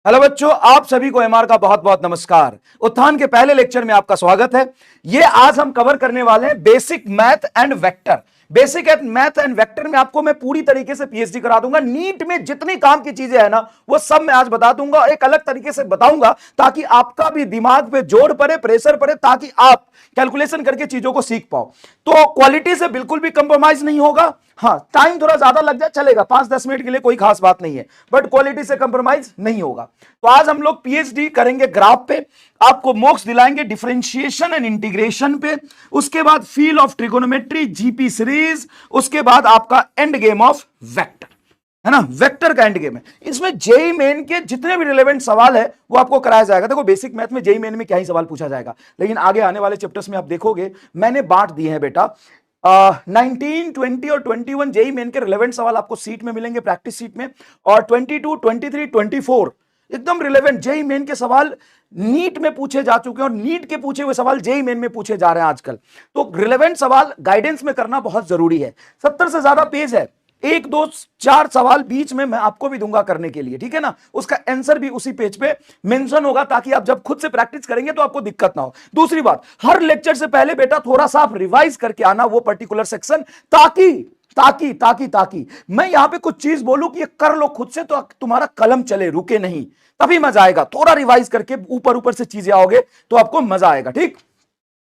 Hello बच्चों, आप सभी को एमआर का बहुत बहुत नमस्कार। उत्थान के पहले लेक्चर में आपका स्वागत है। ये आज हम कवर करने वाले हैं basic math and vector. Basic math and vector में आपको मैं पूरी तरीके से पीएचडी करा दूंगा। नीट में जितनी काम की चीजें है ना, वो सब मैं आज बता दूंगा। एक अलग तरीके से बताऊंगा ताकि आपका भी दिमाग पे जोर पड़े, प्रेशर पड़े, ताकि आप कैलकुलेशन करके चीजों को सीख पाओ। तो क्वालिटी से बिल्कुल भी कंप्रोमाइज नहीं होगा। हाँ, टाइम थोड़ा ज्यादा लग जाए चलेगा, 5-10 मिनट के लिए कोई खास बात नहीं है, बट क्वालिटी से कंप्रोमाइज नहीं होगा। तो आज हम लोग पीएचडी करेंगे ग्राफ पे, आपको मॉक्स दिलाएंगे डिफरेंशिएशन एंड इंटीग्रेशन पे, उसके बाद field of trigonometry, GP series, उसके बाद आपका एंड गेम ऑफ वेक्टर, है ना। वेक्टर का एंड गेम है। इसमें जेई मेन के जितने भी रिलेवेंट सवाल है वो आपको कराया जाएगा। देखो, बेसिक मैथ में जेई मेन में क्या ही सवाल पूछा जाएगा, लेकिन आगे आने वाले चैप्टर्स में आप देखोगे मैंने बांट दिए हैं बेटा। 19, 20 और 21 जेई मेन के रिलेवेंट सवाल आपको सीट में मिलेंगे, प्रैक्टिस सीट में। और 22, 23, 24 एकदम रिलेवेंट जेई मेन के सवाल नीट में पूछे जा चुके हैं, और नीट के पूछे हुए सवाल जेई मेन में पूछे जा रहे हैं आजकल। तो रिलेवेंट सवाल गाइडेंस में करना बहुत जरूरी है। 70 से ज्यादा पेज है, 1, 2, 4 सवाल बीच में मैं आपको भी दूंगा करने के लिए, ठीक है ना। उसका आंसर भी उसी पेज पे मेंशन होगा, ताकि आप जब खुद से प्रैक्टिस करेंगे तो आपको दिक्कत ना हो। दूसरी बात, हर लेक्चर से पहले बेटा थोड़ा सा आप रिवाइज करके आना वो पर्टिकुलर सेक्शन, ताकि ताकि ताकि ताकि मैं यहां पे कुछ चीज बोलूं कि ये कर लो खुद से, तो तुम्हारा कलम चले, रुके नहीं, तभी मजा आएगा। थोड़ा रिवाइज करके ऊपर ऊपर से चीजें आओगे तो आपको मजा आएगा, ठीक।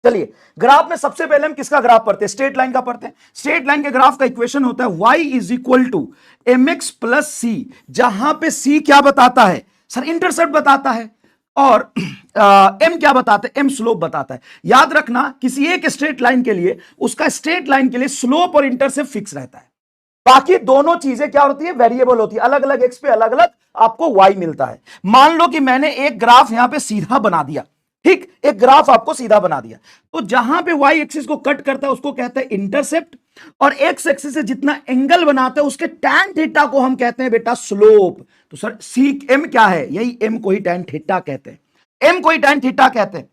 चलिए, ग्राफ में सबसे पहले हम किसका ग्राफ पढ़ते हैं? स्ट्रेट लाइन का पढ़ते हैं। स्ट्रेट लाइन के ग्राफ का इक्वेशन होता है y is equal to mx plus c, जहां पे c क्या बताता है सर? इंटरसेप्ट बताता है। और m क्या बताता है? m स्लोप बताता है। याद रखना, किसी एक स्ट्रेट लाइन के लिए, उसका स्ट्रेट लाइन के लिए स्लोप और इंटरसेप्ट फिक्स रहता है। बाकी दोनों चीजें क्या होती है? वेरिएबल होती है। अलग अलग एक्स पे अलग अलग आपको y मिलता है। मान लो कि मैंने एक ग्राफ यहां पे सीधा बना दिया, ठीक, एक ग्राफ आपको सीधा बना दिया, तो जहां पे y एक्सिस को कट करता है उसको कहते हैं इंटरसेप्ट, और x एक्सिस से जितना एंगल बनाता है उसके tan थीटा को हम कहते हैं बेटा स्लोप। तो सर सी m क्या है? यही m को ही tan थीटा कहते हैं, m को ही tan थीटा कहते हैं।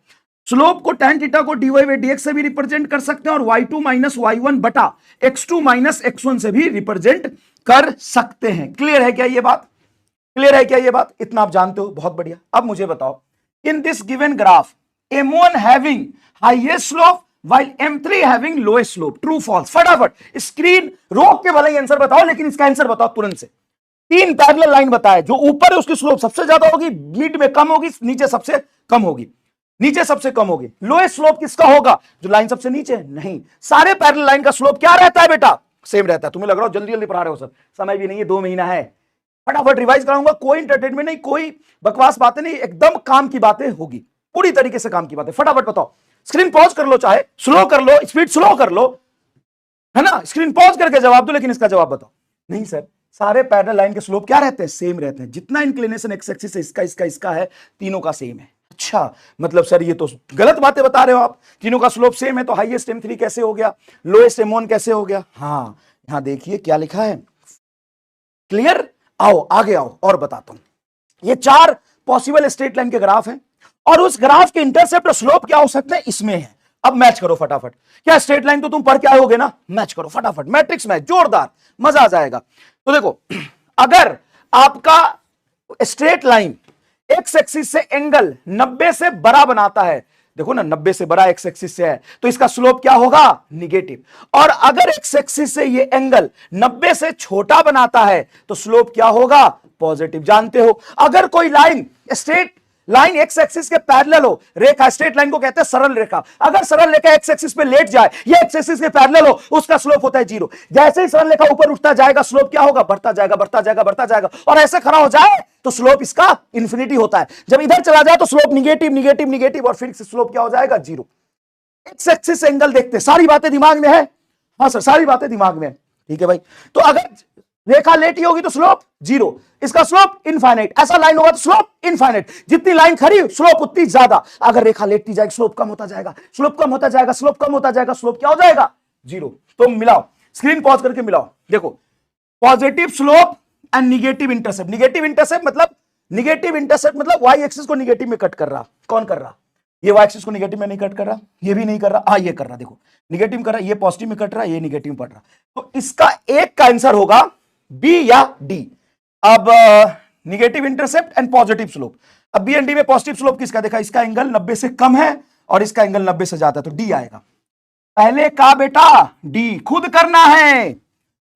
स्लोप को tan थीटा को dy बाई dx से भी रिप्रेजेंट कर सकते हैं, और y2 माइनस y1 बटा x2 माइनस x1 से भी रिप्रेजेंट कर सकते हैं। क्लियर है क्या ये बात? क्लियर है क्या ये बात? इतना आप जानते हो, बहुत बढ़िया। अब मुझे बताओ, in this given graph m1 having highest slope while m3 having lowest slope, true false? फटाफट स्क्रीन रोक के भले ही आंसर बताओ, लेकिन इसका आंसर बताओ तुरंत से। 3 पैरेलल लाइन बताए, जो ऊपर है उसकी स्लोप सबसे ज्यादा होगी, मिड में कम होगी, नीचे सबसे कम होगी, नीचे सबसे कम होगी। लोएस्ट स्लोप किसका होगा? जो लाइन सबसे नीचे है। नहीं, सारे पैरेलल लाइन का स्लोप क्या रहता है बेटा? सेम रहता है। तुम्हें लग रहा हो जल्दी जल्दी पढ़ा रहे हो सर, समय भी नहीं है, 2 महीना है, फटाफट रिवाइज कराऊंगा। कोई एंटरटेनमेंट नहीं, कोई बकवास बातें नहीं, एकदम काम की बातें होगी, पूरी तरीके से काम की बातें। फटाफट बताओ, स्क्रीन पॉज कर लो, चाहे स्लो कर लो, स्पीड स्लो कर लो, है ना। स्क्रीन पॉज करके जवाब दो, लेकिन इसका जवाब बताओ। नहीं सर, सारे पैरेलल लाइन के स्लोप क्या रहते हैं? सेम रहते हैं। जितना इंक्लिनेशन एक्स एक्सिस से इसका इसका इसका है, तीनों का सेम है। अच्छा, मतलब सर ये तो गलत बातें बता रहे हो आप। तीनों का स्लोप सेम है तो हाईएस्ट m3 कैसे हो गया? लोएस्ट m1 कैसे हो गया? हाँ, यहां देखिए क्या लिखा है। क्लियर? आओ आगे आओ और बताता हूं। ये 4 पॉसिबल स्ट्रेट लाइन के ग्राफ हैं, और उस ग्राफ के इंटरसेप्ट और स्लोप क्या हो सकते हैं इसमें है। अब मैच करो फटाफट। क्या स्ट्रेट लाइन तो तुम पढ़ के आए ना? मैच करो फटाफट, मैट्रिक्स मैच, जोरदार, मजा आ जाएगा। तो देखो, अगर आपका स्ट्रेट लाइन एक्स एक्सिस से एंगल 90 से बड़ा बनाता है, देखो ना 90 से बड़ा एक्स एक्सिस से है, तो इसका स्लोप क्या होगा? निगेटिव। और अगर एक्स एक्सिस से ये एंगल 90 से छोटा बनाता है तो स्लोप क्या होगा? पॉजिटिव। जानते हो, अगर कोई line straight line x axis के पैरेलल हो, रेखा स्ट्रेट लाइन को कहते हैं सरल रेखा, अगर सरल रेखा एक्स एक्सिस पे लेट जाए, ये एक्स एक्सिस के पैरेलल हो, उसका स्लोप होता है 0। जैसे ही सरल रेखा ऊपर उठता जाएगा, स्लोप क्या होगा? बढ़ता जाएगा, बढ़ता जाएगा, बढ़ता जाएगा, और ऐसे खड़ा हो जाए तो स्लोप इसका इंफिनिटी होता है। जब इधर चला जाए तो स्लोप निगेटिव निगेटिव निगेटिव, और फिर स्लोप क्या हो जाएगा? 0। एक्स एक्सिस एंगल देखते, सारी बातें दिमाग में है? हाँ सर, सारी बातें दिमाग में है, ठीक है भाई। तो अगर रेखा लेटी होगी तो स्लोप 0, इसका स्लोप इनफाइनाइट। ऐसा लाइन होगा तो स्लोप इनफाइनाइट। जितनी लाइन खड़ी स्लोप उतनी ज्यादा। अगर रेखा लेटती जाएगी, स्लोप कम होता जाएगा, स्लोप कम होता जाएगा, स्लोप कम होता जाएगा, स्लोप क्या हो जाएगा? 0। तो मिलाओ, स्क्रीन पॉज करके मिलाओ। देखो, positive slope and negative intercept. Negative intercept मतलब y एक्सिस को निगेटिव में कट कर रहा। कौन कर रहा? ये y एक्सिस को निगेटिव में नहीं कट कर रहा, ये भी नहीं कर रहा, हाँ ये कर रहा। देखो, निगेटिव कर रहा, ये पॉजिटिव में कट रहा, ये निगेटिव में पड़ रहा। तो इसका एक का आंसर होगा बी या डी। अब negative intercept and positive slope. अब बी एंड डी में पॉजिटिव स्लोप किसका देखा, इसका एंगल 90 से कम है और इसका एंगल 90 से ज्यादा, तो डी आएगा। पहले का बेटा डी खुद करना है।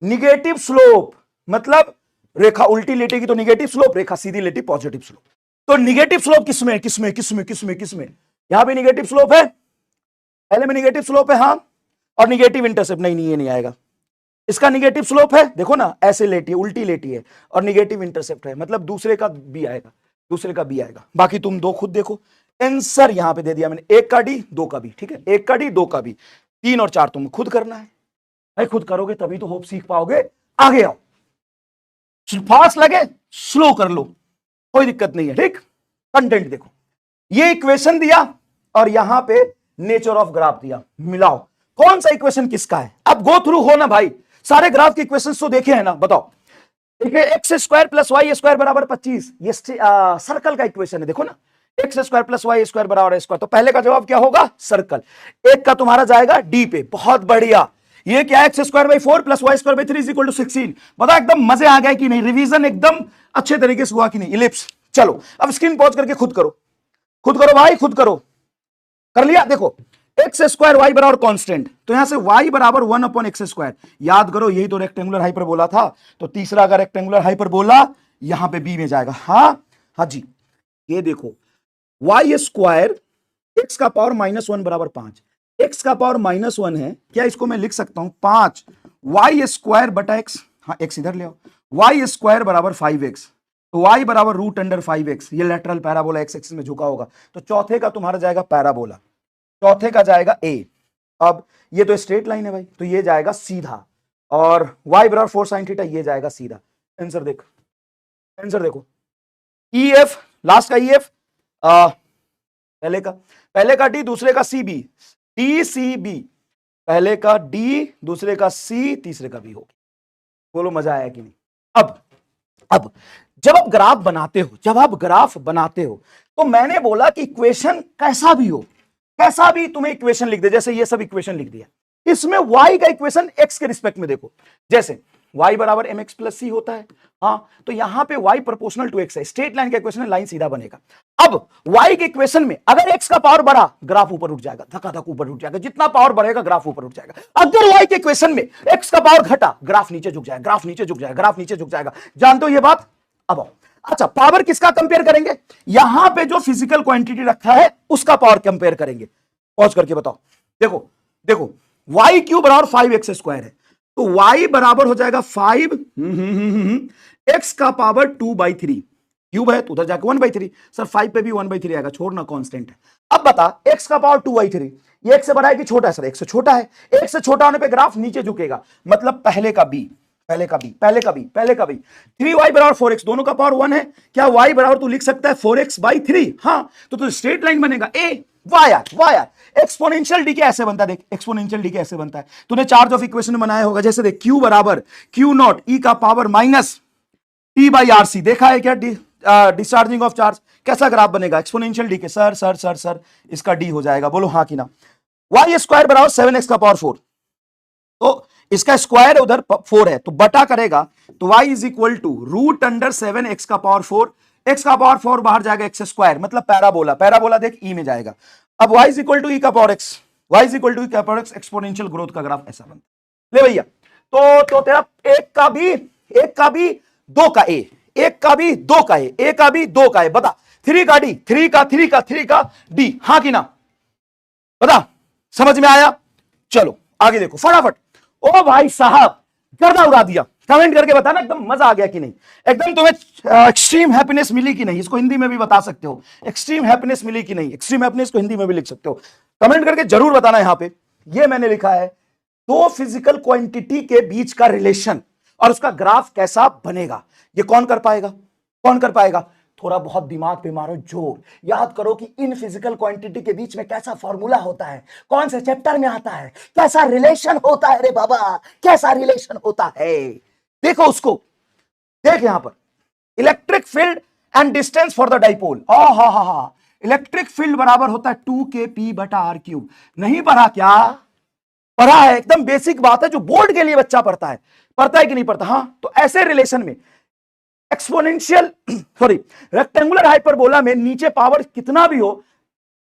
निगेटिव स्लोप मतलब रेखा उल्टी लेटेगी तो निगेटिव स्लोप, रेखा सीधी लेटी पॉजिटिव स्लोप। तो निगेटिव स्लोप किसमें किसमें किसमें किसमें किसमें, यहां पे निगेटिव स्लोप है, पहले में निगेटिव स्लोप है, हां, और निगेटिव इंटरसेप्ट नहीं, ये नहीं आएगा। इसका निगेटिव स्लोप है, देखो ना ऐसे लेटी है, उल्टी लेटी है, और निगेटिव इंटरसेप्ट है, मतलब दूसरे का बी आएगा, दूसरे का बी आएगा। बाकी तुम दो खुद देखो, आंसर यहां पे दे दिया मैंने, एक का डी दो का बी, ठीक है, एक का डी दो का बी, 3 और 4 तुम खुद करना है भाई, खुद करोगे तभी तो होप सीख पाओगे। आगे आओ, फास्ट लगे स्लो कर लो, कोई दिक्कत नहीं है, ठीक। कंटेंट देखो, ये इक्वेशन दिया और यहां पे नेचर ऑफ ग्राफ दिया, मिलाओ कौन सा इक्वेशन किसका है। अब गो थ्रू हो ना भाई, सारे ग्राफ के इक्वेशंस तो देखे हैं ना, बताओ। देखिए X square plus Y square बराबर 25, ये सर्कल का इक्वेशन है, देखो ना, X square plus Y square बराबर स्क्वायर, तो पहले का जवाब क्या होगा, सर्कल। एक का तुम्हारा जाएगा डी पे, बहुत बढ़िया। ये क्या, X square by 4 plus Y square by 3 is equal to 16। बताओ एकदम मजे आ गए कि नहीं, रिवीजन एकदम अच्छे तरीके से हुआ कि नहीं। इलिप्स, चलो अब स्क्रीन पॉज करके खुद करो, खुद करो भाई, खुद करो। कर लिया, देखो एक्स स्क्वायर वाई बराबर कांस्टेंट, तो यहां से वाई बराबर 1 अपॉन एक्स स्क्वायर, याद करो यही तो रेक्टेंगुलर हाइपरबोला था, तो तीसरा का रेक्टेंगुलर हाइपरबोला यहां पे बी में जाएगा। हाँ जी, ये देखो वाई स्क्वायर एक्स का पावर -1 बराबर 5, एक्स का पावर -1 है, क्या इसको मैं लिख सकता हूं 5 वाई स्क्वायर बटा एक्स, हाँ एक्स इधर ले आओ, वाई स्क्वायर बराबर 5x, तो वाई बराबर √5x, ये लेटरल पैराबोला एक्स एक्सिस में झुका होगा, तो चौथे का तुम्हारा जाएगा पैराबोला, चौथे का जाएगा ए। अब ये तो स्ट्रेट लाइन है भाई, तो ये जाएगा सीधा, और y बराबर 4 sin थीटा, ये जाएगा सीधा। आंसर देखो, आंसर देखो, EF लास्ट का EF, पहले का D दूसरे का CB, DCB, पहले का D दूसरे का C तीसरे का B होगी। बोलो मजा आया कि नहीं। अब जब आप ग्राफ बनाते हो, जब आप ग्राफ बनाते हो, तो मैंने बोला कि इक्वेशन कैसा भी हो, कैसा भी तुम्हें इक्वेशन लिख दे, जैसे ये सब इक्वेशन लिख दिया, इसमें y का इक्वेशन x के रिस्पेक्ट में देखो, जैसे y बराबर mx प्लस c होता है, हाँ, तो यहां पे y प्रोपोर्शनल टू x है, स्ट्रेट लाइन का इक्वेशन है, लाइन सीधा बनेगा। अब y के इक्वेशन में अगर x का पावर बढ़ा, ग्राफ ऊपर उठ जाएगा, धक्का ऊपर उठ जाएगा, जितना पावर बढ़ेगा ग्राफ ऊपर उठ जाएगा। अगर y के इक्वेशन में x का पावर घटा, ग्राफ नीचे झुक जाएगा, ग्राफ नीचे झुक जाएगा, ग्राफ नीचे झुक जाएगा। जानते हो ये बात। अब आओ, अच्छा पावर किसका कंपेयर करेंगे, यहां पे जो फिजिकल क्वांटिटी रखा है उसका पावर कंपेयर करेंगे। पॉज करके बताओ, देखो देखो वाई क्यू बराबर 5x स्क्वायर है, तो y बराबर हो जाएगा 5 x का पावर 2/3, क्यूब है तो उधर जाके 1/3, सर 5 पे भी 1/3 आएगा, छोड़ना कांस्टेंट है। अब बता x का पावर 2/3, ये x से बड़ा है कि छोटा है, सर x से छोटा है, x से छोटा होने पे ग्राफ नीचे झुकेगा, मतलब पहले का b, पहले का b 3y बराबर 4x, दोनों का पावर 1 है, क्या y बराबर तू लिख सकता है 4x/3, हाँ, तो स्ट्रेट लाइन बनेगा a। वाह यार, एक्सपोनेंशियल डी ऐसे बनता है, देख एक्सपोनेंशियल डी ऐसे बनता है, तूने चार्ज ऑफ इक्वेशन बनाया होगा, जैसे देख q बराबर q0 e का पावर -t/rc, देखा है क्या डिस्चार्जिंग ऑफ चार्ज, कैसा ग्राफ बनेगा, एक्सपोनेंशियल डी के। सर इसका डी हो जाएगा, बोलो हाँ कि ना। y स्क्वायर बराबर 7x का पावर 4, तो इसका स्क्वायर उधर 4 है, तो बटा करेगा, तो y is equal to √7x का पावर 4, x का पावर 4 बाहर जाएगा x स्क्वायर, मतलब पैराबोला देख e में जाएगा। अब y is equal to e का power x, y is equal to e का पावर x, एक्सपोनेंशियल ग्रोथ का ग्राफ ऐसा बनता। ले भैया, तो तेरा एक का भी दो का a, एक का भी दो का a का भी दो का a, बता 3 का d, 3 का d, हाँ कि ना, बता समझ में आया। चलो आगे देखो फटाफट। ओ भाई साहब गर्दा उड़ा दिया, कमेंट करके बताना एकदम मजा आ गया कि नहीं, एकदम तुम्हें एक्सट्रीम हैप्पीनेस मिली कि नहीं, इसको हिंदी में भी बता सकते हो, एक्सट्रीम हैप्पीनेस मिली कि नहीं, एक्सट्रीम हैप्पीनेस को हिंदी में भी लिख सकते हो, कमेंट करके जरूर बताना। यहां पे ये मैंने लिखा है दो फिजिकल क्वांटिटी के बीच का रिलेशन और उसका ग्राफ कैसा बनेगा, ये कौन कर पाएगा, थोड़ा बहुत दिमाग पे मारो जोर, याद करो कि इन फिजिकल क्वांटिटी के बीच में कैसा फॉर्मूला होता है, कौन से चैप्टर में आता है, कैसा रिलेशन होता है, रे बाबा कैसा रिलेशन होता है, देखो उसको, देख यहां पर electric field and distance for the dipole, हा इलेक्ट्रिक फील्ड बराबर होता है 2kp/r³। नहीं पढ़ा क्या, पढ़ा है, एकदम बेसिक बात है जो बोर्ड के लिए बच्चा पढ़ता है कि नहीं पढ़ता। हाँ, तो ऐसे रिलेशन में एक्सपोनेंशियल सॉरी रेक्टेंगुलर हाइपरबोला में नीचे पावर कितना भी हो,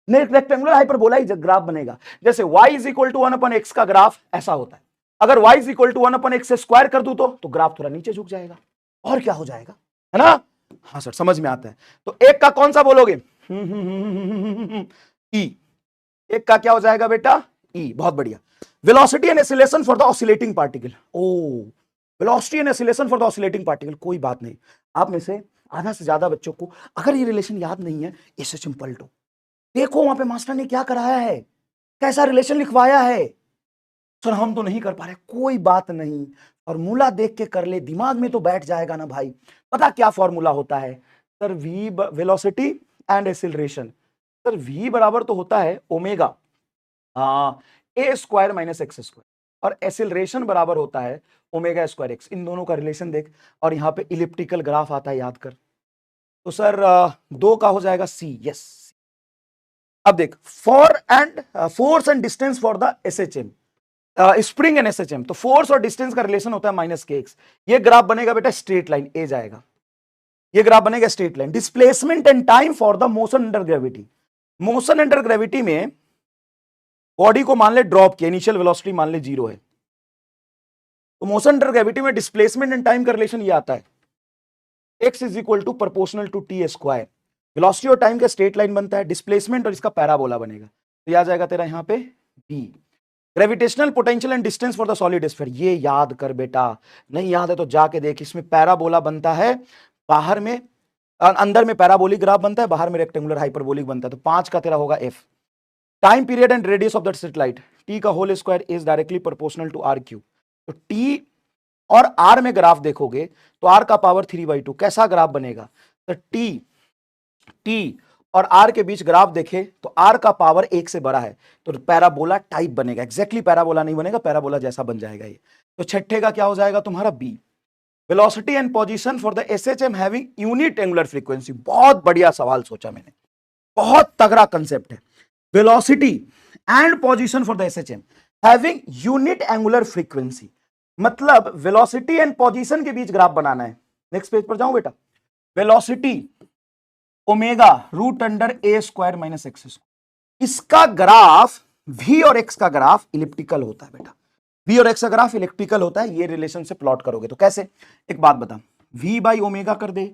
रेक्टेंगुलर हाइपरबोला ही ग्राफ बनेगा। जैसे y is equal to 1/x का ग्राफ ऐसा होता है, अगर y is equal to 1/x square कर दूं तो ग्राफ थोड़ा नीचे झुक जाएगा, और क्या हो जाएगा, है ना। हाँ सर समझ में आता है। तो एक का कौन सा बोलोगे, ई, एक का क्या हो जाएगा बेटा, ई, बहुत बढ़िया। Velocity and acceleration for the oscillating particle, ओ velocity and acceleration for the oscillating particle, कोई बात नहीं, आप में से आधा से ज्यादा बच्चों को अगर ये रिलेशन याद नहीं है, इससे सिंपल टू देखो वहां पे मास्टर ने क्या कराया है, कैसा रिलेशन लिखवाया है। सर हम तो नहीं कर पा रहे, कोई बात नहीं, फॉर्मूला देख के कर ले, दिमाग में तो बैठ जाएगा ना भाई। पता क्या फॉर्मूला होता है sir, V velocity and acceleration, sir V बराबर तो होता है omega A square minus x square, और एक्सीलरेशन बराबर होता है ओमेगा स्क्वायर एक्स। इन दोनों का रिलेशन देख, और यहाँ पे इलिप्टिकल ग्राफ आता है, याद कर। तो सर दो का हो जाएगा सी, यस। अब देख force and distance for the SHM, spring and SHM, तो फोर्स और डिस्टेंस का रिलेशन होता है माइनस के एक्स। ये ग्राफ बनेगा बेटा स्ट्रेट लाइन, ए जाएगा, ये ग्राफ बनेगा straight line. Displacement and time for the motion under gravity, motion under gravity में बॉडी को मान ले ड्रॉप किया, इनिशियल वेलोसिटी मान ले 0 है, तो मोशन अंडर ग्रेविटी में डिस्प्लेसमेंट एंड टाइम का रिलेशन ये आता है, x is equal to proportional to T square. Velocity और टाइम का स्ट्रेट लाइन बनता है, डिस्प्लेसमेंट और इसका पैराबोला बनेगा, तो आ जाएगा तेरा यहाँ पे b। Gravitational potential and distance for the solid sphere, ये याद कर बेटा, नहीं याद है तो जाके देख, इसमें पैराबोला बनता है, बाहर में अंदर में पैराबोलिक ग्राफ बनता है, बाहर में रेक्टेंगुलर हाइपरबोलिक बनता है, तो 5 का तेरा होगा f। Time period and radius of that satellite, t का whole square is directly proportional to r cube. तो t और r में ग्राफ देखोगे तो r का पावर 3/2, कैसा ग्राफ बनेगा, तो t और r के बीच ग्राफ देखे तो r का पावर 1 से बड़ा है, तो पैराबोला टाइप बनेगा, एग्जैक्टली पैराबोला नहीं बनेगा, पैराबोला जैसा बन जाएगा ये। तो छठे का क्या हो जाएगा तुम्हारा b। Velocity and position for the SHM having unit angular frequency, बहुत बढ़िया सवाल सोचा मैंने, बहुत तगड़ा कंसेप्ट है। Velocity and position for the SHM having unit angular frequency, मतलब वेलोसिटी एंड पोजीशन के बीच ग्राफ बनाना है। नेक्स्ट पेज पर जाऊं बेटा, velocity omega root under A square minus x square, इसका ग्राफ v और x का ग्राफ इलिप्टिकल होता है बेटा, v और x का ग्राफ इलिप्टिकल होता है, ये रिलेशन से प्लॉट करोगे तो कैसे, एक बात बता, v बाई ओमेगा कर दे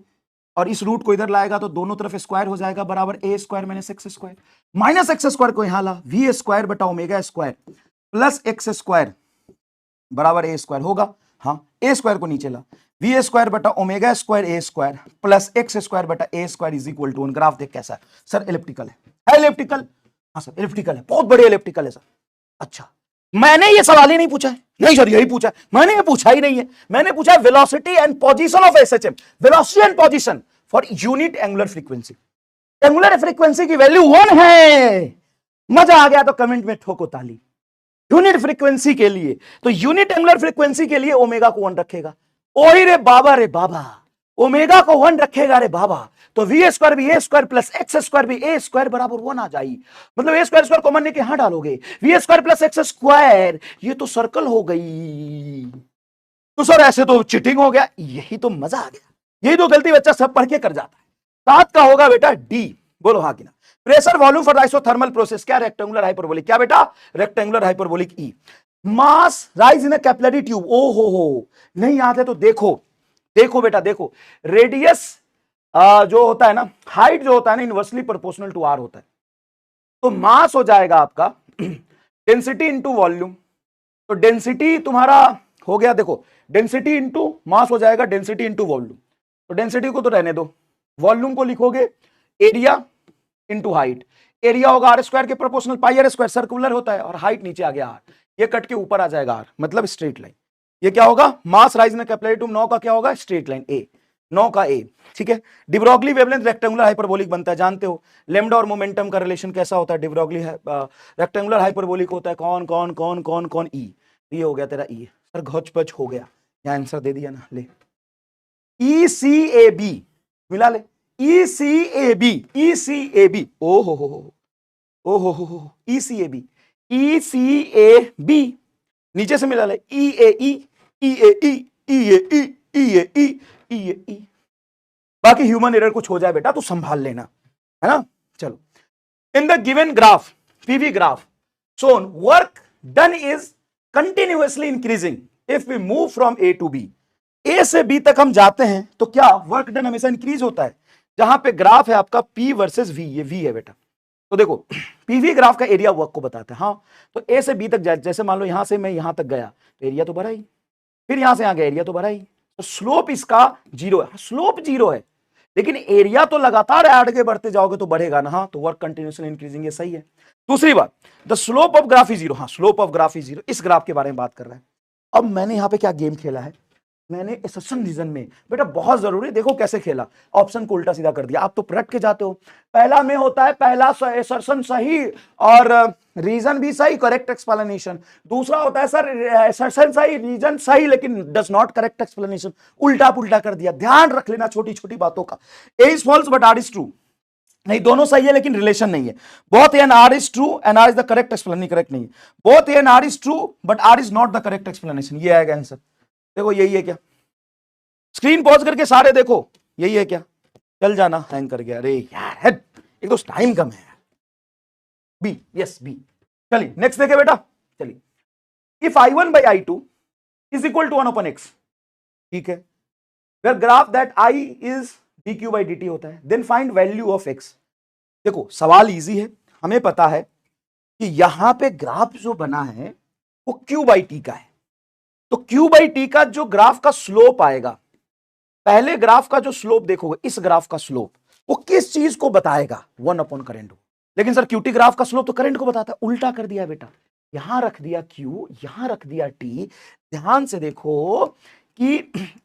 और इस रूट को इधर लाएगा तो दोनों तरफ स्क्वायर हो जाएगा, बराबर A square minus x square, minus x square को यहां ला, वी स्क्वायर बटा omega square plus x square बराबर ए स्क्वायर होगा, हाँ ए स्क्वायर को नीचे ला, वी स्क्वायर बटा ओमेगा स्क्वायर ए स्क्वायर प्लस एक्स स्क्वायर बटा A square is equal to, graph देख कैसा है सर, इलिप्टिकल है इलिप्टिकल, हाँ सर इलिप्टिकल है, बहुत बढ़िया इलिप्टिकल है सर। अच्छा मैंने ये सवाल ही नहीं पूछा है, नहीं सर यही पूछा है, मैंने ये पूछा ही नहीं है, मैंने पूछा है velocity and position of SHM, velocity and position for unit angular frequency, angular frequency की वैल्यू 1 है, मजा आ गया तो कमेंट में ठोको ताली। यूनिट फ्रीक्वेंसी के लिए, तो यूनिट एंगुलर फ्रीक्वेंसी के लिए ओमेगा को 1 रखेगा, ओही रे बाबा, ओमेगा को 1 रखेगा रे बाबा, तो वी स्क्वायर भी ए स्क्वायर प्लस एक्स स्क्वायर भी ए स्क्वायर बराबर 1 आ जाएगी, मतलब ए स्क्वायर कॉमन लेके यहां डालोगे, V square plus x square, ये तो सर्कल हो गई, तो सर ऐसे तो चिटिंग हो गया, यही तो मजा आ गया, यही तो गलती बच्चा सब पढ़ के कर जाता है। 7 का होगा बेटा डी, बोलो हाँ कि ना। Pressure volume for isothermal process, क्या रेक्टेंगुलर हाइपरबोलिक, क्या बेटा रेक्टेंगुलर हाइपरबोलिक ई। Mass rise in a capillary tube, ओ हो नहीं याद है तो देखो बेटा देखो, रेडियस जो होता है ना, हाइट जो होता है ना, इनवर्सली प्रोपोर्शनल टू आर होता है, तो मास हो जाएगा आपका डेंसिटी इंटू वॉल्यूम, तो डेंसिटी तुम्हारा हो गया, देखो डेंसिटी इंटू मास हो जाएगा डेंसिटी इंटू वॉल्यूम, तो डेंसिटी को तो रहने दो, वॉल्यूम को लिखोगे एरिया इंटू हाइट, एरिया होगा आर स्क्वायर के proportional, pi R square circular होता है, और हाइट नीचे आ गया आर, ये कट के ऊपर आ जाएगा आर, मतलब स्ट्रेट लाइन, ये क्या होगा मास राइज इन कैपिलरी ट्यूब, 9 का क्या होगा स्ट्रेट लाइन ए, 9 का ए, ठीक है। डिब्रोगली वेवलेंथ रेक्टेंगुलर हाइपरबोलिक बनता है, जानते हो लेमडा और मोमेंटम का रिलेशन कैसा होता है, डिब्रोगली रेक्टेंगुलर हाइपरबोलिक होता है, कौन कौन कौन कौन कौन ई, ये हो गया तेरा ई, सर घोच पच हो गया, यहां आंसर दे दिया ना, ले ई सी ए बी मिला ले, ई सी ए बी, ओ हो ई सी ए बी, नीचे से मिला ले ई ए ई, ई ए ई, ई ए ई, ई ए ई, ई ए ई, बाकी ह्यूमन एरर कुछ हो जाए बेटा तो संभाल लेना, है ना। चलो, in the given graph, PV graph shown work done is continuously increasing if we move from A to B। A से B तक हम जाते हैं तो क्या वर्क डन हमेशा इंक्रीज होता है। जहां पे ग्राफ है आपका P वर्सेस V, ये V है बेटा, तो देखो पीवी ग्राफ का एरिया वर्क को बताता है। हाँ, तो A से B तक जैसे मान लो यहां से मैं यहां तक गया तो एरिया तो बढ़ा ही, फिर यहां से यहां गया एरिया तो बढ़ा ही, तो स्लोप इसका जीरो है। स्लोप जीरो है लेकिन एरिया तो लगातार आगे बढ़ते जाओगे तो बढ़ेगा ना। हाँ, तो वर्क कंटिन्यूअसली इंक्रीजिंग, ये सही है। दूसरी बात, the slope of graph is zero. हाँ, slope of graph is zero, इस ग्राफ के बारे में बात कर रहा है। अब मैंने यहां पे क्या गेम खेला है, मैंने असर्शन रीजन में बेटा बहुत जरूरी, देखो कैसे खेला, ऑप्शन को उल्टा सीधा कर दिया। आप तो रट के जाते हो, पहला में होता है पहला असर्शन सही और रीजन भी सही, करेक्ट एक्सप्लेनेशन। दूसरा होता है सर असर्शन सही रीजन सही लेकिन डज नॉट करेक्ट एक्सप्लेनेशन, उल्टा पुल्टा कर दिया। ध्यान रख लेना छोटी छोटी बातों का। A is false but R is true, नहीं दोनों सही है लेकिन रिलेशन नहीं है। Both A and R is true and R is the correct explanation, correct नहीं है। Both A and R is true but R is not the correct explanation, ये आएगा आंसर। देखो यही है क्या, स्क्रीन पॉज करके सारे देखो, यही है क्या। चल जाना, हैंग कर गया, अरे यार हेड, एक तो टाइम कम है। B, yes B. चलिए नेक्स्ट देखे बेटा, चलिए if I1 by I2 is equal to 1/x, ठीक है, where graph that I is dq by dt होता है, then find value of x। देखो सवाल इजी है, हमें पता है कि यहां पे ग्राफ जो बना है वो q by t का है, तो q by t का जो ग्राफ का स्लोप आएगा, पहले ग्राफ का जो स्लोप देखोगे, इस ग्राफ का स्लोप वो किस चीज को बताएगा, 1/करंट को। लेकिन सर क्यूटी ग्राफ का स्लोप तो करंट को बताता है, उल्टा कर दिया बेटा, यहां रख दिया Q, यहां रख दिया T। ध्यान से देखो कि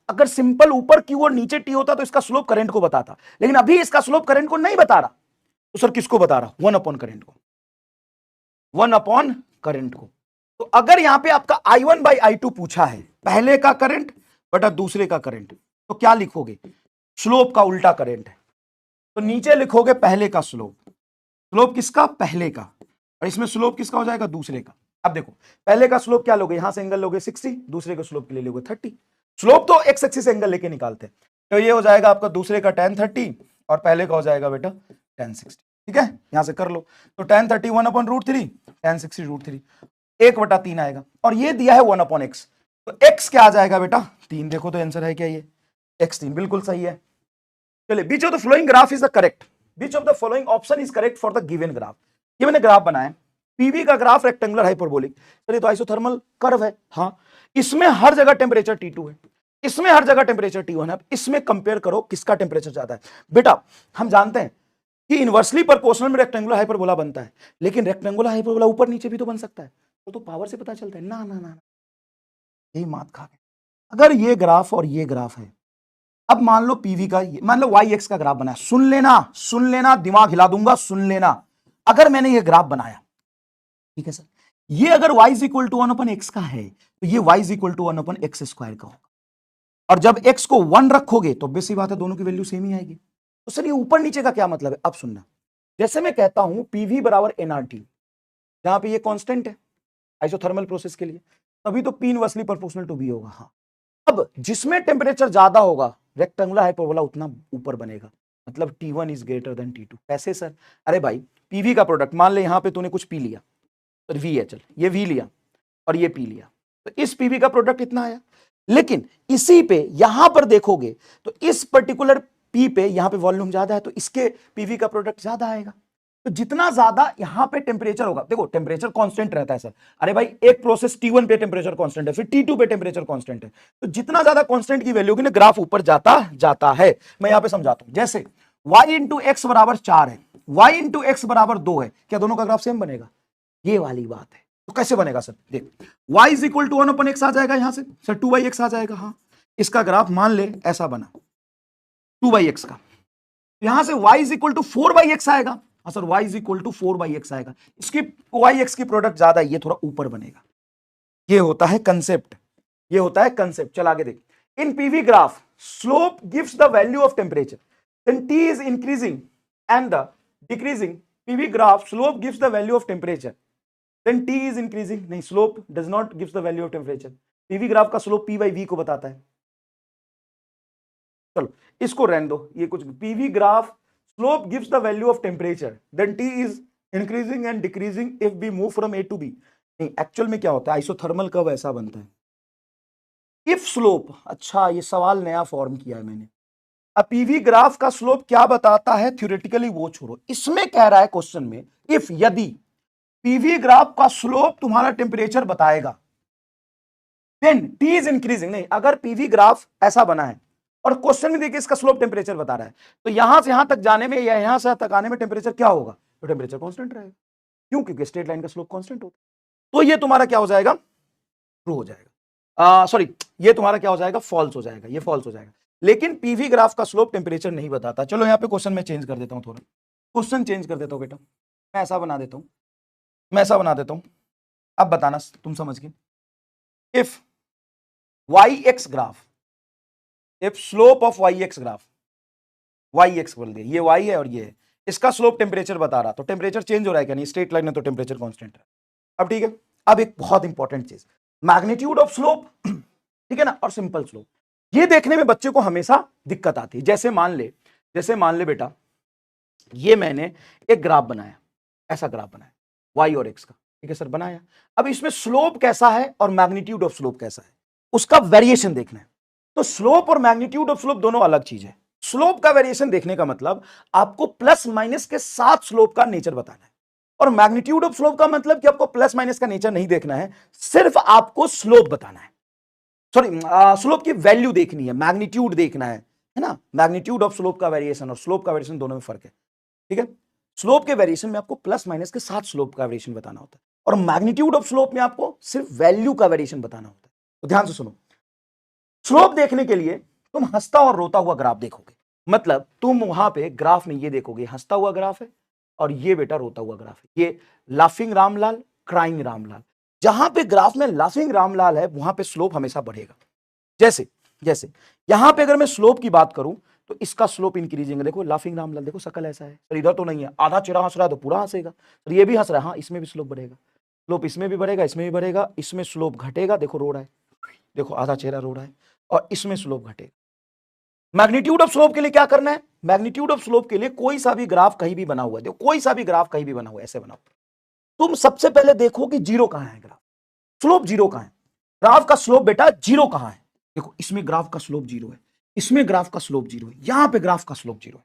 अगर सिंपल ऊपर Q और नीचे T होता तो इसका स्लोप करंट को बताता, लेकिन अभी इसका स्लोप करंट को नहीं बता रहा, तो सर किसको बता रहा, 1/करंट को, 1/करंट को। तो अगर यहां पे आपका I1 by I2 पूछा है, पहले का करंट बटा दूसरे का करंट, तो क्या लिखोगे, स्लोप का उल्टा करंट है, तो नीचे लिखोगे पहले का स्लोप, स्लोप किसका, पहले का, और इसमें स्लोप किसका हो जाएगा, दूसरे का। अब देखो पहले का स्लोप क्या लोगे, यहां से एंगल लोगे 60, दूसरे का स्लोप के लिए लोगे 30। स्लोप तो एक्स एक्सिस से एंगल लेके निकालते हैं, तो ये हो जाएगा आपका दूसरे का tan 30 और पहले का हो जाएगा बेटा tan 60, ठीक है, यहां से कर लो। तो tan 30 1/√3, tan 60 √3, 1/3 आएगा, और ये दिया है 1/x, तो x क्या आ जाएगा बेटा 3। देखो तो आंसर है क्या, ये x3 बिल्कुल सही है। चलिए, which of the flowing graph is the correct, which of the following option is correct for the given graph. ये मैंने ग्राफ बनाया, पीवी का ग्राफ रेक्टेंगुलर हाइपरबोलिक, चलिए तो आइसोथर्मल कर्व है। हाँ, इसमें हर जगह टेम्परेचर T2 है, इसमें हर जगह टेम्परेचर T1 है। अब इसमें कंपेयर करो किसका टेम्परेचर ज्यादा है। बेटा हम जानते हैं कि इनवर्सली प्रोपोर्शनल में रेक्टेंगुलर हाइपरबोला बनता है, लेकिन रेक्टेंगुलर हाइपरबोला ऊपर नीचे भी तो बन सकता है, तो पावर से पता चलता है ना, ना ना, यही मात खा गए। अगर ये ग्राफ और ये ग्राफ है, अब मान लो पीवी का, मान लो वाई एक्स का ग्राफ बनाया, सुन लेना, दिमाग हिला दूंगा, सुन लेना। अगर मैंने ये ग्राफ बनाया, ठीक है सर, ये अगर y is equal to 1/x का है, तो ये y is equal to 1/x² का होगा, और जब x को 1 रखोगे तो बेसिक बात है दोनों की वैल्यू सेम ही आएगी। तो सर ये ऊपर नीचे का क्या मतलब है, अब सुनना, जैसे मैं कहता हूं पीवी बराबर nRT, जहां पे ये कांस्टेंट है आइसोथर्मल प्रोसेस के लिए, तभी तो P inversely proportional to B होगा। हाँ, अब जिसमें टेम्परेचर ज्यादा होगा रेक्टेंगुलर हाइपरबोला उतना ऊपर बनेगा, मतलब T1 is greater then T2। कैसे सर, अरे भाई पीवी का प्रोडक्ट मान ले, यहां पे तूने कुछ पी लिया, तो V है, चल ये V लिया और ये पी लिया, तो इस पीवी का प्रोडक्ट इतना आया। लेकिन इसी पे यहां पर देखोगे तो इस पर्टिकुलर पी पे यहां पे वॉल्यूम ज्यादा है, तो इसके पीवी का प्रोडक्ट ज्यादा आएगा। तो जितना ज्यादा यहां पे टेम्परेचर होगा, देखो टेम्परेचर कांस्टेंट रहता है सर, अरे भाई एक प्रोसेस T1 पे टेम्परेचर कांस्टेंट है, फिर T2 पे टेम्परेचर कांस्टेंट है, तो जितना ज्यादा कांस्टेंट की वैल्यू होगी ना, ग्राफ ऊपर जाता है। मैं यहां पे समझाता हूं, जैसे y इंटू एक्स बराबर 4 है, y इंटू एक्स बराबर 2 है, क्या दोनों का ग्राफ सेम बनेगा, ये वाली बात है। तो कैसे बनेगा सर, देख y is equal to 1/x आ जाएगा, यहां से सर 2/x आ जाएगा। हाँ, इसका ग्राफ मान ले ऐसा बना 2/x का, यहां से y is equal to 4/x आएगा। हाँ sir, y is equal to 4/x आएगा, इसकी y x की प्रोडक्ट ज्यादा है, ये थोड़ा ऊपर बनेगा। ये होता है कंसेप्ट, ये होता है कंसेप्ट। चल आगे देख, in PV graph slope gives the value of temperature, then t is increasing and the decreasing, PV graph slope gives the value of temperature, then t is increasing, नहीं slope does not gives the value of temperature. PV graph का slope p/v को बताता है, चलो इसको रहने दो, ये कुछ PV graph slope gives the value of temperature then T is increasing and decreasing if we move from A to B. नहीं, एक्चुअल में क्या होता है, आइसोथर्मल कर्व ऐसा बनता है इफ स्लोप, अच्छा ये सवाल नया फॉर्म किया है मैंने। अब पीवी ग्राफ का स्लोप क्या बताता है थ्योरेटिकली वो छोड़ो, इसमें कह रहा है क्वेश्चन में इफ यदि पीवी ग्राफ का स्लोप तुम्हारा टेम्परेचर बताएगा देन टी इज इंक्रीजिंग। नहीं, अगर पीवी ग्राफ ऐसा बना है और क्वेश्चन में देखिए इसका स्लोप टेम्परेचर बता रहा है, तो यहां से यहां तक जाने में या यहां से तक आने में टेम्परेचर क्या होगा, तो टेम्परेचर कांस्टेंट रहेगा। क्यों? क्योंकि स्ट्रेट लाइन का स्लोप कांस्टेंट होता है। तो ये तुम्हारा क्या हो जाएगा, ट्रू हो जाएगा, सॉरी ये तुम्हारा क्या हो जाएगा, फॉल्स हो जाएगा, ये फॉल्स हो जाएगा। लेकिन पीवी ग्राफ का स्लोप टेम्परेचर नहीं बताता। चलो यहाँ पे क्वेश्चन में चेंज कर देता हूं, थोड़ा क्वेश्चन चेंज कर देता हूं बेटा, मैं ऐसा बना देता हूं, मैं ऐसा बना देता हूं, अब बताना तुम समझ गए। If Y X graph, if slope of Y X graph, Y X बोल दिया, ये वाई है और ये है, इसका स्लोप टेम्परेचर बता रहा, तो टेम्परेचर चेंज हो रहा है क्या, नहीं, स्ट्रेट लाइन है तो टेम्परेचर कांस्टेंट है। अब ठीक है, अब एक बहुत इंपॉर्टेंट चीज, मैग्नीट्यूड ऑफ स्लोप, ठीक है ना, और सिंपल स्लोप, ये देखने में बच्चे को हमेशा दिक्कत आती है। जैसे मान ले बेटा, ये मैंने एक ग्राफ बनाया, ऐसा ग्राफ बनाया वाई और एक्स का, ठीक है सर, बनाया। अब इसमें स्लोप कैसा है और मैग्नीट्यूड ऑफ स्लोप कैसा है, उसका वेरिएशन देखना है। तो स्लोप और मैग्नीट्यूड ऑफ स्लोप दोनों अलग चीज है। स्लोप का वेरिएशन देखने का मतलब आपको प्लस माइनस के साथ स्लोप का नेचर बताना है, और मैग्नीट्यूड ऑफ स्लोप का मतलब कि आपको प्लस माइनस का नेचर नहीं देखना है, सिर्फ आपको स्लोप बताना है, सॉरी स्लोप की वैल्यू देखनी है, मैग्नीट्यूड देखना है ना। मैग्नीट्यूड ऑफ स्लोप का वेरिएशन और स्लोप का वेरिएशन दोनों में फर्क है, ठीक है। स्लोप के वेरिएशन में आपको प्लस माइनस के साथ स्लोप का वेरिएशन बताना होता है, और मैग्नीट्यूड ऑफ स्लोप में आपको सिर्फ वैल्यू का वेरिएशन बताना होता है। तो ध्यान से सुनो, स्लोप देखने के लिए तुम हंसता और रोता हुआ ग्राफ देखोगे, मतलब तुम वहां पे ग्राफ में ये देखोगे हंसता हुआ ग्राफ है और ये बेटा रोता हुआ ग्राफ है, ये लाफिंग रामलाल, क्राइंग रामलाल। जहां पे ग्राफ में लाफिंग रामलाल है वहां पे स्लोप हमेशा बढ़ेगा। जैसे जैसे यहां पे अगर मैं स्लोप की बात करूं तो इसका स्लोप इंक्रीजिंग है, देखो लाफिंग रामलाल, देखो शकल ऐसा है सर, इधर तो नहीं है, आधा चेहरा हंस रहा है तो पूरा हंसेगा, तो ये भी हंस रहा है, हाँ इसमें भी स्लोप बढ़ेगा, स्लोप इसमें भी बढ़ेगा, इसमें भी बढ़ेगा, इसमें स्लोप घटेगा, देखो रो रहा है, देखो आधा चेहरा रो रहा है, और इसमें स्लोप घटेगा। मैग्नीट्यूड ऑफ स्लोप के लिए क्या करना है, मैग्नीट्यूड ऑफ स्लोप के लिए कोई सा भी ग्राफ कहीं भी बना हुआ है, देखो कोई सा भी ग्राफ कहीं भी बना हुआ है, ऐसे बनाओ, तुम सबसे पहले देखो कि जीरो कहां है, ग्राफ स्लोप जीरो कहां है, ग्राफ का स्लोप बेटा जीरो कहां है, देखो इसमें ग्राफ का स्लोप जीरो है, इसमें ग्राफ का स्लोप जीरो है, यहां पे ग्राफ का स्लोप जीरो है,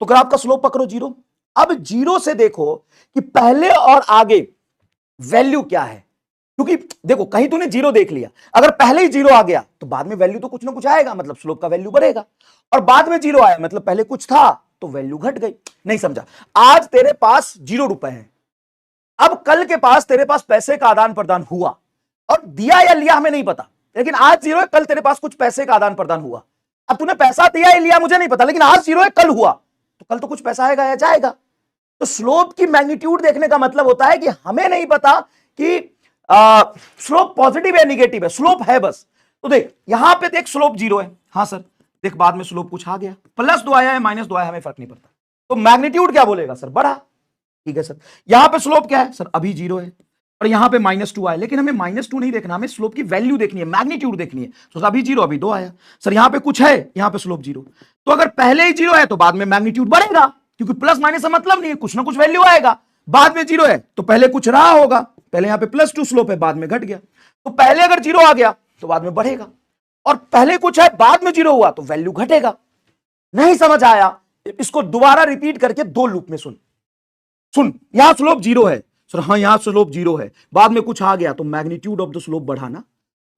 तो ग्राफ का स्लोप पकड़ो जीरो। अब जीरो से देखो कि पहले और आगे वैल्यू क्या है, क्योंकि देखो कहीं तूने जीरो देख लिया, अगर पहले ही जीरो आ गया तो बाद में वैल्यू तो कुछ ना कुछ आएगा, मतलब स्लोप का वैल्यू बढ़ेगा, और बाद में जीरो आया मतलब पहले कुछ था तो वैल्यू घट गई। नहीं समझा, आज तेरे पास 0 रुपए हैं, अब कल के पास तेरे पास पैसे का आदान प्रदान हुआ, और दिया या लिया हमें नहीं पता, लेकिन आज जीरो है, कल तेरे पास कुछ पैसे का आदान प्रदान हुआ, अब तूने पैसा दिया या लिया मुझे नहीं पता, लेकिन आज जीरो है, कल हुआ, तो कल तो कुछ पैसा आएगा या जाएगा। तो स्लोप की मैग्नीट्यूड देखने का मतलब होता है कि हमें नहीं पता कि स्लोप पॉजिटिव है निगेटिव है, स्लोप है बस। तो देख यहां पे देख स्लोप जीरो है, हाँ सर, देख बाद में स्लोप कुछ आ गया, -2 आया है -2 आया, हमें फर्क नहीं पड़ता, तो मैग्नीट्यूड क्या बोलेगा सर, बढ़ा, ठीक है सर। यहां पे स्लोप क्या है सर, अभी जीरो है, और यहां पे -2 आया, लेकिन हमें -2 नहीं देखना, हमें स्लोप की वैल्यू देखनी है, मैग्नीट्यूड देखनी है। तो अभी जीरो अभी 2 आया, सर यहां पे कुछ है, यहां पे स्लोप जीरो, तो अगर पहले ही जीरो है तो बाद में मैग्नीट्यूड बढ़ेगा, क्योंकि प्लस माइनस से मतलब नहीं है, कुछ ना कुछ वैल्यू आएगा। बाद में जीरो है तो पहले कुछ रहा होगा, पहले यहां पे +2 स्लोप है, बाद में घट गया, तो पहले अगर जीरो आ गया तो बाद में बढ़ेगा, और पहले कुछ है बाद में जीरो हुआ तो वैल्यू घटेगा। नहीं समझ आया, इसको दोबारा रिपीट करके 2 लूप में सुन, यहां स्लोप जीरो है सर, हाँ यहां स्लोप जीरो है, बाद में कुछ आ गया तो मैग्नीट्यूड ऑफ द स्लोप बढ़ाना,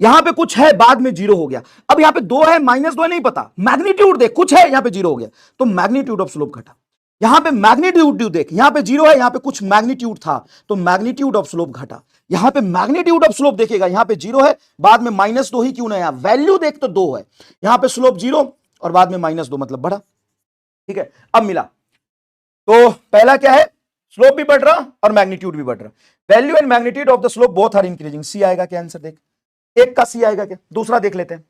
यहां पे कुछ है बाद में जीरो हो गया, अब यहां पे 2 है -2 नहीं पता, मैग्नीट्यूड देख, कुछ है यहां पे जीरो हो गया तो मैग्नीट्यूड ऑफ स्लोप घटा, यहां पे मैग्नीट्यूड देख, यहां पे जीरो है, यहां पे कुछ मैग्नीट्यूड था तो मैग्नीट्यूड ऑफ स्लोप घटा, यहां पे मैग्नीट्यूड ऑफ स्लोप देखेगा, यहां पे जीरो है, बाद में -2 ही क्यों ना, वैल्यू देख तो 2 है, यहां पे स्लोप जीरो और बाद में -2 मतलब बढ़ा, ठीक है। अब मिला, तो पहला क्या है, स्लोप भी बढ़ रहा और मैग्नीट्यूड भी बढ़ रहा, value and magnitude of the slope both are increasing, C आएगा क्या आंसर, देख एक का सी आएगा क्या। दूसरा देख लेते हैं,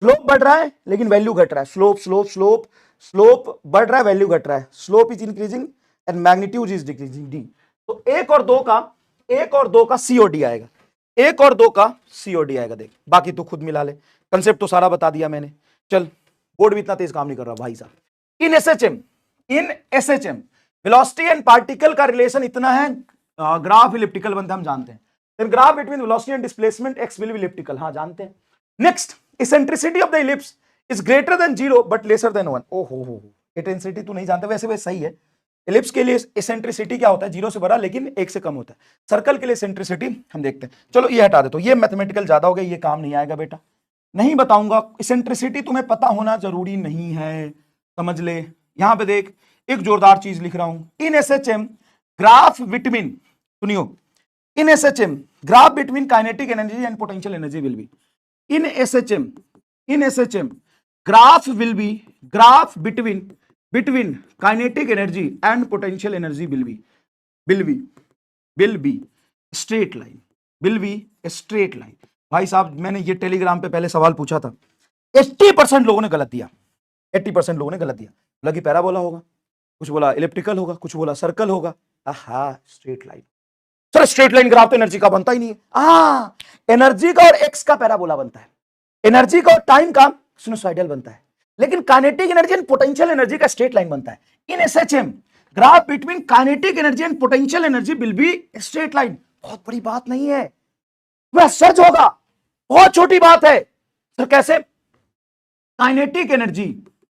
स्लोप बढ़ रहा है लेकिन वैल्यू घट रहा है, स्लोप स्लोप स्लोप स्लोप बढ़ रहा है वैल्यू घट रहा है, slope is increasing and magnitude is decreasing, D. तो एक और दो का सी और डी आएगा, एक और दो का सी और डी आएगा, देख बाकी तो खुद मिला ले, कंसेप्ट तो सारा बता दिया मैंने। चल बोर्ड भी इतना तेज काम नहीं कर रहा भाई साहब। In SHM velocity and particle का रिलेशन इतना है, ग्राफ इलिप्टिकल बनता है, हम जानते हैं। Then graph between velocity and displacement X will be elliptical, हाँ जानते हैं। Next, eccentricity of the ellipse is greater than 0 but lesser than 1। ओ हो, इसेंट्रिसिटी तू नहीं जानते, वैसे सही है। इलिप्स के लिए इसेंट्रिसिटी क्या होता है, 0 से बड़ा लेकिन 1 से कम होता है। सर्कल के लिए इसेंट्रिसिटी हम देखते हैं। चलो ये हटा दे, तो ये मैथमेटिकल ज्यादा हो गया, ये काम नहीं आएगा बेटा, नहीं बताऊंगा। इसेंट्रिसिटी तुम्हें पता होना जरूरी नहीं है, समझ ले। यहां पे देख, एक जोरदार चीज लिख रहा हूं, इन एसएचएम ग्राफ बिटवीन, सुनियो, in SHM graph between kinetic energy and potential energy will be, in SHM graph will be, graph between kinetic energy and potential energy will be straight line, will be straight line. भाई साहब मैंने ये Telegram पे पहले सवाल पूछा था, 80% लोगों ने गलत दिया, 80% लोगों ने गलत दिया। लगी पैराबोला होगा, कुछ बोला इलिप्टिकल होगा, कुछ बोला सर्कल होगा। आहा, straight line. Sir straight line graph तो एनर्जी का बनता ही नहीं है। एनर्जी का और एक्स का पैराबोला बनता है, एनर्जी का और टाइम का सिनुसॉइडल बनता है, लेकिन kinetic energy and potential energy का स्ट्रेट लाइन बनता है। In SHM graph between kinetic energy and potential energy will be straight line. बहुत बड़ी बात नहीं है, वह सर्च होगा, बहुत छोटी बात है। सर कैसे? Kinetic energy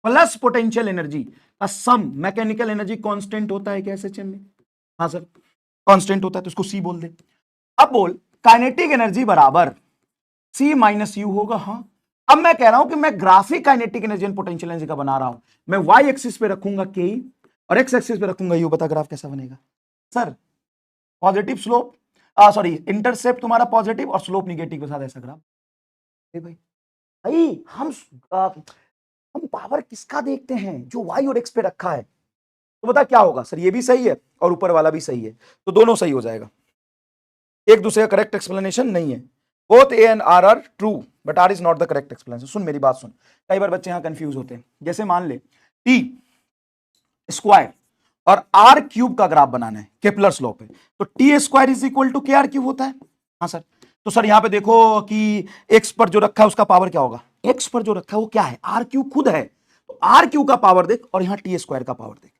plus potential energy का सम, मैकेनिकल एनर्जी कांस्टेंट होता है क्या एसएचएम में? हाँ सर कांस्टेंट होता है, तो इसको सी बोल दे। अब बोल काइनेटिक एनर्जी बराबर सी माइनस यू होगा। हाँ, अब मैं कह रहा हूं कि मैं graphic kinetic energy and potential energy का बना रहा हूं, मैं वाई एक्सिस पे रखूंगा के और एक्स एक्सिस पे रखूंगा यू। बता ग्राफ कैसा बनेगा? Sir positive slope, sorry intercept तुम्हारा पॉजिटिव और स्लोप निगेटिव के साथ ऐसा ग्राफ। भाई भाई हम पावर किसका देखते हैं? जो वाई और एक्स पे रखा है। तो बता क्या होगा? सर ये भी सही है और ऊपर वाला भी सही है, तो दोनों सही हो जाएगा। एक दूसरे का करेक्ट एक्सप्लेनेशन नहीं है। Both A and R are true but R is not the correct explanation. सुन मेरी बात सुन, कई बार बच्चे यहां कंफ्यूज होते हैं। जैसे मान ले टी स्क्वायर और आर क्यूब का ग्राफ बनाना है, केपलर्स लॉ पे, तो T square is equal to K R cube होता है। हाँ सर, तो सर यहां पे देखो कि एक्स पर जो रखा है उसका पावर क्या होगा? एक्स पर जो रखा है वो क्या है? आर क्यूब खुद है, तो आर क्यूब का पावर देख और यहां टी स्क्वायर का पावर देख।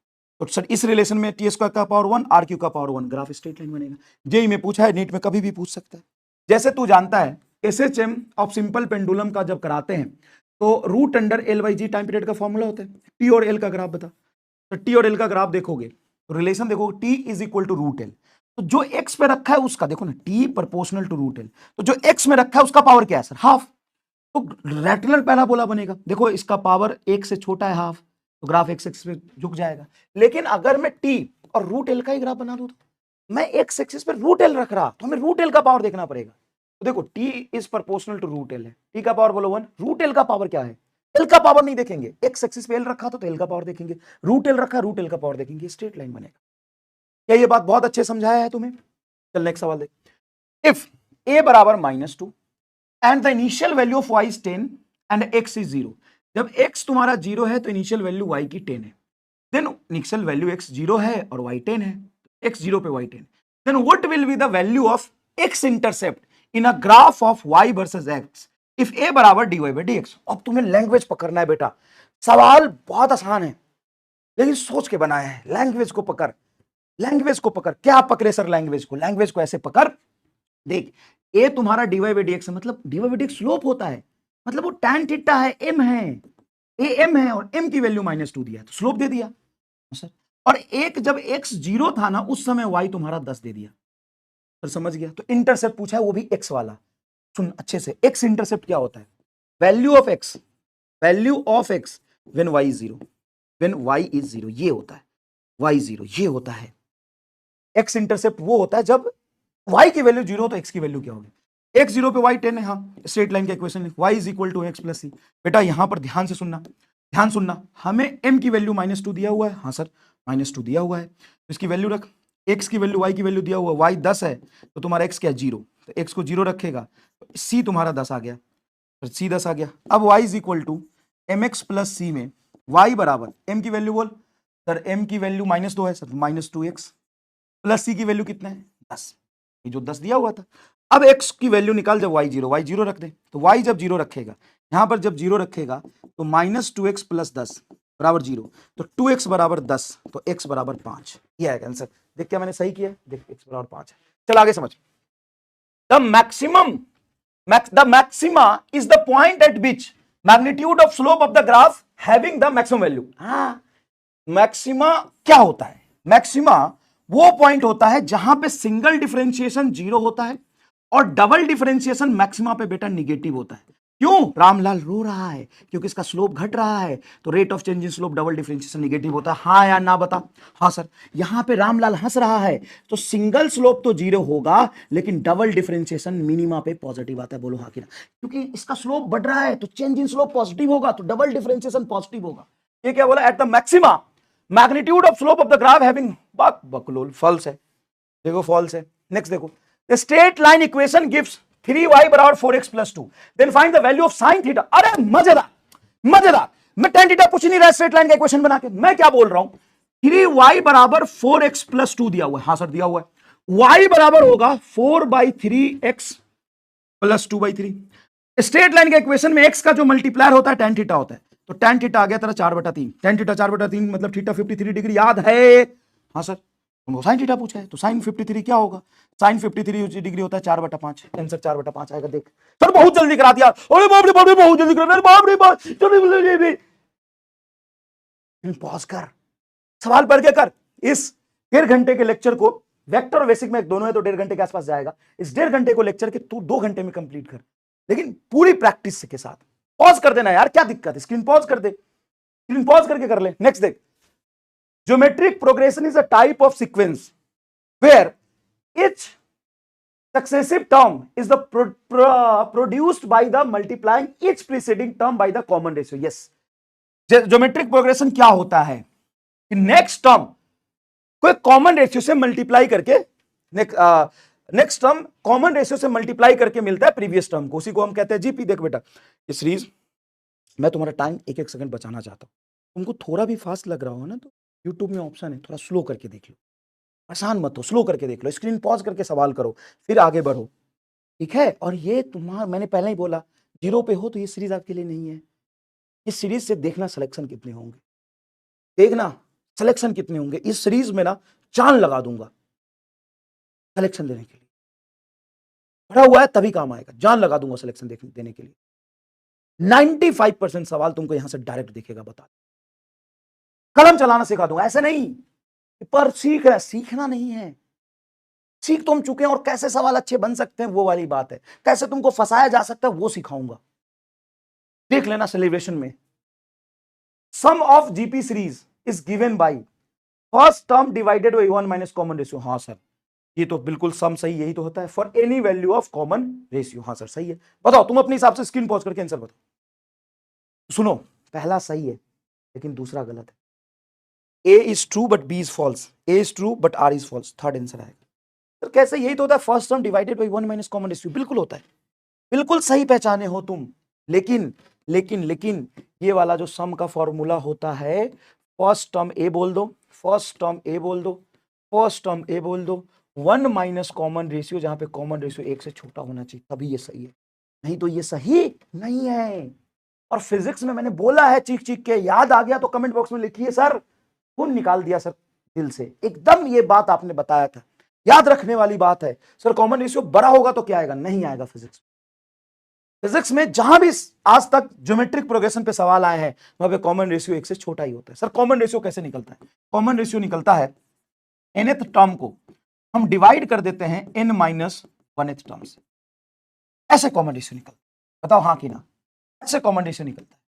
तो सर इस रिलेशन में टी स्क्वायर का पावर 1, आर क्यूब का पावर 1, ग्राफ स्ट्रेट लाइन बनेगा। जेई में पूछा है, नीट में कभी भी पूछ सकता है। जैसे तू जानता है एसएचएम ऑफ सिंपल पेंडुलम का जब कराते हैं तो root under L by G time period का फॉर्मूला होता है। टी और एल का ग्राफ बता। तो टी और एल का ग्राफ देखोगे तो रिलेशन देखोगे, T is equal to root L. तो जो एक्स पे रखा है उसका देखो ना, T proportional to root L, तो जो एक्स में रखा है उसका पावर क्या है सर? हाफ। तो रेक्टेंगुलर पैराबोला बनेगा। देखो इसका पावर 1 से छोटा है हाफ, तो ग्राफ एक्स एक्सिस पे झुक जाएगा। लेकिन अगर मैं टी और रूट एल का ही ग्राफ बना दूं, तो मैं एक्स एक्सिस पे रूट एल रख रहा, तो हमें रूट एल का पावर देखना पड़ेगा। तो देखो T is proportional to root L है, टी का पावर बोलो 1, रूट एल का पावर क्या है? एल का पावर नहीं देखेंगे, एक्स एक्सिस पे एल रखा तो एल का पावर देखेंगे, रूट एल रखा रूट एल का पावर देखेंगे, स्ट्रेट लाइन बनेगा। क्या ये बात बहुत अच्छे समझाया है तुम्हें? चल नेक्स्ट सवाल देख। इफ ए बराबर -2 and the initial value of y is 10 and x is 0, जब x तुम्हारा 0 है तो इनिशियल वैल्यू y की 10 है, देन इनिशियल वैल्यू x 0 है और y 10 है, x 0 पे y 10, then what will be the value of x intercept in a graph of y versus x if a बराबर dy बाई dx। अब तुम्हें language पकड़ना है बेटा, सवाल बहुत आसान है लेकिन सोच के बनाया है। लैंग्वेज को पकड़, लैंग्वेज को पकड़। क्या पकड़े सर? लैंग्वेज को, लैंग्वेज को ऐसे पकड़। देख ए तुम्हारा dy बाई dx है, मतलब dy बाई dx स्लोप होता है, मतलब वो tan थीटा है, m है, ए m है और m की वैल्यू -2 दिया है तो स्लोप दे दिया सर। और एक जब x 0 था ना उस समय y तुम्हारा 10 दे दिया सर, समझ गया? तो इंटरसेप्ट पूछा है वो भी x वाला। सुन अच्छे से, x इंटरसेप्ट क्या होता है? Value of x, value of x when y is 0, when y is 0 ये होता है, y 0 ये होता है। x इंटरसेप्ट वो होता है जब y की वैल्यू 0 तो x की वैल्यू क्या होगी? x 0 पे y 10 है। हाँ, स्ट्रेट लाइन का equation y is equal to x plus c. बेटा यहां पर ध्यान से सुनना, ध्यान सुनना, हमें m की वैल्यू -2 दिया हुआ है। हाँ सर -2 दिया हुआ है, तो इसकी वैल्यू रख। x की वैल्यू y की वैल्यू दिया हुआ है, y 10 है तो तुम्हारा x क्या है? 0, तो x को 0 रखेगा तो c तुम्हारा 10 आ गया, तो c 10 आ गया। अब y is equal to mx plus c में y बराबर m की वैल्यू बोल सर, m की वैल्यू -2 है सर, -2x प्लस c की वैल्यू कितना है? 10, ये जो 10 दिया हुआ था। अब x की वैल्यू निकाल, जब y 0 रख दे, तो y जब 0 रखेगा यहां पर जब 0 रखेगा तो -2x + 10 बराबर 0, तो 2x बराबर 10, तो x बराबर 5, ये है आंसर। देख क्या मैंने सही किया, देख x बराबर 5 है। चल आगे समझ। The maxima is the point at which magnitude of slope of the graph having the maximum value। हाँ, मैक्सिमा क्या होता है? मैक्सिमा वो पॉइंट होता है जहां पे सिंगल डिफरेंशिएशन 0 होता है और डबल डिफरेंशिएशन मैक्सिमा पे बेटा निगेटिव होता है। क्यों? रामलाल रो रहा है क्योंकि इसका स्लोप घट रहा है, तो rate of change in slope double differentiation negative होता है। हाँ या ना बता? हाँ सर। यहां पे रामलाल हंस रहा है, तो सिंगल स्लोप तो 0 होगा लेकिन डबल डिफरेंशिएशन मिनिमा पे पॉजिटिव आता है। बोलो हाँ कि ना? क्योंकि इसका स्लोप बढ़ रहा है तो चेंज इन स्लोप पॉजिटिव होगा, तो डबल डिफरेंशिएशन पॉजिटिव होगा। ये क्या बोला? At the maxima magnitude of slope of the graph having बकलोल फॉल्स है। देखो फॉल्स है। नेक्स्ट देखो, the straight line equation gives 3y बराबर 4x + 2, then find the value of sin theta. अरे मजेदार मजेदार, मैं tan थीटा पूछ नहीं रहा स्ट्रेट लाइन का इक्वेशन बना के, मैं क्या बोल रहा हूं, 3y बराबर 4x + 2 दिया हुआ है। हाँ सर दिया हुआ है। y बराबर होगा 4/3x + 2/3। स्ट्रेट लाइन के इक्वेशन में x का जो मल्टीप्लायर होता है tan थीटा होता है, तो tan थीटा आ गया तेरा 4/3। tan थीटा 4/3 मतलब थीटा 53 डिग्री, याद है? हाँ सर। तुमको साइन थीटा पूछा है तो साइन 53 क्या होगा? साइन 53 डिग्री होता है 4/5। आंसर 4/5 आएगा। देख सर बहुत जल्दी करा दिया, अरे बाप रे बाप रे, बहुत जल्दी करा, बाप रे बाप, पॉज कर, सवाल पढ़ के कर। इस 1.5 घंटे के लेक्चर को वेक्टर और बेसिक में एक दोनों है तो 1.5 घंटे के आसपास जाएगा। इस 1.5 घंटे को लेक्चर के तू 2 घंटे में कंप्लीट कर, लेकिन पूरी प्रैक्टिस के साथ। पॉज कर देना यार, क्या दिक्कत है? स्क्रीन पॉज कर दे, स्क्रीन पॉज करके कर ले। नेक्स्ट देख, geometric progression is a type of sequence where each successive term is the produced by the multiplying each preceding term by the common ratio। yes, geometric progression क्या होता है कि next term कोई common ratio से multiply करके, next term common ratio से multiply करके मिलता है प्रीवियस टर्म को, उसी को हम कहते हैं जीपी। देख बेटा ये सीरीज, मैं तुम्हारा टाइम 1-1 सेकंड बचाना चाहता हूं। तुमको थोड़ा भी फास्ट लग रहा हो ना तो YouTube में ऑप्शन है, थोड़ा स्लो करके देख लो, आसान मत हो, स्लो करके देख लो, स्क्रीन पॉज करके सवाल करो, फिर आगे बढ़ो, ठीक है? और ये तुम्हारा, मैंने पहले ही बोला 0 पे हो तो ये सीरीज आपके लिए नहीं है। इस सीरीज से देखना सिलेक्शन कितने होंगे, देखना सिलेक्शन कितने होंगे। इस सीरीज में ना जान लगा दूंगा सिलेक्शन देने के लिए, पढ़ा हुआ है तभी काम आएगा, जान लगा दूंगा सिलेक्शन देने के लिए। 95% सवाल तुमको यहां से डायरेक्ट दिखेगा, बता, कलम चलाना सिखा दूंगा, ऐसे नहीं पर सीखना नहीं है, सीख तुम चुके हैं और कैसे सवाल अच्छे बन सकते हैं वो वाली बात है, कैसे तुमको फंसाया जा सकता है वो सिखाऊंगा। देख लेना सेलिब्रेशन में, sum of GP series is given by first term divided by 1 - common ratio. हाँ सर, ये तो बिल्कुल सम सही, यही तो होता है, for any value of common ratio. हाँ सर सही है। बताओ तुम अपने हिसाब से स्क्रीन पॉज करके आंसर बताओ। सुनो, पहला सही है लेकिन दूसरा गलत है। A is true but B is false, A is true but R is false, third answer आएगा। तो कैसे? यही तो होता है first term divided by 1 - common ratio, बिल्कुल होता है, बिल्कुल सही पहचाने हो तुम। लेकिन ये वाला जो सम का फॉर्मूला होता है, फर्स्ट टर्म A बोल दो, फर्स्ट टर्म A बोल दो, फर्स्ट टर्म A बोल दो, 1 - कॉमन रेशियो, जहां पे कॉमन रेशियो 1 से छोटा होना चाहिए, तभी ये सही है, नहीं तो ये सही नहीं है। और फिजिक्स में मैंने बोला है, चीख चीख के, याद आ गया तो कमेंट बॉक्स में लिखिए सर, खून निकाल दिया सर दिल से, एकदम ये बात आपने बताया था, याद रखने वाली बात है। सर कॉमन रेशियो बड़ा होगा तो क्या आएगा? नहीं आएगा। फिजिक्स में जहां भी आज तक ज्योमेट्रिक प्रोग्रेशन पे सवाल आए हैं वहां पे कॉमन रेशियो 1 से छोटा ही होता है। सर कॉमन रेशियो कैसे निकलता है? कॉमन रेशियो निकलता है nth टर्म को हम डिवाइड कर देते हैं n - 1th टर्म से, ऐसे कॉमन रेशियो निकलता है। बताओ हाँ कि ना? ऐसे कॉमन रेशियो निकलता है।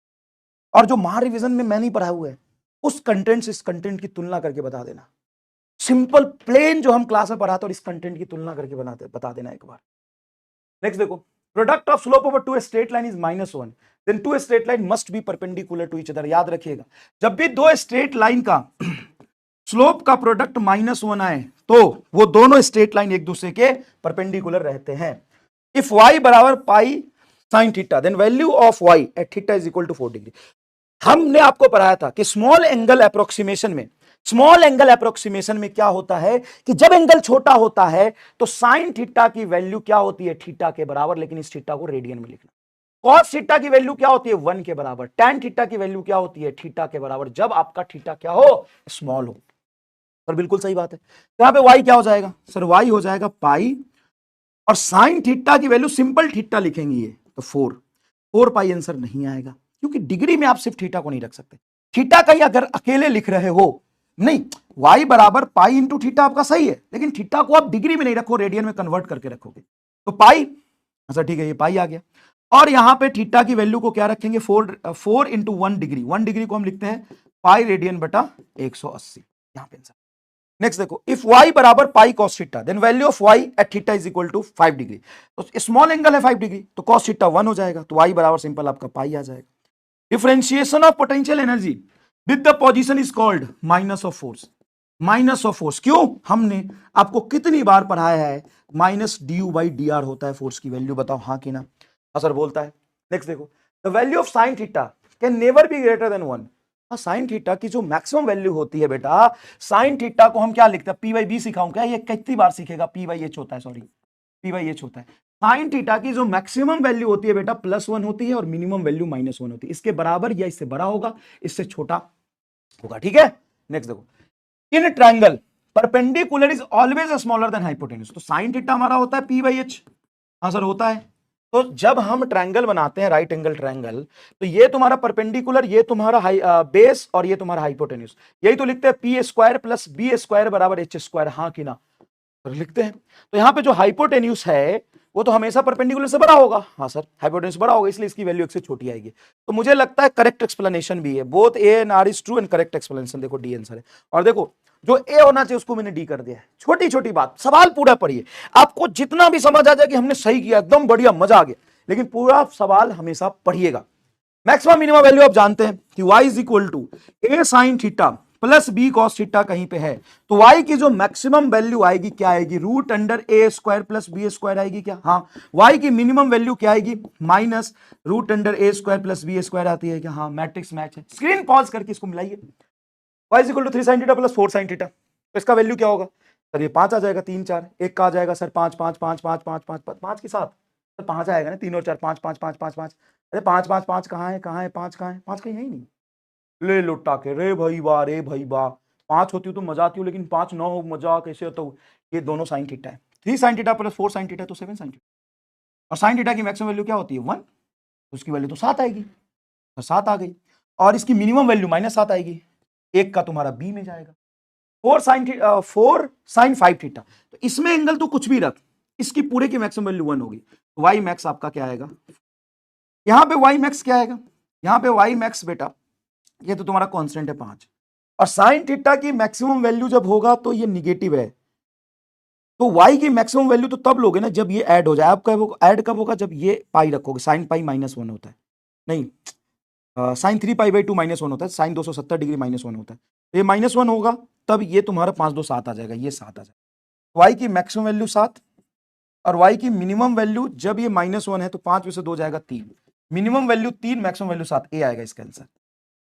और जो महा रिवीजन में मैं नहीं पढ़ा हुआ है, उस कंटेंट से इस कंटेंट की तुलना करके बता देना, सिंपल प्लेन जो हम क्लास में पढ़ाते और इस कंटेंट की तुलना करके बता देना एक बार। नेक्स्ट देखो, product of slope over two straight line is -1, then two straight line must be perpendicular to each other. याद रखिएगा, जब भी दो स्ट्रेट लाइन का स्लोप का प्रोडक्ट -1 आए तो वो दोनों स्ट्रेट लाइन एक दूसरे के परपेंडिकुलर रहते हैं। इफ y बराबर pi sine theta, then value of y at theta is equal to 4 degree. हमने आपको पढ़ाया था कि स्मॉल एंगल अप्रोक्सीमेशन में क्या होता है कि जब एंगल छोटा होता है तो साइन थीटा की वैल्यू क्या होती है? थीटा के बराबर, लेकिन इस थीटा को रेडियन में लिखना। कॉस थीटा की वैल्यू क्या होती है 1 के बराबर, tan थीटा की वैल्यू क्या होती है थीटा के बराबर, जब आपका थीटा क्या हो स्मॉल हो। सर बिल्कुल सही बात है। यहां पे y क्या हो जाएगा सर, y हो जाएगा पाई, और साइन थीटा की वैल्यू सिंपल थीटा लिखेंगे ये तो 4 पाई आंसर नहीं आएगा, क्योंकि डिग्री में आप सिर्फ थीटा को नहीं रख सकते। थीटा कहीं अगर अकेले लिख रहे हो, नहीं, y बराबर पाई इंटू थीटा आपका सही है, लेकिन थीटा को आप डिग्री में नहीं रखो, रेडियन में कन्वर्ट करके रखोगे तो पाई। अच्छा ठीक है, ये पाई आ गया, और यहां पे थीटा की वैल्यू को क्या रखेंगे 4 इंटू 1 डिग्री, 1 डिग्री को हम लिखते हैं पाई रेडियन बटा 180, यहां पे आंसर। नेक्स्ट देखो, इफ y बराबर pi cos theta then value of y at theta is equal to 5 degree, तो स्मॉल एंगल है 5 डिग्री, तो कॉस थीटा 1 हो जाएगा, तो y बराबर सिंपल आपका पाई आ जाएगा। Differentiation of potential energy with the position is called minus of force. Minus of force क्यों, हमने आपको कितनी बार पढ़ाया है minus D by D R होता है फोर्स की वैल्यू, बताओ हाँ कि ना, असर बोलता है। नेक्स्ट देखो, the value of sine theta can never be greater than 1। Sine theta की जो मैक्सिमम वैल्यू होती है बेटा, साइन थीटा को हम क्या लिखते हैं, पी बाई बी सिखाऊं क्या, ये कितनी बार सीखेगा, पी बाई एच होता है, सॉरी पी बाई एच होता है। साइन थीटा की जो मैक्सिमम वैल्यू होती है बेटा +1 होती है, और मिनिमम वैल्यू -1 होती है, इसके बराबर या इससे बड़ा होगा, इससे छोटा होगा, ठीक है। नेक्स्ट देखो, in triangle perpendicular is always smaller than hypotenuse, तो साइन थीटा हमारा होता है पी बाई एच, हाँ सर होता है। तो जब हम ट्रायंगल बनाते हैं राइट एंगल ट्रायंगल, तो ये तुम्हारा परपेंडिकुलर, ये तुम्हारा बेस, और ये तुम्हारा हाइपोटेन्यूज, यही तो लिखते हैं P square plus B square बराबर एच स्क्वायर, हाँ कि ना, तो लिखते हैं। तो यहाँ पे जो हाइपोटेन्यूज है वो तो हमेशा परपेंडिकुलर से बड़ा होगा, हाँ सर हाइपोटेन्यूज बड़ा होगा, इसलिए इसकी वैल्यू 1 से छोटी आएगी। तो मुझे लगता है करेक्ट एक्सप्लेनेशन भी है, both A and R is true and correct explanation, देखो डी आंसर है। और देखो जो ए होना चाहिए उसको मैंने डी कर दिया है, छोटी छोटी बात, सवाल पूरा पढ़िए, आपको जितना भी समझ आ जाए कि हमने सही किया, एकदम बढ़िया, मजा आ गया, लेकिन पूरा सवाल हमेशा पढ़िएगा। मैक्सिमम मिनिमम वैल्यू आप जानते हैं कि y is equal to A sine theta plus B cos theta कहीं पे है, तो y की जो मैक्सिमम वैल्यू आएगी क्या आएगी, root under A square plus B square आएगी क्या, हाँ। y की मिनिमम वैल्यू क्या आएगी, minus root under A square plus B square आती है क्या, हाँ। मैट्रिक्स मैच है, स्क्रीन पॉज करके इसको मिलाइए, y is equal to 3 sine theta plus 4 sine theta, तो इसका वैल्यू क्या होगा सर, ये 5 आ जाएगा, 3 4, एक का आ जाएगा सर 5 5 5 5 5 5 5 के साथ, तो 5 आएगा ना, 3 और 4 5 5 5 5 5, अरे 5 5 5 कहाँ है, कहाँ है 5, कहाँ है 5, कहीं है ही नहीं, ले लुट्टा के, रे भाई वाह, रे भाई वाह, 5 होती हो तो मजा आती हो, लेकिन 5 ना हो मजा कैसे होता हो। ये दोनों साइन थीटा है, 3 sine theta plus 4 sine theta तो 7 साइन थीटा, और साइन थीटा की मैक्सिमम वैल्यू क्या होती है 1, तो उसकी वैल्यू तो 7 आएगी, तो 7 आ गई, और इसकी मिनिमम वैल्यू -7 आएगी, एक का तुम्हारा बी में जाएगा, 4 साइन 5 थीटा, तो इसमें एंगल तो कुछ भी रख, इसकी पूरे की मैक्सिमम वैल्यू 1 होगी, तो वाई मैक्स आपका क्या आएगा, यहां पे वाई मैक्स क्या आएगा, यहां पे वाई मैक्स बेटा ये तो तुम्हारा कांस्टेंट है 5, और साइन थीटा की मैक्सिमम वैल्यू जब होगा तो ये निगेटिव है, तो y की मैक्सिमम वैल्यू तो तब लोगे ना जब ये ऐड हो जाए, आपका ऐड कब होगा, जब ये पाई रखोगे, साइन पाई -1 होता है, नहीं साइन 3 पाई बाई 2 -1 होता है, साइन 270 डिग्री -1 होता है, तो ये -1 होगा, तब ये तुम्हारा 5 2 7 आ जाएगा, ये 7 आ जाएगा, y की मैक्सिमम वैल्यू 7, और y की मिनिमम वैल्यू जब ये -1 है तो 5 में से 2 जाएगा 3, मिनिमम वैल्यू 3, मैक्सिमम वैल्यू 7, ए आएगा इसका आंसर,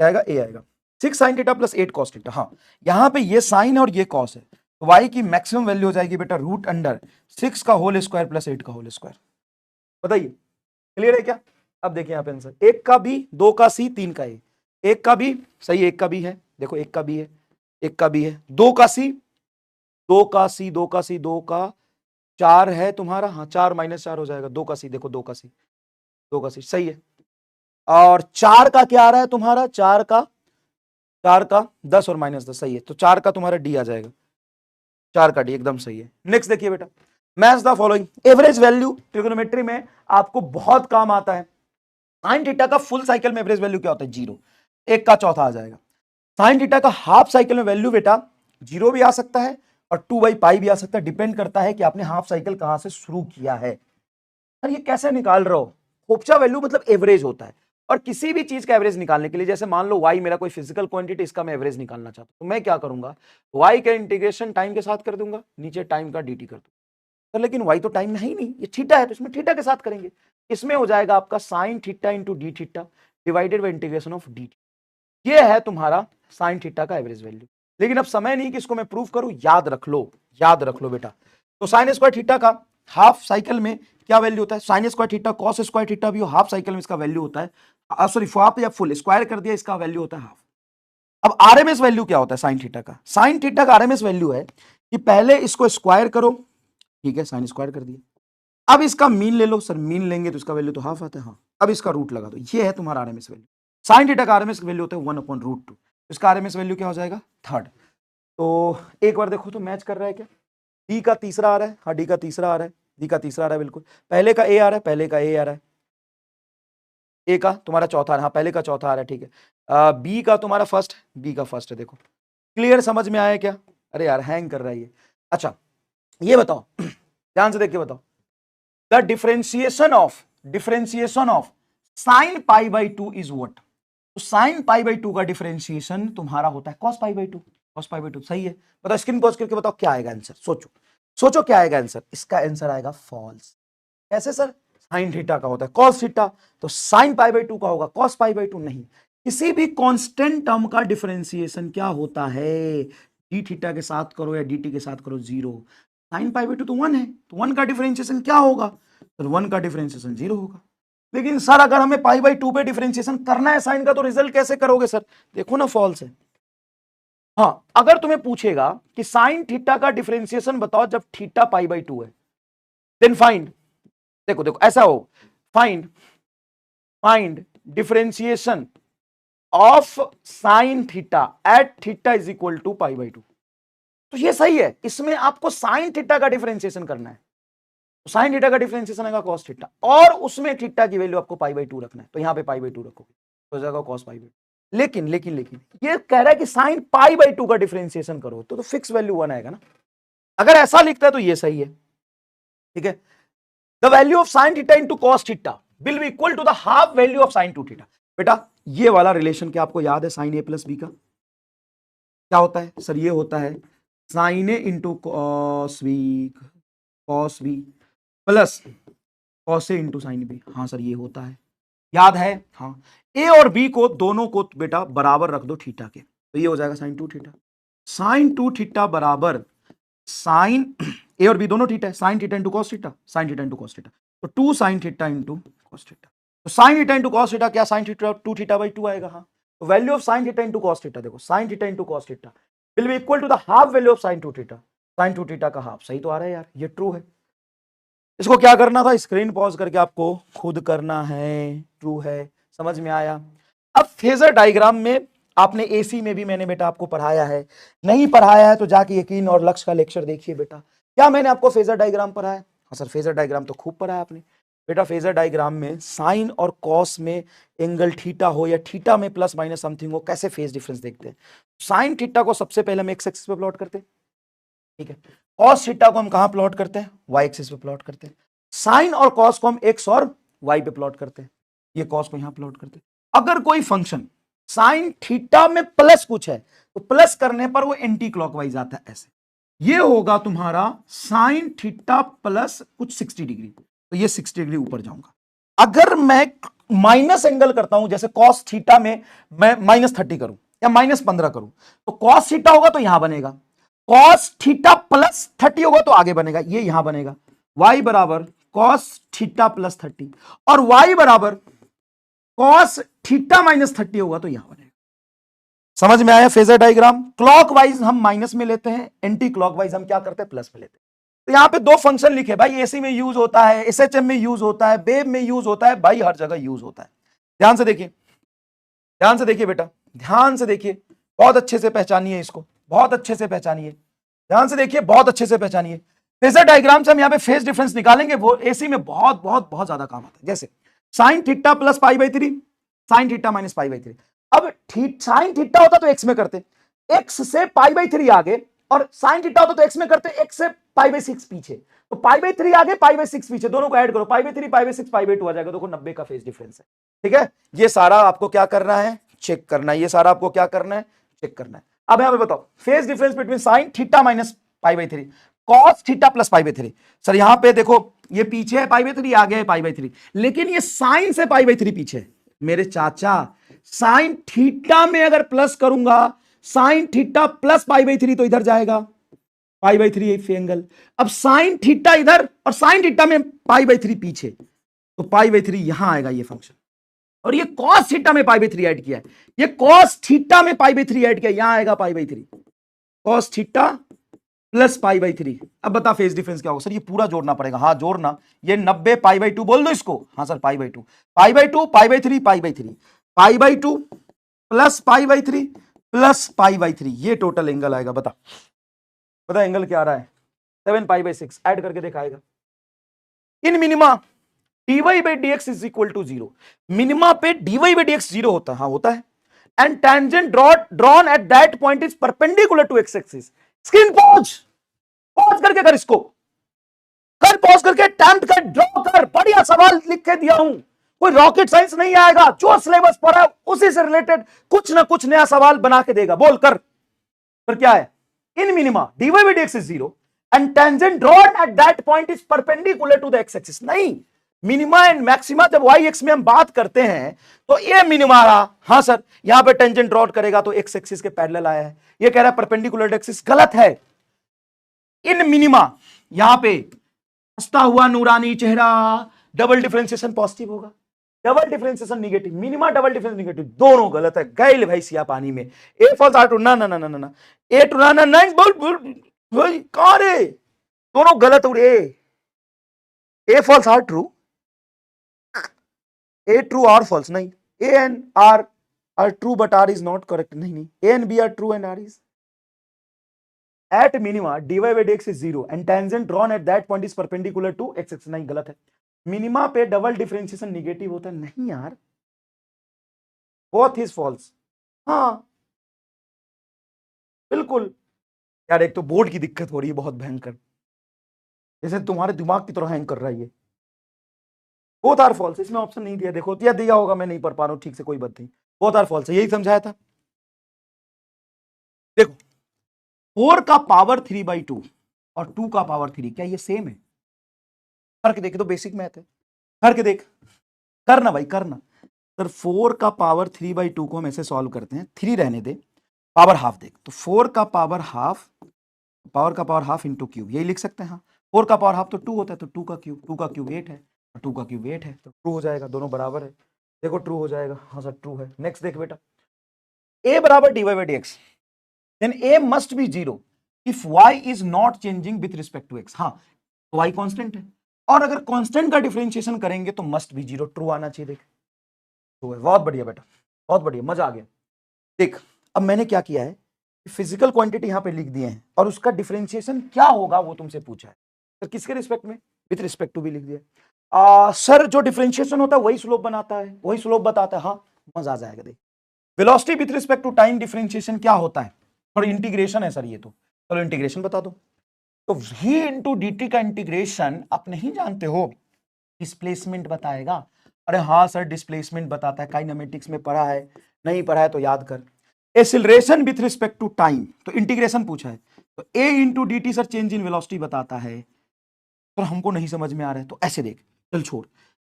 क्या आएगा, ए आएगा। 6 sign theta plus 8 cos theta, हाँ यहां पे ये साइन और ये कॉस है, तो y की मैक्सिमम वैल्यू हो जाएगी बेटा रूट अंडर 6 का होल स्क्वायर प्लस 8 का होल स्क्वायर, बताइए क्लियर है क्या। अब देखिए यहाँ पे आंसर, 1 का बी, 2 का सी, 3 का ए, 1 का बी सही, 1 का बी है, देखो 1 का बी है, 1 का बी है, 2 का सी, 2 का सी, 2 का सी, 2 का 4 है तुम्हारा, हाँ 4 -4 हो जाएगा, 2 का सी, देखो 2 का सी, 2 का सी सही है, और 4 का क्या आ रहा है तुम्हारा, 4 का 10 और -10 सही है, तो 4 का तुम्हारा डी आ जाएगा, 4 का डी एकदम सही है। नेक्स्ट देखिए बेटा, match the following, average value trigonometry में आपको बहुत काम आता है, साइन थीटा का फुल साइकिल में एवरेज वैल्यू क्या होता है 0, 1 का चौथा आ जाएगा, साइन थीटा का हाफ साइकिल में वैल्यू बेटा 0 भी आ सकता है और 2/पाई भी आ सकता है, डिपेंड करता है कि आपने हाफ साइकिल कहां से शुरू किया है। सर ये कैसे निकाल रहे हो, होप्चा वैल्यू मतलब एवरेज होता है, और किसी भी चीज का एवरेज निकालने के लिए, जैसे मान लो y मेरा कोई फिजिकल क्वांटिटी, इसका मैं एवरेज निकालना चाहता हूं, तो मैं क्या करूंगा, y का इंटीग्रेशन टाइम के साथ कर दूंगा, नीचे टाइम का dt कर दूंगा, लेकिन y तो टाइम है ही नहीं, ये थीटा है, तो इसमें थीटा के साथ करेंगे, इसमें हो जाएगा आपका sign theta into D theta divided by integration of D, ये है तुम्हारा साइन थीटा का एवरेज वैल्यू। लेकिन अब समय नहीं कि इसको मैं प्रूव करूं, याद रख लो बेटा, तो साइन स्क्वायर थीटा का हाफ साइकिल में क्या वैल्यू होता है, sine square theta cos square theta भी हो, हाफ साइकिल में इसका वैल्यू होता है, सॉरी हाफ या फुल स्क्वायर कर दिया इसका वैल्यू होता है हाफ। अब आरएमएस वैल्यू क्या होता है साइन थीटा का, साइन थीटा का आरएमएस वैल्यू है कि पहले इसको स्क्वायर करो, ठीक है, साइन स्क्वायर कर दिया, अब इसका मीन ले लो, सर मीन लेंगे तो इसका वैल्यू तो हाफ आता है, हाँ, अब इसका रूट लगा दो, ये है तुम्हारा आरएमएस वैल्यू। साइन थीटा का आरएमएस वैल्यू होता है 1/√2, इसका आरएमएस वैल्यू क्या हो जाएगा, थर्ड। तो एक बार देखो तो मैच कर रहा है क्या, डी का तीसरा आ रहा है, हाँ डी का तीसरा आ रहा है, डी का तीसरा आ रहा है बिल्कुल, पहले का ए आ रहा है, पहले का ए आ रहा है, ए का तुम्हारा चौथा आ रहा है, हाँ पहले का चौथा आ रहा है, ठीक है, बी का तुम्हारा फर्स्ट, बी का फर्स्ट है, देखो क्लियर समझ में आया क्या, अरे यार हैंग कर रहा है ये। अच्छा ये बताओ ध्यान से देख के बताओ, the differentiation of sine pi by 2 is what, तो साइन पाई बाई 2 का डिफरेंशिएशन तुम्हारा होता है cos pi by 2, cos pi by 2 सही है, बताओ स्क्रीन पॉज करके बताओ क्या आएगा आंसर, सोचो सोचो क्या आएगा आंसर, इसका आंसर आएगा फॉल्स। कैसे सर, साइन थीटा का होता है कॉस थीटा, तो साइन पाई बाई 2 का होगा कॉस पाई बाई 2 नहीं, किसी भी कांस्टेंट टर्म का डिफरेंशिएशन क्या होता है, डी थीटा के साथ करो या डी के साथ करो जीरो, साइन पाई बाई 2 तो 1 है, तो 1 का डिफरेंशिएशन क्या होगा, तो 1 का डिफरेंशिएशन 0 होगा। लेकिन सर अगर हमें पाई बाई 2 पे डिफरेंशिएशन करना है साइन का, तो रिजल्ट कैसे करोगे सर, देखो ना फॉल्स है। हाँ अगर तुम्हें पूछेगा कि साइन थीटा का डिफरेंशिएशन बताओ जब थीटा पाई बाई 2 है, देन फाइंड, देखो देखो ऐसा हो, find differentiation of sine theta at theta is equal to pi by 2, तो ये सही है, इसमें आपको साइन थीटा का डिफरेंशिएशन करना है, तो साइन थीटा का डिफरेंशिएशन आएगा cos थीटा, और उसमें थीटा की वैल्यू आपको पाई बाई 2 रखना है, तो यहां पे पाई बाई 2 रखोगे तो जाएगा cos पाई बाई 2। लेकिन लेकिन लेकिन ये कह रहा है कि साइन पाई बाई 2 का डिफरेंशिएशन करो तो फिक्स वैल्यू 1 आएगा ना, अगर ऐसा लिखता है तो ये सही है, ठीक है। The value of sine theta into cos theta will be equal to the half value of sine 2 theta. बेटा ये वाला रिलेशन क्या आपको याद है, साइन ए प्लस बी का क्या होता है सर, ये होता है sine A into cos B plus cos A into sine B, हाँ सर ये होता है, याद है, हाँ ए और बी को दोनों को बेटा बराबर रख दो थीटा के, तो ये हो जाएगा साइन 2 थीटा, साइन 2 थीटा बराबर साइन ए और बी दोनों थीटा है, sine theta into cos theta, sine theta into cos theta, तो 2 sine theta into cos theta, तो sine theta into cos theta क्या, साइन थीटा 2 थीटा बाई 2 आएगा, हाँ, तो value of sine theta into cos theta, देखो sine theta into cos theta will be equal to the half value of sine 2 theta, sine 2 theta का half, सही तो आ रहा है यार, ये ट्रू है। इसको क्या करना था, स्क्रीन पॉज करके आपको खुद करना है, ट्रू है, समझ में आया। अब फेजर डायग्राम में आपने एसी में भी मैंने बेटा आपको पढ़ाया है, नहीं पढ़ाया है तो जाके यकीन और लक्ष्य का लेक्चर देखिए बेटा, क्या मैंने आपको फेजर डायग्राम पढ़ाया, हाँ सर फेजर डायग्राम तो खूब पढ़ा है आपने बेटा। फेजर डायग्राम में साइन और कॉस में एंगल थीटा हो या थीटा में प्लस माइनस समथिंग हो, कैसे फेज डिफरेंस देखते हैं, साइन थीटा को सबसे पहले हम एक्स एक्सिस पे प्लॉट करते हैं, ठीक है, कॉस थीटा को हम कहां प्लॉट करते हैं, वाई एक्सिस पे प्लॉट करते हैं, साइन और कॉस को हम एक्स और वाई पे प्लॉट करते हैं, ये कॉस को यहां प्लॉट करते हैं। अगर कोई फंक्शन साइन थीटा में प्लस कुछ है तो प्लस करने पर वो एंटी क्लॉकवाइज आता है, ऐसे ये होगा तुम्हारा साइन थीटा प्लस कुछ 60 डिग्री, तो ये 60 डिग्री ऊपर जाऊंगा। अगर मैं माइनस एंगल करता हूं, जैसे कॉस थीटा में मैं -30 करूं या -15 करूं, तो कॉस थीटा होगा तो यहां बनेगा, कॉस थीटा प्लस 30 होगा तो आगे बनेगा, ये यहां बनेगा, y बराबर कॉस थीटा प्लस 30 और y बराबर कॉस थीटा -30 होगा तो यहां बनेगा। समझ में आया फेजर डायग्राम, क्लॉकवाइज हम माइनस में लेते हैं, एंटी क्लॉकवाइज हम क्या करते हैं, प्लस में लेते हैं। तो यहां पे दो फंक्शन लिखे भाई, एसी में यूज होता है, एसएचएम में यूज होता है, बेब में यूज होता है, भाई हर जगह यूज होता है। ध्यान से देखिए, ध्यान से देखिए बेटा, ध्यान से देखिए, बहुत अच्छे से पहचानिए इसको, बहुत अच्छे से पहचानिए, ध्यान से देखिए, बहुत अच्छे से पहचानिए। फेजर डायग्राम से हम यहाँ पे फेज डिफरेंस निकालेंगे, वो एसी में बहुत बहुत बहुत ज्यादा काम आता है। जैसे sign theta plus pi by 3, sine theta minus pi by 3। अब साइन थीटा होता तो एक्स में करते, एक्स से पाई बाई 3 आगे, और साइन थीटा होता तो एक्स में करते, एक्स से पाई बाई 6 पीछे, तो पाई बाई 3 आगे पाई बाई 6 पीछे, दोनों को ऐड करो, pi by 3 pi by 6 pi by 2 आ जाएगा, देखो 90 का फेज डिफरेंस है। ठीक है, ये सारा आपको क्या करना है, चेक करना है, ये सारा आपको क्या करना है, चेक करना है। अब यहां पे बताओ phase difference between sine theta minus pi by 3 cos theta plus pi by 3। Sir यहां पे देखो, ये पीछे है पाई बाई 3, आगे है पाई बाई 3, लेकिन ये साइन से पाई बाई 3 पीछे है। मेरे चाचा, साइन थीटा में अगर प्लस करूंगा, sign theta plus pi by 3 तो इधर जाएगा, π/3 एफ एंगल। अब साइन थीटा इधर और साइन थीटा में π/3 पीछे, तो π/3 यहां आएगा ये फंक्शन। और ये cos थीटा में π/3 ऐड किया है, ये cos थीटा में π/3 ऐड किया, यहां आएगा π/3, cos थीटा प्लस π/3। अब बता फेज डिफरेंस क्या होगा? सर ये पूरा जोड़ना पड़ेगा। हाँ जोड़ना, ये 90 π/2 बोल दो इसको। हाँ सर π/2 π/2 π/3 π/3 π/2 प्लस π/3 प्लस π/3, ये टोटल एंगल आएगा। बता बता एंगल क्या आ रहा है? 7 π/6 ऐड करके दिखाएगा। In minima dy/dx is equal to 0, minima पे dy/dx 0 होता है। हाँ होता है। And tangent drawn at that point is perpendicular to x axis. Screen pause करके कर, इसको कर, पॉज करके अटेम्प्ट कर, ड्रॉ कर। बढ़िया सवाल लिख के दिया हूं, कोई रॉकेट साइंस नहीं आएगा, जो सिलेबस पढ़ा है उसी से रिलेटेड कुछ ना कुछ नया सवाल बना के देगा। बोल कर, पर क्या है? In minima dy/dx is 0 and tangent drawn at that point is perpendicular to the x axis. नहीं, मिनिमा एंड मैक्सिमा जब वाई एक्स में हम बात करते हैं तो ये मिनिमा रहा। हाँ सर, यहां पे टेंजेंट ड्रॉ करेगा तो एक्स एक्सिस के पैरेलल आया है, ये कह रहा है परपेंडिकुलर एक्सिस, गलत है। इन मिनिमा यहां पे हंसता हुआ नूरानी चेहरा, डबल डिफरेंशिएशन पॉजिटिव होगा, double differentiation negative. Minima double differentiation negative, दोनों गलत है। गैल भाई सिया पानी में। ए फॉल्स आर टू ना ना ना ना ना, ए टू ना ना ना, बोल बोल भाई कहां रे, दोनों गलत हो रे। A false R true, A true और फॉल्स नहीं, A and R true but R is not correct. नहीं नहीं, A and B are true and R is. At minima dy/dx is 0 and tangent drawn at that point is perpendicular to x axis. नहीं गलत है। Minima पे double differentiation negative होता है। नहीं यार, बोथ इज फॉल्स। हाँ बिल्कुल यार, एक तो बोर्ड की दिक्कत हो रही है बहुत भयंकर, जैसे तुम्हारे दिमाग की तरह हैंग कर रहा है ये। बोथ आर फॉल्स, इसमें ऑप्शन नहीं दिया, देखो या दिया होगा, मैं नहीं पढ़ पा रहा हूं ठीक से, कोई बात नहीं। बोथ आर फॉल्स, यही समझाया था। देखो 4 का पावर 3/2 और 2 का पावर 3, क्या ये सेम है? करके देखे तो, बेसिक मैथ है, करके देख, करना भाई करना। सर 4 का पावर 3/2 को हम ऐसे सॉल्व करते हैं, 3 रहने दे, पावर हाफ देख, तो 4 का पावर हाफ इंटू क्यूब, यही लिख सकते हैं। हाँ 4 का पावर हाफ तो 2 होता है, तो 2 का क्यूब 8 है, 2 का क्यूब 8 है, तो ट्रू हो जाएगा, दोनों बराबर है। देखो ट्रू हो जाएगा। हाँ सर ट्रू है। नेक्स्ट देख बेटा, a बराबर dy/dx, then a must be 0 if y is not changing with respect to x। हाँ तो y कांस्टेंट है, और अगर कांस्टेंट का डिफरेंशिएशन करेंगे तो मस्ट बी 0, ट्रू आना चाहिए। देख ट्रू है, बहुत बढ़िया बेटा, बहुत बढ़िया, मजा आ गया। देख अब मैंने क्या किया है, फिजिकल क्वांटिटी यहां पे लिख दिए हैं और उसका डिफरेंशिएशन क्या होगा वो तुमसे पूछा है। तो किसके रिस्पेक्ट में? विथ रिस्पेक्ट टू भी लिख दिया। सर जो डिफरेंशिएशन होता है वही स्लोप बनाता है, वही स्लोप बताता है। हाँ मजा आ जाएगा। देख velocity with respect to time differentiation क्या होता है, और इंटीग्रेशन है सर ये तो, चलो इंटीग्रेशन बता दो। तो v इंटू dt का इंटीग्रेशन आप नहीं जानते हो, डिस्प्लेसमेंट बताएगा। अरे हाँ सर डिस्प्लेसमेंट बताता है, काइनेमेटिक्स में पढ़ा है, नहीं पढ़ा है तो याद कर। Acceleration with respect to time, तो इंटीग्रेशन पूछा है, तो a into dt sir change in velocity बताता है। तो हमको नहीं समझ में आ रहा है तो ऐसे देख, चल छोड़,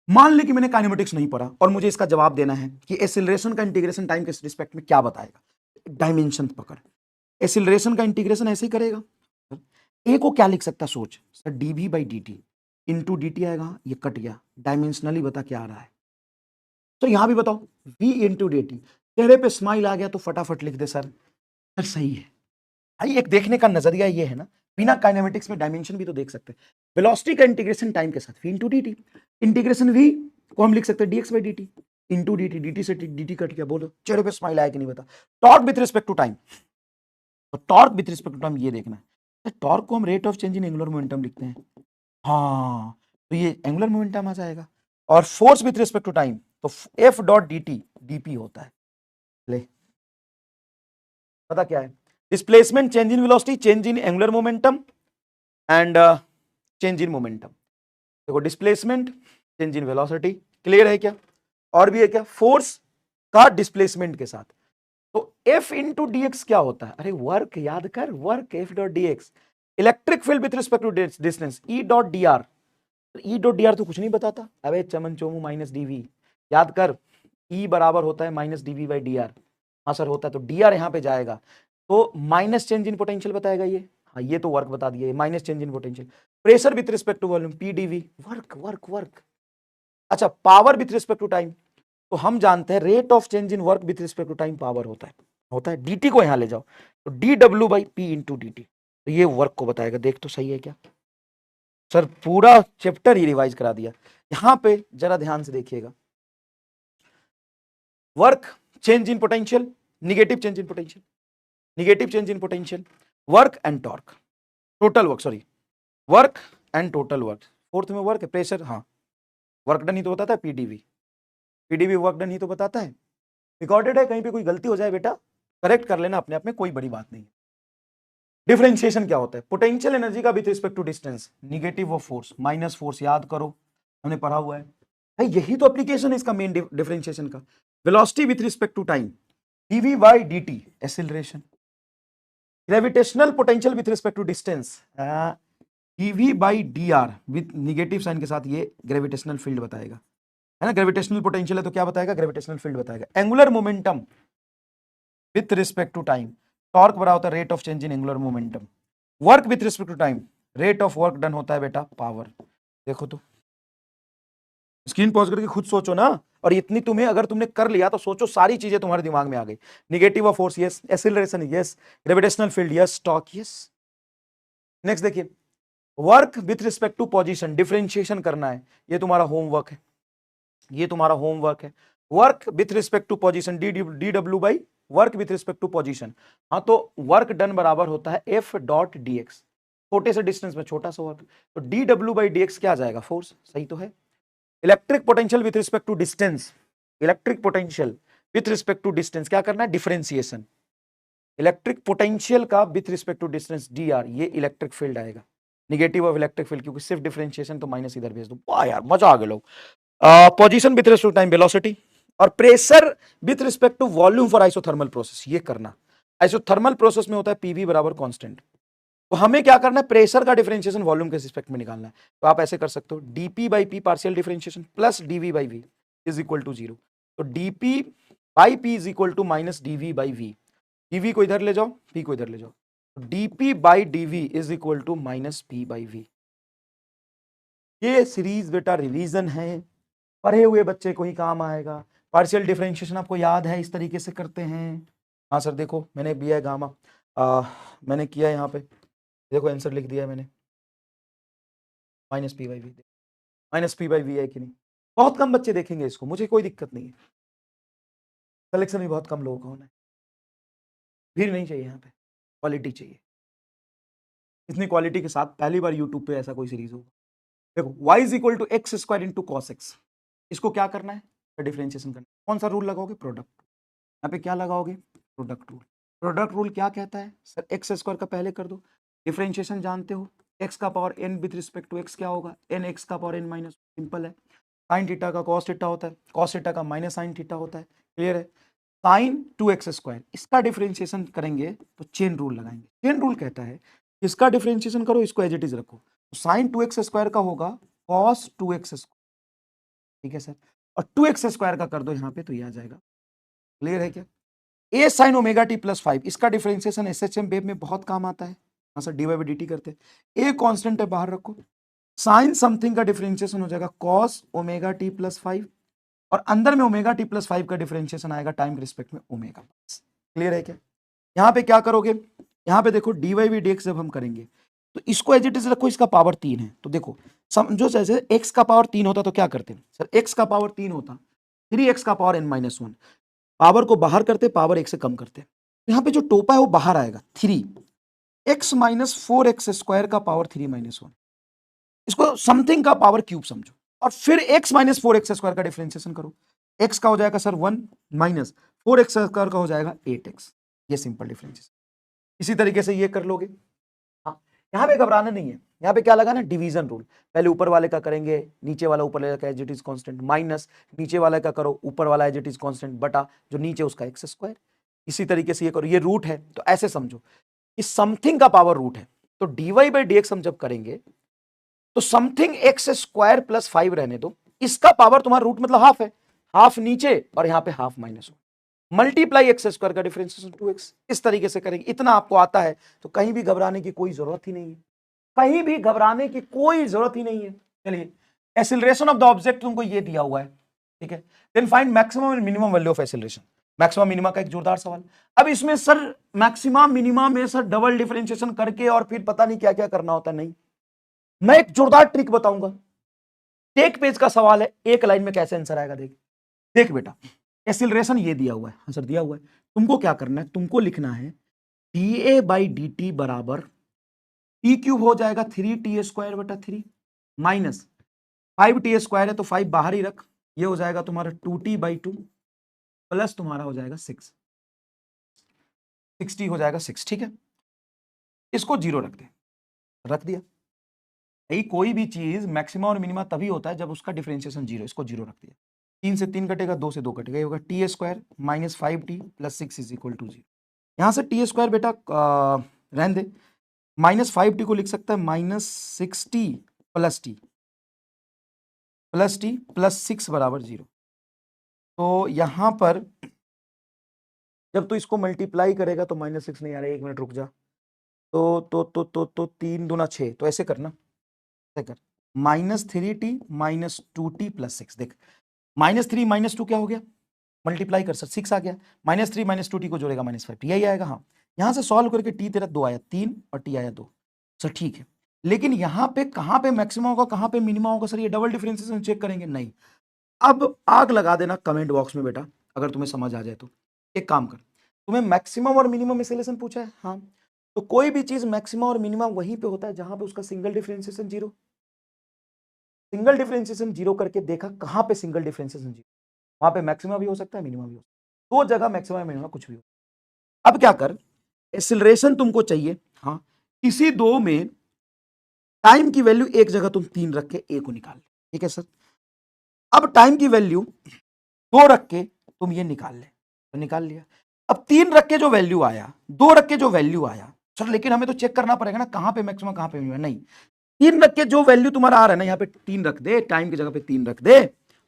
मान ले कि मैंने काइनेमेटिक्स नहीं पढ़ा और मुझे इसका जवाब देना है कि एक्सीलरेशन का इंटीग्रेशन टाइम के रिस्पेक्ट में क्या बताएगा। डायमेंशन पकड़, एक्सीलरेशन का इंटीग्रेशन ऐसे ही करेगा। ए को क्या लिख सकता सोच, सर dv/dt इंटू dt आएगा, ये कट गया, डायमेंशनली बता क्या आ रहा है। तो यहां भी बताओ v इंटू dt, चेहरे पे स्माइल आ गया तो फटाफट लिख दे सर सही है। भाई एक देखने का नजरिया ये है ना, बिना काइनेमेटिक्स में डायमेंशन भी तो देख सकते हैं। वेलोसिटी का इंटीग्रेशन टाइम के साथ v into dt, integration v को हम लिख सकते हैं dx/dt इंटू dt से dt कट गया, बोलो चेहरे पे स्माइल आया कि नहीं बता। Torque with respect to time, तो torque with respect to time ये देखना है, टॉर्क को हम rate of change in angular momentum लिखते हैं। हाँ तो ये एंगुलर मोमेंटम आ जाएगा। और force with respect to time, तो एफ डॉट dt dp होता है। ले पता क्या है, displacement change in velocity, change in angular momentum and change in momentum. देखो displacement change in velocity, clear है क्या? और भी है क्या? फोर्स का डिस्प्लेसमेंट के साथ, तो F इंटू dx क्या होता है? अरे वर्क याद कर, work F dot dx। Electric field with respect to distance E dot dr, E dot dr तो कुछ नहीं बताता। अबे चमन चोमू माइनस dv, याद कर E बराबर होता है माइनस dv/dr। हाँ सर होता है, तो dr यहां पे जाएगा तो माइनस चेंज इन पोटेंशियल बताएगा ये। हाँ ये तो वर्क बता दिया, minus change in potential. Pressure with respect to volume PDV, work work work. अच्छा power with respect to time, तो हम जानते हैं rate of change in work with respect to time power होता है dt को यहां ले जाओ तो dw by P into dt, तो ये वर्क को बताएगा। देख तो सही है क्या सर, पूरा चैप्टर ही रिवाइज करा दिया। यहां पे जरा ध्यान से देखिएगा, work change in potential, negative change in potential, negative change in potential, work and torque, total work, sorry work and total work. Fourth में वर्क है, प्रेशर, हाँ वर्क डन ही तो बताता है पीडीवी, पीडीवी वर्क डन ही तो बताता है। Recorded है, कहीं पे कोई गलती हो जाए बेटा करेक्ट कर लेना अपने आप में, कोई बड़ी बात नहीं। डिफरेंशिएशन क्या होता है, पोटेंशियल एनर्जी का with respect to distance, negative of force minus force, याद करो हमने पढ़ा हुआ है भाई, यही तो एप्लीकेशन है इसका मेन डिफरेंशिएशन का। Velocity with respect to time, dv by dt acceleration. Gravitational potential with respect to distance, dv by dr with negative sign के साथ, ये ग्रेविटेशनल फील्ड बताएगा, है ना। ग्रेविटेशनल पोटेंशियल है तो क्या बताएगा, ग्रेविटेशनल फील्ड बताएगा। Angular momentum with respect to time, torque बड़ा होता है rate of change in angular momentum. Work with respect to time, rate of work done होता है बेटा पावर। देखो तो स्क्रीन पॉज करके खुद सोचो ना, और इतनी तुम्हें अगर तुमने कर लिया तो सोचो सारी चीजें तुम्हारे दिमाग में आ गई। Negative of force yes, acceleration yes, gravitational field yes, torque yes. Next देखिए, work with respect to position, differentiation करना है, ये तुम्हारा होमवर्क है, ये तुम्हारा होमवर्क है। Work with respect to position, D W by work with respect to position. हाँ तो वर्क डन बराबर होता है एफ डॉट डी एक्स, छोटे से डिस्टेंस में छोटा सा वर्क, तो D W by D X क्या आ जाएगा, फोर्स, सही तो है। Electric potential with respect to distance, electric potential with respect to distance क्या करना है, डिफरेंशिएशन। इलेक्ट्रिक पोटेंशियल का with respect to distance D R, ये इलेक्ट्रिक फील्ड आएगा, निगेटिव ऑफ इलेक्ट्रिक फील्ड, क्योंकि सिर्फ डिफरेंशिएशन तो माइनस इधर भेज दो। वाह यार मजा आ गया लोग। Position with respect to time velocity, और pressure with respect to volume for isothermal process, ये करना। आइसोथर्मल प्रोसेस में होता है पीवी बराबर कांस्टेंट, तो हमें क्या करना है, प्रेशर का डिफरेंशिएशन वॉल्यूम के रिस्पेक्ट में निकालना है। तो आप ऐसे कर सकते हो, DP by P partial differentiation plus DV by V is equal to 0, तो DP by P is equal to minus DV by V, DV को इधर ले जाओ, पी को इधर ले जाओ, DP by DV is equal to minus P by V. ये सीरीज बेटा रिवीजन है, पढ़े हुए बच्चे को ही काम आएगा। पार्शियल डिफरेंशिएशन आपको याद है, इस तरीके से करते हैं। हाँ सर देखो मैंने भी है गामा, मैंने किया यहाँ पे, देखो आंसर लिख दिया मैंने, minus P by V, minus P by V है कि नहीं। बहुत कम बच्चे देखेंगे इसको, मुझे कोई दिक्कत नहीं है, कलेक्शन भी बहुत कम लोगों का होना है, भीड़ नहीं चाहिए यहाँ पे, क्वालिटी चाहिए। इतनी क्वालिटी के साथ पहली बार यूट्यूब पे ऐसा कोई सीरीज होगा। देखो y is equal to X square into cos X, इसको क्या करना है, डिफरेंशिएशन करना। कौन सा रूल लगाओगे, प्रोडक्ट, यहाँ पे क्या लगाओगे, प्रोडक्ट रूल। प्रोडक्ट रूल क्या कहता है सर, एक्स स्क्वायर का पहले कर दो, डिफरेंशिएशन जानते हो, एक्स का power n with respect to X क्या होगा, n एक्स का पावर n माइनस, सिंपल है। साइन थीटा का कॉस थीटा होता है, कॉस थीटा का माइनस साइन थीटा होता है, क्लियर है। साइन 2x स्क्वायर, इसका डिफरेंशिएशन करेंगे तो चेन रूल लगाएंगे। चेन रूल कहता है इसका डिफरेंशिएशन करो, इसको एज इट इज रखो, तो साइन 2x स्क्वायर का होगा कॉस 2x स्क्वायर, ठीक है सर, और 2x स्क्वायर का कर दो यहाँ पे तो ये आ जाएगा, क्लियर है क्या। ए साइन ओमेगा टी प्लस 5, इसका डिफरेंशिएशन एसएचएम वेव में बहुत काम आता है, हाँ sir D by D T करते हैं। ए कांस्टेंट है बाहर रखो, साइन समथिंग का डिफरेंशिएशन हो जाएगा कॉस ओमेगा टी प्लस 5, और अंदर में ओमेगा टी प्लस 5 का डिफरेंशिएशन आएगा टाइम के रिस्पेक्ट में ओमेगा, क्लियर है क्या। यहाँ पे क्या करोगे, यहाँ पे देखो D Y V D X जब हम करेंगे तो इसको एज इट इज रखो, इसका पावर 3 है, तो देखो समझो जैसे x का पावर 3 होता तो क्या करते हैं सर, x का पावर 3 होता 3x का पावर n माइनस 1, पावर को बाहर करते, पावर 1 से कम करते, यहाँ पे जो टोपा है वो बाहर आएगा, 3x माइनस 4x स्क्वायर का पावर 3 माइनस 1, इसको समथिंग का पावर क्यूब समझो, और फिर x माइनस 4x स्क्वायर का डिफरेंशिएशन करो, x का हो जाएगा सर 1 माइनस 4x स्क्वायर का हो जाएगा 8x, ये सिंपल डिफरेंशिएशन। इसी तरीके से ये कर लोगे। हाँ यहाँ पे घबराना नहीं है, यहाँ पे क्या लगाना, डिवीजन रूल, पहले ऊपर वाले का करेंगे, नीचे वाला ऊपर वाले का as it is constant, minus नीचे वाले का करो, ऊपर वाला एज इट इज कांस्टेंट, बटा जो नीचे उसका एक्स स्क्वायर। इसी तरीके से ये करो, ये रूट है तो ऐसे समझो कि समथिंग का पावर रूट है, तो dy बाई डी एक्स हम जब करेंगे तो समथिंग एक्स स्क्वायर प्लस 5 रहने दो, इसका पावर तुम्हारा रूट मतलब हाफ है, हाफ नीचे और यहाँ पे half minus 1, multiply x square का डिफरेंशिएशन 2x, इस तरीके से करेंगे। इतना आपको आता है तो कहीं भी घबराने की कोई जरूरत ही नहीं है, कहीं भी घबराने की कोई जरूरत ही नहीं है। चलिए, एक्सीलरेशन ऑफ द ऑब्जेक्ट तुमको ये दिया हुआ है, ठीक है। Then find maximum and minimum value of acceleration, maximum minima का एक जोरदार सवाल। अब इसमें सर मैक्सिमम मिनिमा में सर डबल डिफरेंशिएशन करके और फिर पता नहीं क्या क्या करना होता, नहीं, मैं एक जोरदार ट्रिक बताऊंगा। एक पेज का सवाल है, एक लाइन में कैसे आंसर आएगा, देख देख बेटा, एक्सीलरेशन ये दिया हुआ है, आंसर दिया हुआ है, तुमको क्या करना है, तुमको लिखना है डी बाई डी टी बराबर टी क्यूब हो जाएगा 3t² बटा 3 माइनस 5t² है तो 5 बाहर ही रख, ये हो जाएगा तुम्हारा 2t/2 प्लस तुम्हारा हो जाएगा 60 हो जाएगा 6, ठीक है। इसको 0 रख दे, रख दिया। यही कोई भी चीज मैक्सिमम और मिनिमा तभी होता है जब उसका डिफरेंशिएशन 0, इसको 0 रख दिया। 3 से 3 कटेगा, 2 से 2 कटेगा, ये होगा t² minus 5t plus 6 is equal to 0। यहां से t² बेटा रहने दे, माइनस 5t को लिख सकता है minus 6t plus T plus 6 बराबर 0। तो यहां पर जब तू इसको मल्टीप्लाई करेगा तो माइनस 6 नहीं आ रहा है, 1 मिनट रुक जा। तो 3 दूना 6, तो ऐसे करना, ऐसे कर, minus 3t minus 2t plus 6। देख -3 -2 क्या हो गया, मल्टीप्लाई कर सर 6 आ गया, -3 -2t को जोड़ेगा -5t, यही आएगा। हाँ, यहां से सॉल्व करके t तेरा 2 आया 3 और t आया 2, सर ठीक है। लेकिन यहां पे कहां पे मैक्सिमम होगा कहां पे मिनिमम होगा सर, ये डबल डिफरेंशिएशन चेक करेंगे, नहीं। अब आग लगा देना कमेंट बॉक्स में बेटा, अगर तुम्हें समझ आ जाए तो। एक काम कर, तुम्हें मैक्सिमम और मिनिमम एक्सीलरेशन पूछा है, हाँ, तो कोई भी चीज मैक्सिमम और मिनिमम वहीं पे होता है जहां पे उसका सिंगल डिफरेंशिएशन 0। सिंगल डिफरेंशिएशन 0 करके देखा कहां पे सिंगल डिफरेंशिएशन 0, वहां पे मैक्सिमम भी हो सकता है, मिनिमम भी हो सकता है, दो जगह मैक्सिमम मिनिमम कुछ भी हो। अब क्या कर, एक्सीलरेशन तुमको चाहिए, हाँ, इसी दो में टाइम की वैल्यू एक जगह तुम 3 रख के ए को निकाल, ठीक है सर। अब टाइम की वैल्यू 2 रख के तुम ये निकाल ले, तो निकाल लिया। अब 3 रख के जो वैल्यू आया, 2 रख के जो वैल्यू आया सर, लेकिन हमें तो चेक करना पड़ेगा ना कहां पे मैक्सिमम कहां पे मिनिमम, नहीं, 3 रख के जो वैल्यू तुम्हारा आ रहा है ना, यहाँ पे 3 रख दे, टाइम की जगह पे 3 रख दे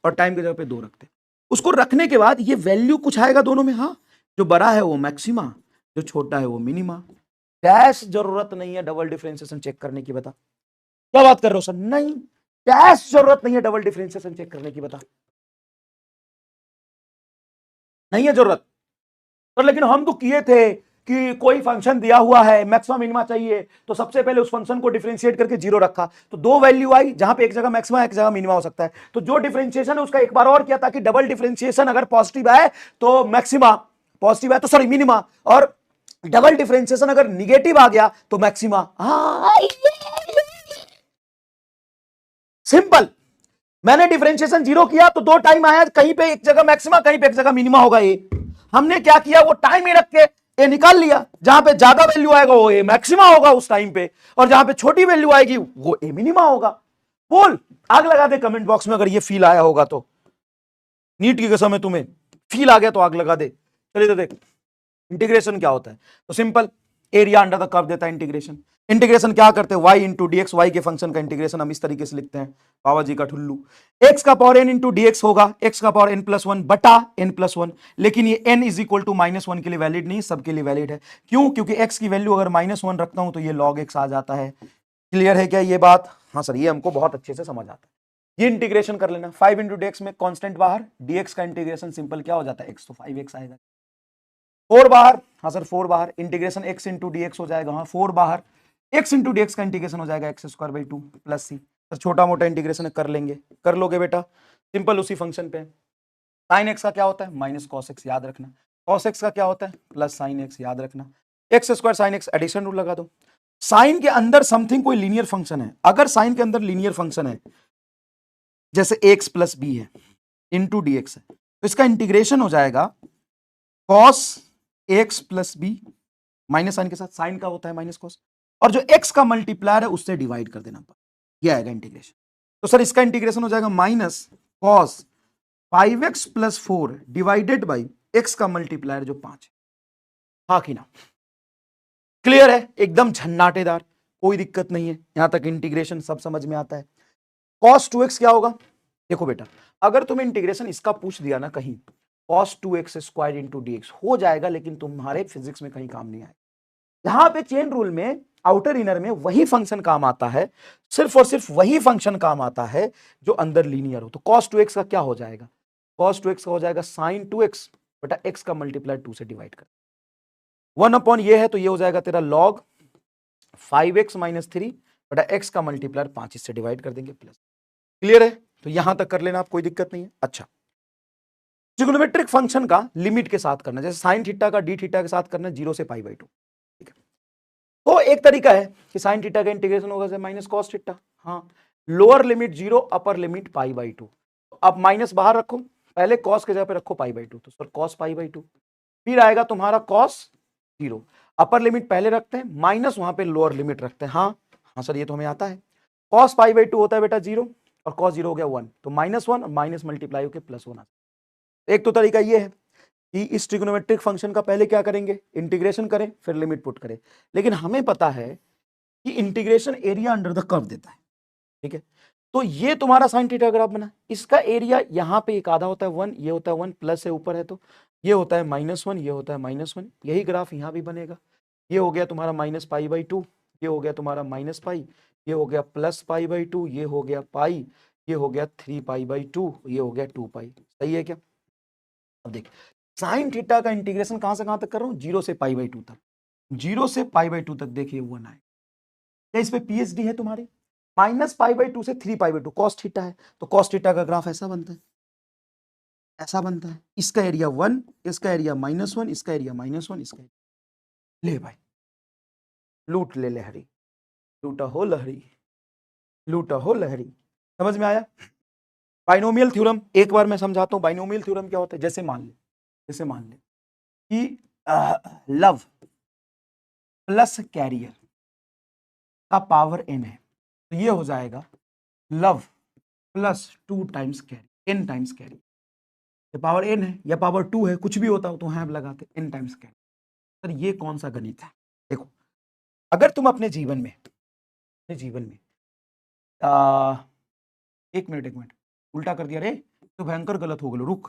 और टाइम की जगह पे 2 रख दे। उसको रखने के बाद ये वैल्यू कुछ आएगा दोनों में, हाँ, जो बड़ा है वो मैक्सिमा, जो छोटा है वो मिनिमा। डैश जरूरत नहीं है डबल डिफरेंशिएशन चेक करने की, बता क्या बात कर रहे हो सर, नहीं, डैश जरूरत नहीं है डबल डिफरेंशिएशन चेक करने की, बता नहीं है जरूरत। पर लेकिन हम तो किए थे कि कोई फंक्शन दिया हुआ है, मैक्सिमम मिनिमा चाहिए, तो सबसे पहले उस फंक्शन को डिफरेंशिएट करके 0 रखा, तो 2 वैल्यू आई जहां पे एक जगह मैक्सिमम एक जगह मिनिमा हो सकता है, तो जो डिफरेंशिएशन है उसका एक बार और किया ताकि डबल डिफरेंशिएशन अगर पॉजिटिव है तो मैक्सिमा, पॉजिटिव है तो सॉरी मिनिमा, और डबल डिफरेंशिएशन अगर निगेटिव आ गया तो मैक्सिमा। सिंपल, मैंने डिफरेंशिएशन 0 किया तो 2 टाइम आया, कहीं पे एक जगह मैक्सिमा कहीं पे एक जगह मिनिमा होगा। ये हमने क्या किया, वो टाइम ही रख के ए निकाल लिया, जहां पे ज्यादा वैल्यू आएगा वो ए मैक्सिमा होगा उस टाइम पे, और जहां पे छोटी वैल्यू आएगी वो ए मिनिमा होगा। बोल, आग लगा दे कमेंट बॉक्स में अगर ये फील आया होगा तो, नीट की कसम है तुम्हें फील आ गया तो आग लगा दे। चलिए तो देख इंटीग्रेशन क्या होता है, तो simple, area under the curve देता है इंटीग्रेशन। इंटीग्रेशन क्या करते हैं, y into D X, Y के फंक्शन का इंटीग्रेशन हम इस तरीके से लिखते हैं, बाबा जी का ठुल्लू, x का power n into D X होगा, x का पावर n+1 बटा n+1, लेकिन ये n इज इक्वल टू -1 के लिए वैलिड नहीं, सबके लिए वैलिड है। क्यों, क्योंकि x की वैल्यू अगर -1 रखता हूं तो ये log x आ जाता है। क्लियर है क्या ये बात, हाँ सर, ये हमको बहुत अच्छे से समझ आता है। ये इंटीग्रेशन कर लेना, 5 इंटू डी एक्स में कॉन्स्टेंट बाहर, dx का इंटीग्रेशन सिंपल क्या हो जाता है, x तो 5x आएगा, 4 बाहर, हाँ सर 4 बाहर, integration x into D x हो जाएगा, हाँ 4 बाहर, x इंटू डी एक्स का इंटीग्रेशन हो जाएगा x² 2 प्लस सी। सर छोटा मोटा इंटीग्रेशन कर लेंगे, कर लोगे बेटा, सिंपल उसी फंक्शन पे। साइन x का क्या होता है, माइनस कॉस x, याद रखना। कॉस x का क्या होता है, प्लस साइन x, याद रखना। x² sign x, addition rule लगा दो। साइन के अंदर समथिंग कोई लीनियर फंक्शन है, अगर साइन के अंदर लीनियर फंक्शन है जैसे ax प्लस b है इंटू डी एक्स है, तो इसका इंटीग्रेशन हो जाएगा cos X plus B, minus sine के साथ साइन का होता है माइनस कॉस, और जो x का मल्टीप्लायर है उससे डिवाइड कर देना, ये आएगा इंटीग्रेशन। तो सर इसका इंटीग्रेशन हो जाएगा minus cos 5x plus 4 divided by x का मल्टीप्लायर जो 5 है, हाँ कि ना, क्लियर है, एकदम झन्नाटेदार, कोई दिक्कत नहीं है, यहां तक इंटीग्रेशन सब समझ में आता है। cos 2x क्या होगा, देखो बेटा, अगर तुम्हें इंटीग्रेशन इसका पूछ दिया ना कहीं, cos 2x square into dx हो जाएगा, लेकिन तुम्हारे फिजिक्स में कहीं काम नहीं आएगा। यहां पे चेन रूल में आउटर इनर में वही फंक्शन काम आता है, सिर्फ और सिर्फ वही फंक्शन काम आता है जो अंदर लीनियर हो। तो cos 2x का क्या हो जाएगा? cos 2x का हो जाएगा sin 2x बटा x का मल्टीप्लाई 2 से डिवाइड कर 1 अपॉन ये है, तो ये हो जाएगा तेरा log 5x माइनस 3 बटा x का मल्टीप्लायर 5 इससे डिवाइड कर देंगे प्लस। क्लियर है? तो यहां तक कर लेना, आप कोई दिक्कत नहीं है। अच्छा, ट्रिग्नोमेट्रिक फंक्शन का लिमिट के साथ करना, जैसे साइन थीटा का डी थीटा के साथ करना 0 से पाई बाई 2। ठीक है, तो एक तरीका है कि साइन थीटा का इंटीग्रेशन होगा जैसे माइनस कॉस थीटा। हाँ, lower limit 0, upper limit pi by 2। अब माइनस बाहर रखो, पहले कॉस के जगह पे रखो पाई बाई 2, तो सर कॉस पाई बाई 2, फिर आएगा तुम्हारा कॉस 0। अपर लिमिट पहले रखते हैं, माइनस वहां पे लोअर लिमिट रखते हैं। हाँ हाँ सर, ये तो हमें आता है। कॉस पाई बाई 2 होता है बेटा 0, और कॉस 0 हो गया 1, तो -1 और माइनस मल्टीप्लाई होकर प्लस होना। एक तो तरीका ये है कि इस ट्रिग्नोमेट्रिक फंक्शन का पहले क्या करेंगे, इंटीग्रेशन करें, फिर लिमिट पुट करें। लेकिन हमें पता है कि integration area under the curve देता है। ठीक है, तो ये तुम्हारा साइन थीटा ग्राफ बना, इसका एरिया यहाँ पे एक आधा होता है 1, ये होता है 1, प्लस से ऊपर है तो ये होता है -1, ये होता है -1। यही ग्राफ यहाँ भी बनेगा। ये हो गया तुम्हारा माइनस पाई बाई 2, ये हो गया तुम्हारा माइनस पाई, ये हो गया प्लस पाई बाई 2, ये हो गया पाई, ये हो गया 3 पाई बाई 2, ये हो गया 2 पाई। सही है क्या? अब देख, साइन थीटा का इंटीग्रेशन कहां से कहां तक कर रहा हूं, 0 से पाई बाई 2 तक। 0 से पाई बाई 2 तक देखिए 1 आए, क्या इस पे पीएचडी है तुम्हारी? माइनस पाई बाई 2 से 3 पाई बाई 2 कॉस थीटा है, तो कॉस थीटा का ग्राफ ऐसा बनता है, ऐसा बनता है। इसका एरिया 1, इसका एरिया -1, इसका एरिया -1, इसका ले भाई, लूट ले लहरी, लूटा हो लहरी, लूटा हो लहरी। समझ में आया? बाइनोमियल थ्योरम एक बार मैं समझाता हूं। बाइनोमियल थ्योरम क्या होता है? जैसे मान ले कि लव प्लस कैरियर का पावर n है, तो ये हो जाएगा love plus 2 times carrier, n times carrier. ये पावर n है या पावर 2 है, कुछ भी होता हो तो यहाँ लगाते n टाइम्स कैरियर। सर ये कौन सा गणित है? देखो, अगर तुम अपने जीवन में एक मिनट उल्टा कर दिया रे, तो भयंकर गलत हो गया, रुक।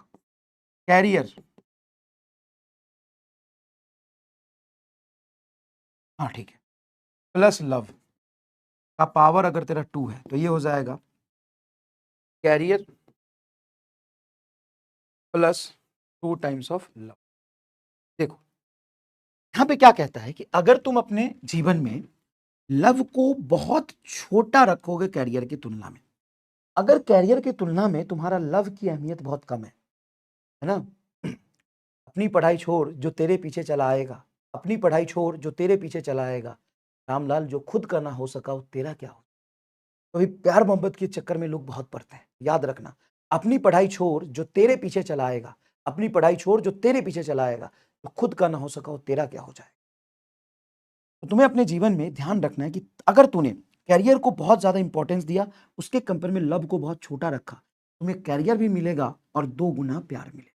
कैरियर, हाँ ठीक है, प्लस लव का पावर अगर तेरा 2 है, तो ये हो जाएगा carrier plus 2 times of love. देखो यहां पे क्या कहता है कि अगर तुम अपने जीवन में लव को बहुत छोटा रखोगे कैरियर की तुलना में, अगर कैरियर की तुलना में तुम्हारा लव की अहमियत बहुत कम है ना, अपनी पढ़ाई छोड़ जो तेरे पीछे चला आएगा, अपनी पढ़ाई छोड़ जो तेरे पीछे चला आएगा, रामलाल जो खुद का ना हो सका वो तेरा क्या हो। तो प्यार मोहब्बत के चक्कर में लोग बहुत पढ़ते हैं, याद रखना, अपनी पढ़ाई छोड़ जो तेरे पीछे चला आएगा, अपनी पढ़ाई छोड़ जो तेरे पीछे चला आएगा, तो खुद का ना हो सका वो तेरा क्या हो जाएगा। तो तुम्हें अपने जीवन में ध्यान रखना है कि अगर तूने कैरियर को बहुत ज्यादा इंपॉर्टेंस दिया, उसके कंपेयर में लव को बहुत छोटा रखा, तुम्हें कैरियर भी मिलेगा और 2 गुना प्यार मिलेगा।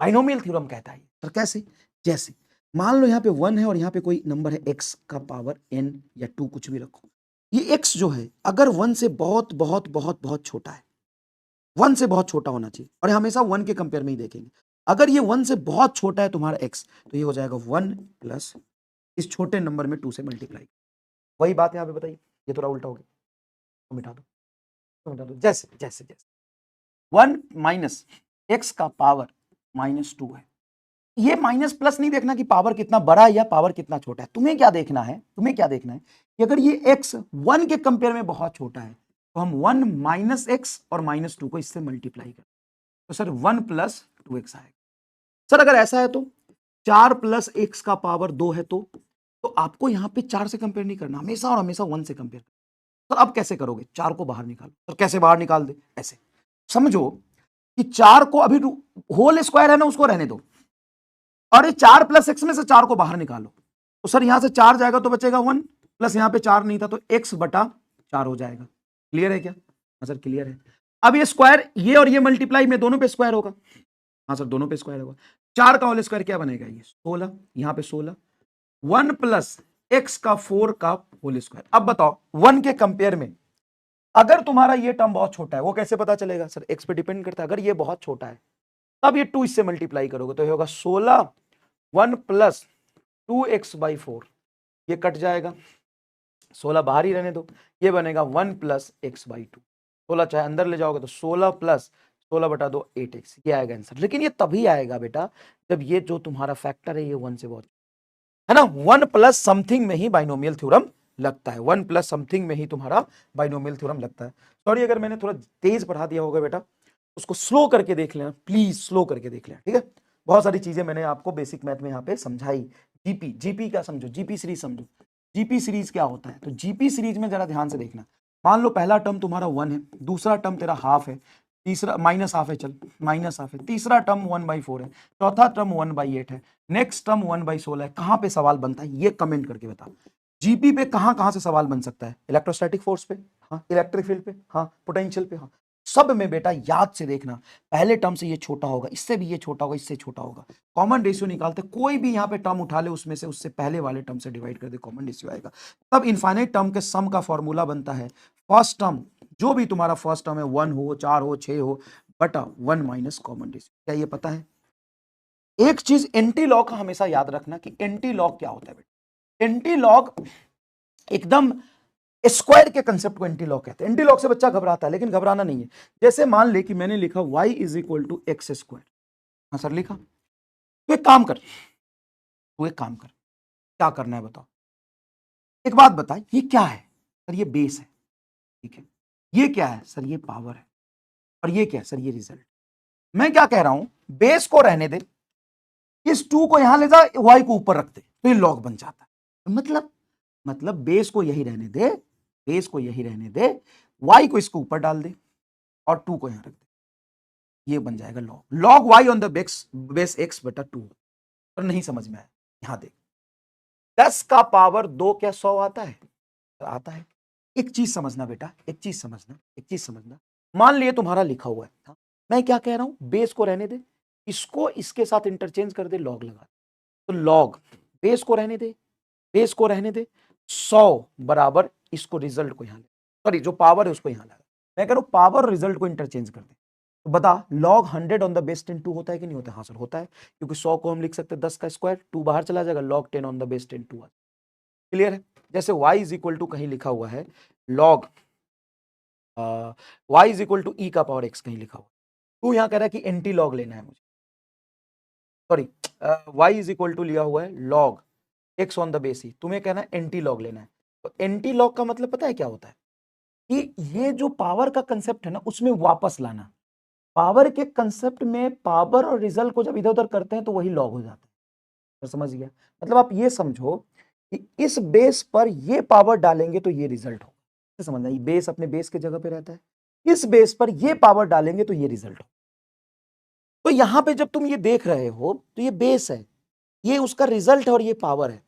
बाइनोमियल थ्योरम कहता है। तो कैसे? जैसे मान लो यहाँ पे 1 है और यहाँ पे कोई नंबर है x का पावर n या 2, कुछ भी रखो। ये x जो है अगर 1 से बहुत बहुत बहुत बहुत छोटा है, 1 से बहुत छोटा होना चाहिए, और हमेशा 1 के कंपेयर में ही देखेंगे। अगर ये 1 से बहुत छोटा है तुम्हारा x, तो ये हो जाएगा 1 प्लस इस छोटे नंबर में 2 से मल्टीप्लाई। वही बात यहाँ पे बताइए, ये थोड़ा उल्टा हो गया, तो मिटा दो, जैसे जैसे जैसे 1 माइनस x का पावर -2 है। ये माइनस प्लस नहीं देखना कि पावर कितना बड़ा है या पावर कितना छोटा है। तुम्हें क्या देखना है कि अगर ये x 1 के कंपेयर में बहुत छोटा है, तो हम 1 माइनस एक्स और -2 को इससे मल्टीप्लाई करें, तो सर 1 प्लस 2x आएगा। सर अगर ऐसा है तो 4 प्लस x का पावर 2 है, तो आपको यहां पे 4 से कंपेयर नहीं करना, हमेशा और हमेशा 1 से कंपेयर करना। सर अब कैसे करोगे? 4 को बाहर निकालो। सर कैसे बाहर निकाल दे? ऐसे समझो कि 4 को अभी होल स्क्वायर है ना, उसको रहने दो, और ये 4 प्लस एक्स में से 4 को बाहर निकालो, तो सर यहां से 4 जाएगा तो बचेगा 1, प्लस यहां पे 4 नहीं था तो x बटा 4 हो जाएगा। क्लियर है क्या? हाँ सर क्लियर है। अब ये स्क्वायर, ये और ये मल्टीप्लाई में दोनों पे स्क्वायर होगा। हाँ सर दोनों पे स्क्वायर होगा। 4 का होल स्क्वायर क्या बनेगा? ये 16, यहां पे 16, 1 प्लस एक्स का 4 का होल स्क्वायर। अब बताओ 1 के कंपेयर में अगर तुम्हारा ये टर्म बहुत छोटा है, वो कैसे पता चलेगा? सर एक्स पे डिपेंड करता है। अगर ये बहुत छोटा है अब ये 2 इससे मल्टीप्लाई करोगे तो ये होगा 16 1 प्लस 2x/4, ये कट जाएगा, 16 बाहर ही रहने दो, ये बनेगा 1 प्लस x/2, 16 चाहे अंदर ले जाओगे तो 16 प्लस 16/2 8x, ये आएगा आंसर। लेकिन ये तभी आएगा बेटा जब ये जो तुम्हारा फैक्टर है ये 1 से बहुत है ना, 1 प्लस समथिंग में ही बाइनोमियल थ्योरम लगता है, 1 प्लस समथिंग में ही तुम्हारा बाइनोमियल थ्योरम लगता है। सॉरी अगर मैंने थोड़ा तेज पढ़ा दिया होगा बेटा, उसको स्लो करके देख लेना प्लीज, स्लो करके देख लेना, ठीक है। बहुत सारी चीजें मैंने आपको बेसिक मैथ में यहाँ पे समझाई। जीपी क्या समझो, जीपी सीरीज समझो। जीपी सीरीज क्या होता है, तो जीपी सीरीज में जरा ध्यान से देखना। मान लो पहला टर्म तुम्हारा 1 है, दूसरा टर्म तेरा हाफ है, तीसरा माइनस हाफ है, चल माइनस हाफ है, तीसरा टर्म 1/4 है, चौथा टर्म 1/8 है, नेक्स्ट टर्म 1/16 है। कहां पे सवाल बनता है ये कमेंट करके बता। जीपी पे कहां से सवाल बन सकता है, इलेक्ट्रोस्टैटिक फोर्स पे, हाँ, इलेक्ट्रिक फील्ड पे, हाँ, पोटेंशियल पे, हाँ, सब में बेटा याद से देखना। पहले टर्म से ये छोटा होगा, इससे भी ये छोटा होगा, इससे छोटा होगा, कॉमन रेशियो निकालते, कोई भी यहाँ पे टर्म उठा ले उसमें से उससे पहले वाले टर्म से डिवाइड कर दे, कॉमन रेशियो आएगा। तब इनफाइनाइट टर्म के सम का फॉर्मूला बनता है, फर्स्ट टर्म जो भी तुम्हारा फर्स्ट टर्म है 1 हो, 4 हो, 6 हो, बटा 1 माइनस कॉमन रेशियो। क्या ये पता है? एक चीज एंटी लॉग का हमेशा याद रखना कि एंटी लॉग क्या होता है बेटा। एंटी लॉग एकदम स्क्वायर के कंसेप्ट को एंटी लॉग कहते हैं। एंटी लॉग से बच्चा घबराता है, लेकिन घबराना नहीं है। जैसे मान ले कि मैंने लिखा y is equal to X square, हाँ सर लिखा, तो एक काम कर, क्या करना है बताओ। एक बात बता, ये क्या है सर? ये बेस है, ठीक है। ये क्या है सर? ये पावर है। और ये क्या है सर? ये रिजल्ट। मैं क्या कह रहा हूं, बेस को रहने दे, इस 2 को यहां ले जा, y को ऊपर रख दे, तो ये लॉग बन जाता है। मतलब बेस को यही रहने दे, y को इसको ऊपर डाल दे और 2 को यहां रख दे, ये बन जाएगा log y on the base x बटा 2। और नहीं समझ में आया, यहां देख, 10 का पावर 2 क्या 100 आता है? आता है। एक चीज समझना बेटा, एक चीज समझना, मान लिए तुम्हारा लिखा हुआ है, हाँ? मैं क्या कह रहा हूं, बेस को रहने दे, इसको इसके साथ इंटरचेंज कर दे, लॉग लगा, तो लॉग बेस को रहने दे 100 बराबर इसको रिजल्ट को यहां ले, सॉरी जो पावर है उसको यहां लगा। मैं कह रहा हूं पावर और रिजल्ट को इंटरचेंज कर दे, तो बता लॉग 100 ऑन द बेस 10 2 होता है कि नहीं होता? हाँ सर होता है, क्योंकि 100 को हम लिख सकते हैं 10 का स्क्वायर, 2 बाहर चला जाएगा, log 10 on the base 10 2। Clear है? जैसे y इज इक्वल टू कहीं लिखा हुआ है log y is equal to e का पावर x, कहीं लिखा हुआ, तू यहां कह रहा है कि एंटी लॉग लेना है मुझे, sorry y is equal to लिया हुआ है log x on the base ही, तुम्हें कहना है एंटी लॉग लेना है। तो एंटी लॉग का मतलब पता है क्या होता है, कि ये जो पावर का कंसेप्ट है ना उसमें वापस लाना। पावर के कंसेप्ट में पावर और रिजल्ट को जब इधर उधर करते हैं तो वही लॉग हो जाता है। तो समझ गया? मतलब आप ये समझो कि इस बेस पर ये पावर डालेंगे तो ये रिजल्ट होगा। समझना, ये बेस अपने बेस के जगह पे रहता है, इस बेस पर ये पावर डालेंगे तो ये रिजल्ट हो। तो यहां पे जब तुम ये देख रहे हो तो ये बेस है, ये उसका रिजल्ट है और ये पावर है।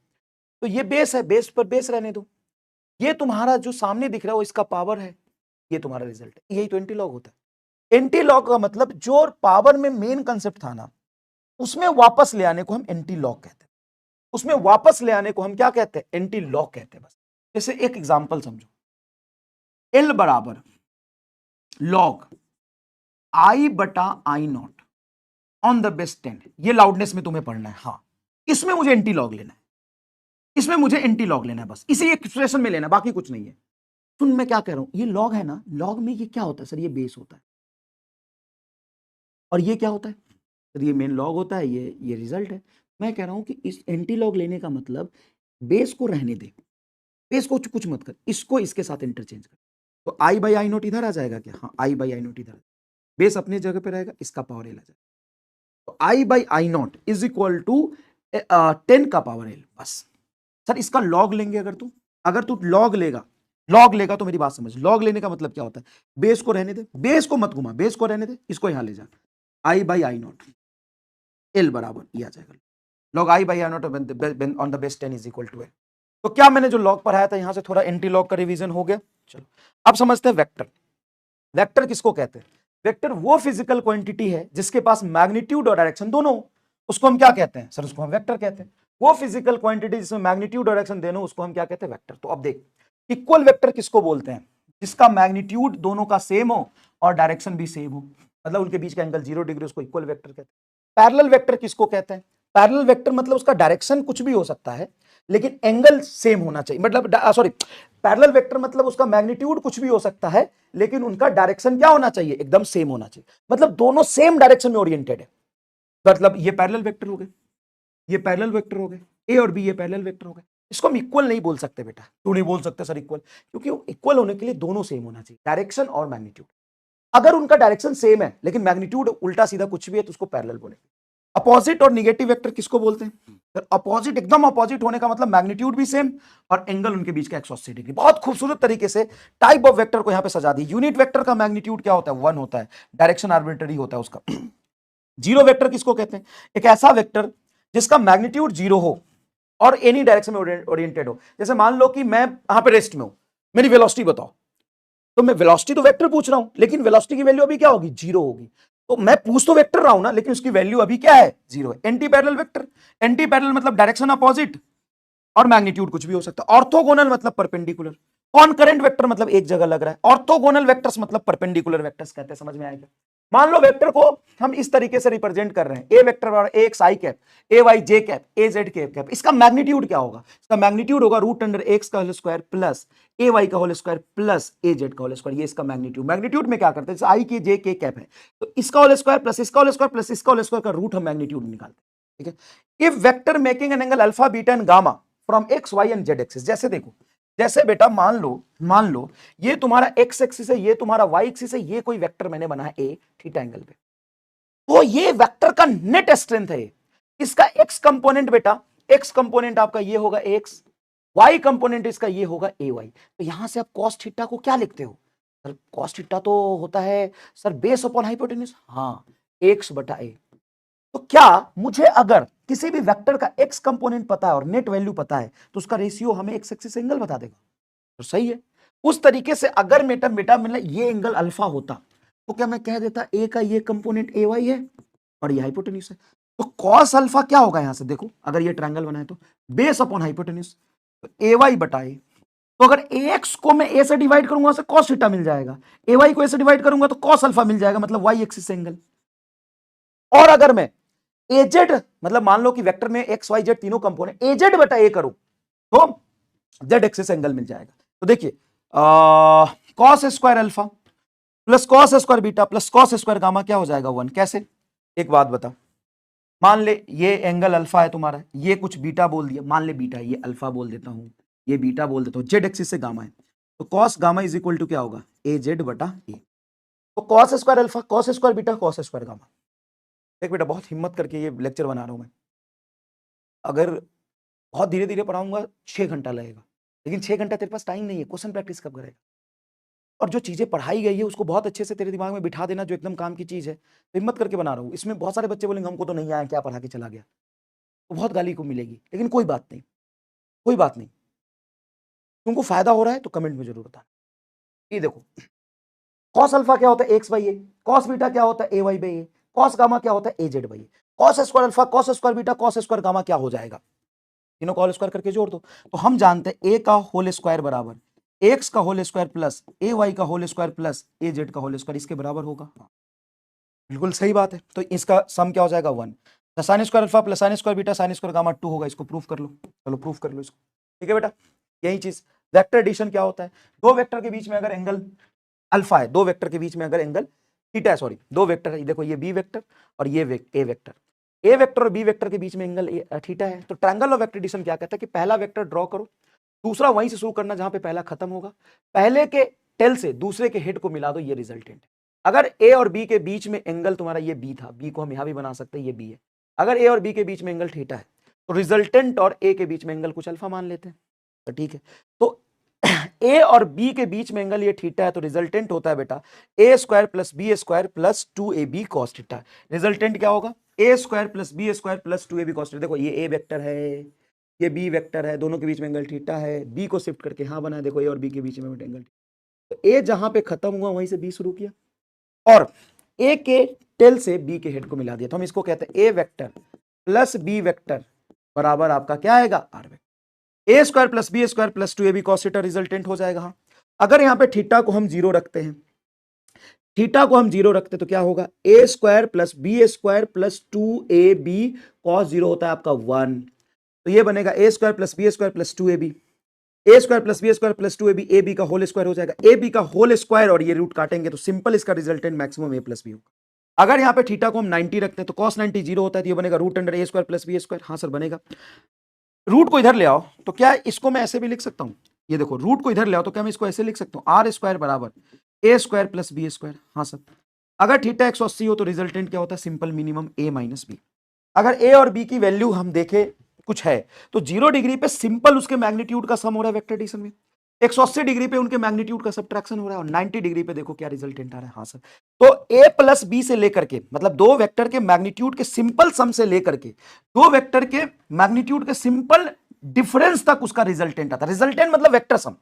तो ये बेस है, बेस पर बेस रहने दो, ये तुम्हारा जो सामने दिख रहा है वो इसका पावर है, ये तुम्हारा रिजल्ट है। यही तो एंटी लॉग होता है। एंटी लॉग का मतलब जो पावर में मेन कंसेप्ट था ना उसमें वापस ले आने को हम एंटी लॉग कहते हैं, उसमें वापस ले आने को हम क्या कहते हैं? एंटी लॉग कहते हैं। बस जैसे एक एग्जांपल समझो, L बराबर लॉग I बटा I0 ऑन द बेस 10, ये लाउडनेस में तुम्हें पढ़ना है, हाँ इसमें मुझे एंटी लॉग लेना है, इसमें मुझे एंटी लॉग लेना है, बस इसी एक्सप्रेशन में लेना है, बाकी कुछ नहीं है। सुन मैं क्या कह रहा हूं, ये लॉग है ना, लॉग में ये क्या होता है सर? ये बेस होता है, और ये क्या होता है सर? ये मेन लॉग होता है, ये रिजल्ट है। मैं कह रहा हूं कि इस एंटी लॉग लेने का मतलब बेस को रहने दे, बेस को कुछ मत कर, इसको इसके साथ इंटरचेंज कर, तो I बाई I0 इधर आ जाएगा क्या? हाँ I बाई I0 इधर, बेस अपनी जगह पे रहेगा, इसका पावर एल आ जाएगा, तो I by I0 is equal to 10 का पावर एल। बस सर इसका लॉग लेंगे, अगर तू लॉग लेगा तो मेरी बात समझ, लॉग लेने का मतलब क्या होता है? बेस को रहने दे, बेस को मत घुमा, बेस को रहने दे, इसको यहां ले जा, I बाई I0 एल बराबर ये आ जाएगा, log I by I0 on the base 10 is equal to L. तो क्या मैंने जो लॉग पढ़ाया था यहां से थोड़ा एंटी लॉग का रिवीजन हो गया। चलो अब समझते हैं वेक्टर। वेक्टर किसको कहते हैं? वेक्टर वो फिजिकल क्वांटिटी है जिसके पास मैग्नीट्यूड और डायरेक्शन दोनों, उसको हम क्या कहते हैं सर? उसको हम वेक्टर कहते हैं। वो फिजिकल क्वांटिटी जिसमें मैग्नीट्यूड और डायरेक्शन दोनों, उसको हम क्या कहते हैं? वेक्टर। तो अब देख, इक्वल वेक्टर किसको बोलते हैं? जिसका मैग्नीट्यूड दोनों का सेम हो और डायरेक्शन भी सेम हो, मतलब उनके बीच का एंगल 0 डिग्री, उसको इक्वल वेक्टर कहते हैं। पैरेलल वेक्टर किसको कहते हैं? पैरेलल वेक्टर मतलब उसका डायरेक्शन कुछ भी हो सकता है लेकिन एंगल सेम होना चाहिए, मतलब सॉरी, पैरेलल वेक्टर मतलब उसका मैग्नीट्यूड कुछ भी हो सकता है लेकिन उनका डायरेक्शन क्या होना चाहिए? एकदम सेम होना चाहिए, मतलब दोनों सेम डायरेक्शन में ओरिएंटेड है। मतलब ये पैरेलल वेक्टर हो गए, ये पैरेलल वेक्टर हो गए, ए और बी ये पैरेलल वेक्टर हो गए। इसको हम इक्वल नहीं बोल सकते बेटा। क्यों नहीं बोल सकते सर इक्वल? क्योंकि इक्वल होने के लिए दोनों सेम होना चाहिए, डायरेक्शन और मैग्नीट्यूड। अगर उनका डायरेक्शन सेम है लेकिन मैग्नीट्यूड उल्टा सीधा कुछ भी है तो उसको पैरेलल बोलेंगे। अपोजिट और निगेटिव वेक्टर किसको बोलते हैं? अपोजिट, एकदम अपोजिट होने का मतलब मैग्नीट्यूड भी सेम और एंगल उनके बीच का 180 डिग्री। बहुत खूबसूरत तरीके से टाइप ऑफ वेक्टर को यहां पे सजा दी। यूनिट वेक्टर का मैग्नीट्यूड क्या होता है? 1 होता है, डायरेक्शन आर्बिट्ररी होता है उसका। जीरो वेक्टर किसको कहते हैं? एक ऐसा वेक्टर जिसका मैग्नीट्यूड 0 हो और एनी डायरेक्शन में ओरिएंटेड हो। जैसे मान लो कि मैं यहां पे रेस्ट में हूं, मेरी वेलोसिटी बताओ, तो मैं वेलोसिटी तो वेक्टर पूछ रहा हूं लेकिन वेलोसिटी की वैल्यू अभी क्या होगी? 0 होगी। तो मैं पूछ तो वेक्टर रहा हूं ना, लेकिन उसकी वैल्यू अभी क्या है? 0 है। Anti parallel vector, anti parallel मतलब डायरेक्शन अपोजिट और मैग्नीट्यूड कुछ भी हो सकता है। ऑर्थोगोनल मतलब परपेंडिकुलर। कॉनकरेंट वेक्टर मतलब एक जगह लग रहा है। ऑर्थोगोनल वेक्टर्स मतलब परपेंडिकुलर वेक्टर्स कहते हैं। समझ में आएगा? मान लो वेक्टर को हम इस तरीके से रिप्रेजेंट कर रहे हैं, ए वेक्टर बराबर ए एक्स आई कैप, ए वाई जे कैप, ए जेड के कैप। इसका मैग्नीट्यूड क्या होगा? इसका मैग्नीट्यूड होगा रूट अंडर एक्स का होल स्क्वायर प्लस ए वाई का होल स्क्वायर प्लस ए जेड का होल स्क्वायर। ये इसका मैग्नीट्यूड। मैग्नीट्यूड में क्या करते हैं? जैसे आई के जे के कैप है तो इसका होल स्क्वायर प्लस इसका होल स्क्वायर प्लस इसका होल स्क्वायर का रूट हम मैग्नीट्यूड निकालते हैं। ठीक है। If vector making an angle alpha beta and gamma from X Y and Z axis, जैसे देखो, जैसे बेटा मान लो ये तुम्हारा एक्स एक्सिस है, ये तुम्हारा वाई एक्सिस है, ये कोई वेक्टर मैंने बनाया ए थीटा एंगल पे, तो ये वेक्टर का नेट स्ट्रेंथ है। इसका एक्स कंपोनेंट बेटा, एक्स कंपोनेंट आपका ये होगा एक्स, वाई कंपोनेंट इसका ये होगा ए वाई। तो यहां से आप कॉस थीटा को क्या लिखते हो? सर कॉस थीटा तो होता है सर बेस अपॉन हाइपोटेन्यूज। हाँ, एक्स बटा ए। तो क्या मुझे अगर किसी भी वेक्टर का एक्स कंपोनेंट पता है और नेट वैल्यू पता है तो उसका रेशियो हमें एक्स एक्सिस एंगल बता देगा। तो सही है। उस तरीके से अगर बेटा मतलब ये एंगल अल्फा होता तो क्या मैं कह देता ए का ये कंपोनेंट ए वाई है और ये हाइपोटेन्यूज है। तो कॉस अल्फा क्या होगा? यहां से देखो, अगर ये ट्रायंगल बनाए तो बेस अपॉन हाइपोटेन्यूज, तो ए वाई बटा ए। तो अगर ए एक्स को मैं ए से डिवाइड करूंगा तो कॉस थीटा मिल जाएगा, ए वाई को ए से डिवाइड करूंगा तो कॉस अल्फा मिल जाएगा, मतलब वाई एक्सिस एंगल। और अगर मैं एजेड मतलब मान लो कि वेक्टर में एक्स वाई जेड तीनों कंपोनेंट एजेड बटा ए करूं तो जेड एक्सिस एंगल मिल जाएगा। तो देखिए cos square alpha plus cos square beta plus cos square gamma क्या हो जाएगा? 1। कैसे? एक बात बता, मान ले ये एंगल अल्फा है तुम्हारा, ये कुछ बीटा बोल दिया, मान ले बीटा, ये अल्फा बोल देता हूं, ये बीटा बोल देता हूं, जेड एक्सिस से गामा है, तो cos gamma is equal to क्या होगा? ए जेड बटा ए। तो cos square alpha, cos square beta, cos square gamma. देख बेटा, बहुत हिम्मत करके ये लेक्चर बना रहा हूं मैं। अगर बहुत धीरे धीरे पढ़ाऊंगा 6 घंटा लगेगा, लेकिन 6 घंटा तेरे पास टाइम नहीं है, क्वेश्चन प्रैक्टिस कब करेगा? और जो चीजें पढ़ाई गई है उसको बहुत अच्छे से तेरे दिमाग में बिठा देना, जो एकदम काम की चीज है। तो हिम्मत करके बना रहा हूँ। इसमें बहुत सारे बच्चे बोलेंगे हमको तो नहीं आया, क्या पढ़ा के चला गया, तो बहुत गाली को मिलेगी, लेकिन कोई बात नहीं, कोई बात नहीं। तुमको फायदा हो रहा है तो कमेंट में जरूर बताना। ये देखो, कॉस अल्फा क्या होता है? X by a. Cos beta क्या होता है? A y by a. Cos gamma क्या होता है? A z by a. Cos square alpha, cos square beta, cos square gamma क्या हो जाएगा? तीनों का होल स्क्वायर करके जोड़ दो। तो हम जानते हैं ए का होल स्क्वायर बराबर एक्स का होल स्क्वायर प्लस ए वाई का होल स्क्वायर प्लस ए जेड का होल स्क्वायर, इसके बराबर होगा। बिल्कुल सही बात है। तो इसका सम क्या हो जाएगा? 1। Sine square alpha plus sine square beta sine square gamma 2 होगा। इसको प्रूफ कर लो। चलो प्रूफ कर लो इसको। ठीक है बेटा, यही चीज। वेक्टर एडिशन क्या होता है? दो वेक्टर के बीच में अगर एंगल अल्फा है, दो वेक्टर के बीच में अगर एंगल थीटा है, सॉरी दो वेक्टर है, देखो ये बी वेक्टर और ये ए वेक्टर, ए वेक्टर और बी वेक्टर के बीच में एंगल थीटा है, तो ट्रायंगल ऑफ वेक्टर एडिशन क्या कहता है कि पहला वेक्टर ड्रॉ करो, दूसरा वहीं से शुरू करना जहां पे पहला खत्म होगा, पहले के टेल से दूसरे के हेड को मिला दो, ये रिजल्टेंट है। अगर ए और बी के बीच में एंगल तुम्हारा ये बी था, बी को हम यहां भी बना सकते हैं, ये बी है। अगर ए और बी के बीच में एंगल थीटा है तो रिजल्टेंट और ए के बीच में एंगल कुछ अल्फा मान लेते हैं, तो ठीक है। तो ए और बी के बीच में एंगल ये थीटा है, तो रिजल्टेंट होता है बेटा a square plus B square plus 2ab cos theta. Resultant क्या होगा? A square plus B square plus 2ab cos theta. देखो ये ए वेक्टर है, ये बी वेक्टर है, दोनों के बीच में एंगल थीटा है, बी को शिफ्ट करके हाँ बना, देखो ए और बी के बीच में एंगल, तो ए जहां पे खत्म हुआ वहीं से बी शुरू किया और ए के टेल से बी के हेड को मिला दिया, तो हम इसको कहते हैं A vector plus B vector बराबर आपका क्या आएगा? R vector. A square plus B square plus 2ab cos theta resultant हो जाएगा। हाँ, अगर यहाँ पे थीटा को हम 0 रखते हैं, थीटा को हम जीरो रखते तो क्या होगा, a square plus B square plus 2ab cos zero होता है आपका 1। तो ये बनेगा a square plus B square plus 2ab, a square plus B square plus 2ab, a b का होल स्क्वायर हो जाएगा, ए बी का होल स्क्वायर और ये रूट काटेंगे तो सिंपल इसका resultant maximum a plus b होगा। अगर यहाँ पे थीटा को हम 90 रखते हैं तो cos 90 जीरो होता है, तो ये बनेगा root under A square plus B square. हाँ सर बनेगा। रूट को इधर ले आओ तो क्या इसको मैं ऐसे भी लिख सकता हूं, ये देखो रूट को इधर ले आओ तो क्या मैं इसको ऐसे लिख सकता हूं, आर स्क्वायर बराबर A square plus B square. हाँ सर। अगर थीटा 180 हो तो रिजल्टेंट क्या होता है, सिंपल मिनिमम ए माइनस बी। अगर ए और बी की वैल्यू हम देखें कुछ है तो 0 डिग्री पे सिंपल उसके मैग्नीट्यूड का सम हो रहा है वेक्टर एडिशन में, 180 डिग्री पे उनके मैग्नीट्यूड का सब्ट्रैक्शन हो रहा है, और 90 डिग्री पे देखो क्या रिजल्टेंट आ रहा है। हाँ सर। तो ए प्लस बी से लेकर के, मतलब दो वेक्टर के मैग्नीट्यूड के सिंपल सम से लेकर के दो वेक्टर के मैग्नीट्यूड के सिंपल डिफरेंस तक उसका रिजल्टेंट आता है। रिजल्टेंट मतलब वेक्टर सम।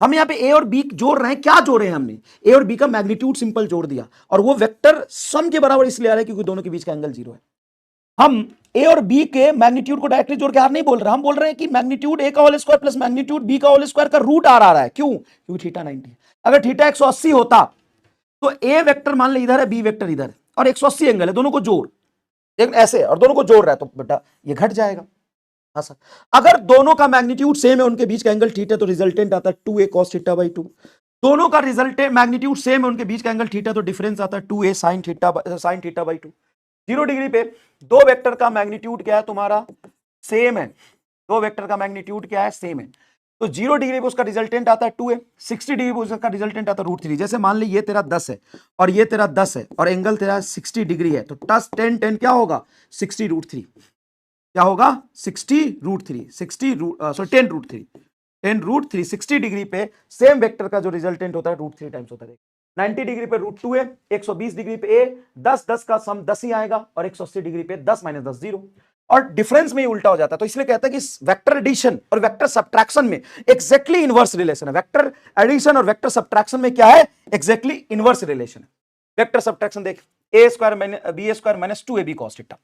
हम यहाँ पे ए और बी जोड़ रहे हैं, क्या जोड़ रहे हैं हमने, ए और बी का मैग्नीट्यूड सिंपल जोड़ दिया, और वो वेक्टर सम के बराबर इसलिए आ रहा है क्योंकि दोनों के बीच का एंगल जीरो है। हम ए और बी के मैग्नीट्यूड को डायरेक्टली जोड़ के हार नहीं बोल रहे, हम बोल रहे हैं कि मैग्नीट्यूड ए का whole square plus magnitude B का होल स्क्वायर का रूट आर आ रहा है। क्यों? क्योंकि थीटा 90। अगर थीटा 180 होता तो ए वेक्टर मान ले इधर है, बी वेक्टर इधर है, और 180 एंगल है, दोनों को जोड़, लेकिन ऐसे और दोनों को जोड़ रहा है तो बेटा ये घट जाएगा। हाँ सर। अगर दोनों का मैग्नीट्यूड सेम है, उनके बीच का एंगल थीटा, तो रिजल्टेंट आता है 2a cos थीटा बाई 2। दोनों का रिजल्टेंट मैग्नीट्यूड सेम है, उनके बीच का एंगल थीटा, तो डिफरेंस आता है 2a sin theta by 2। 0 degree पे दो वेक्टर का मैग्नीट्यूड क्या है तुम्हारा, सेम है। दो वेक्टर का मैग्नीट्यूड क्या है, सेम है, तो 0 डिग्री पे उसका रिजल्टेंट आता है 2a, 60 डिग्री पे उसका रिजल्टेंट आता है √3। जैसे मान ली ये तेरा 10 है और ये तेरा 10 है और एंगल तेरा 60 डिग्री है, तो 10 10 10 क्या होगा, 60√3। क्या होगा, 60√3, 10√3, 10√3। 60 डिग्री पे सेम वेक्टर का जो रिजल्टेंट होता है √3 टाइम्स होता है। 90 डिग्री पे √2 है, 120 डिग्री पे ए, 10 10 का सम 10 ही आएगा, और 180 डिग्री पे 10 - 10 0, और डिफरेंस में ही उल्टा हो जाता है। तो इसलिए कहते हैं कि वेक्टर एडिशन और वेक्टर सब्ट्रैक्शन में एग्जैक्टली इनवर्स रिलेशन है। वेक्टर एडिशन और वेक्टर सब्ट्रैक्शन में क्या है, एग्जैक्टली इनवर्स रिलेशन है। वेक्टर सब्ट्रैक्शन देख, a square b square minus 2ab cos theta.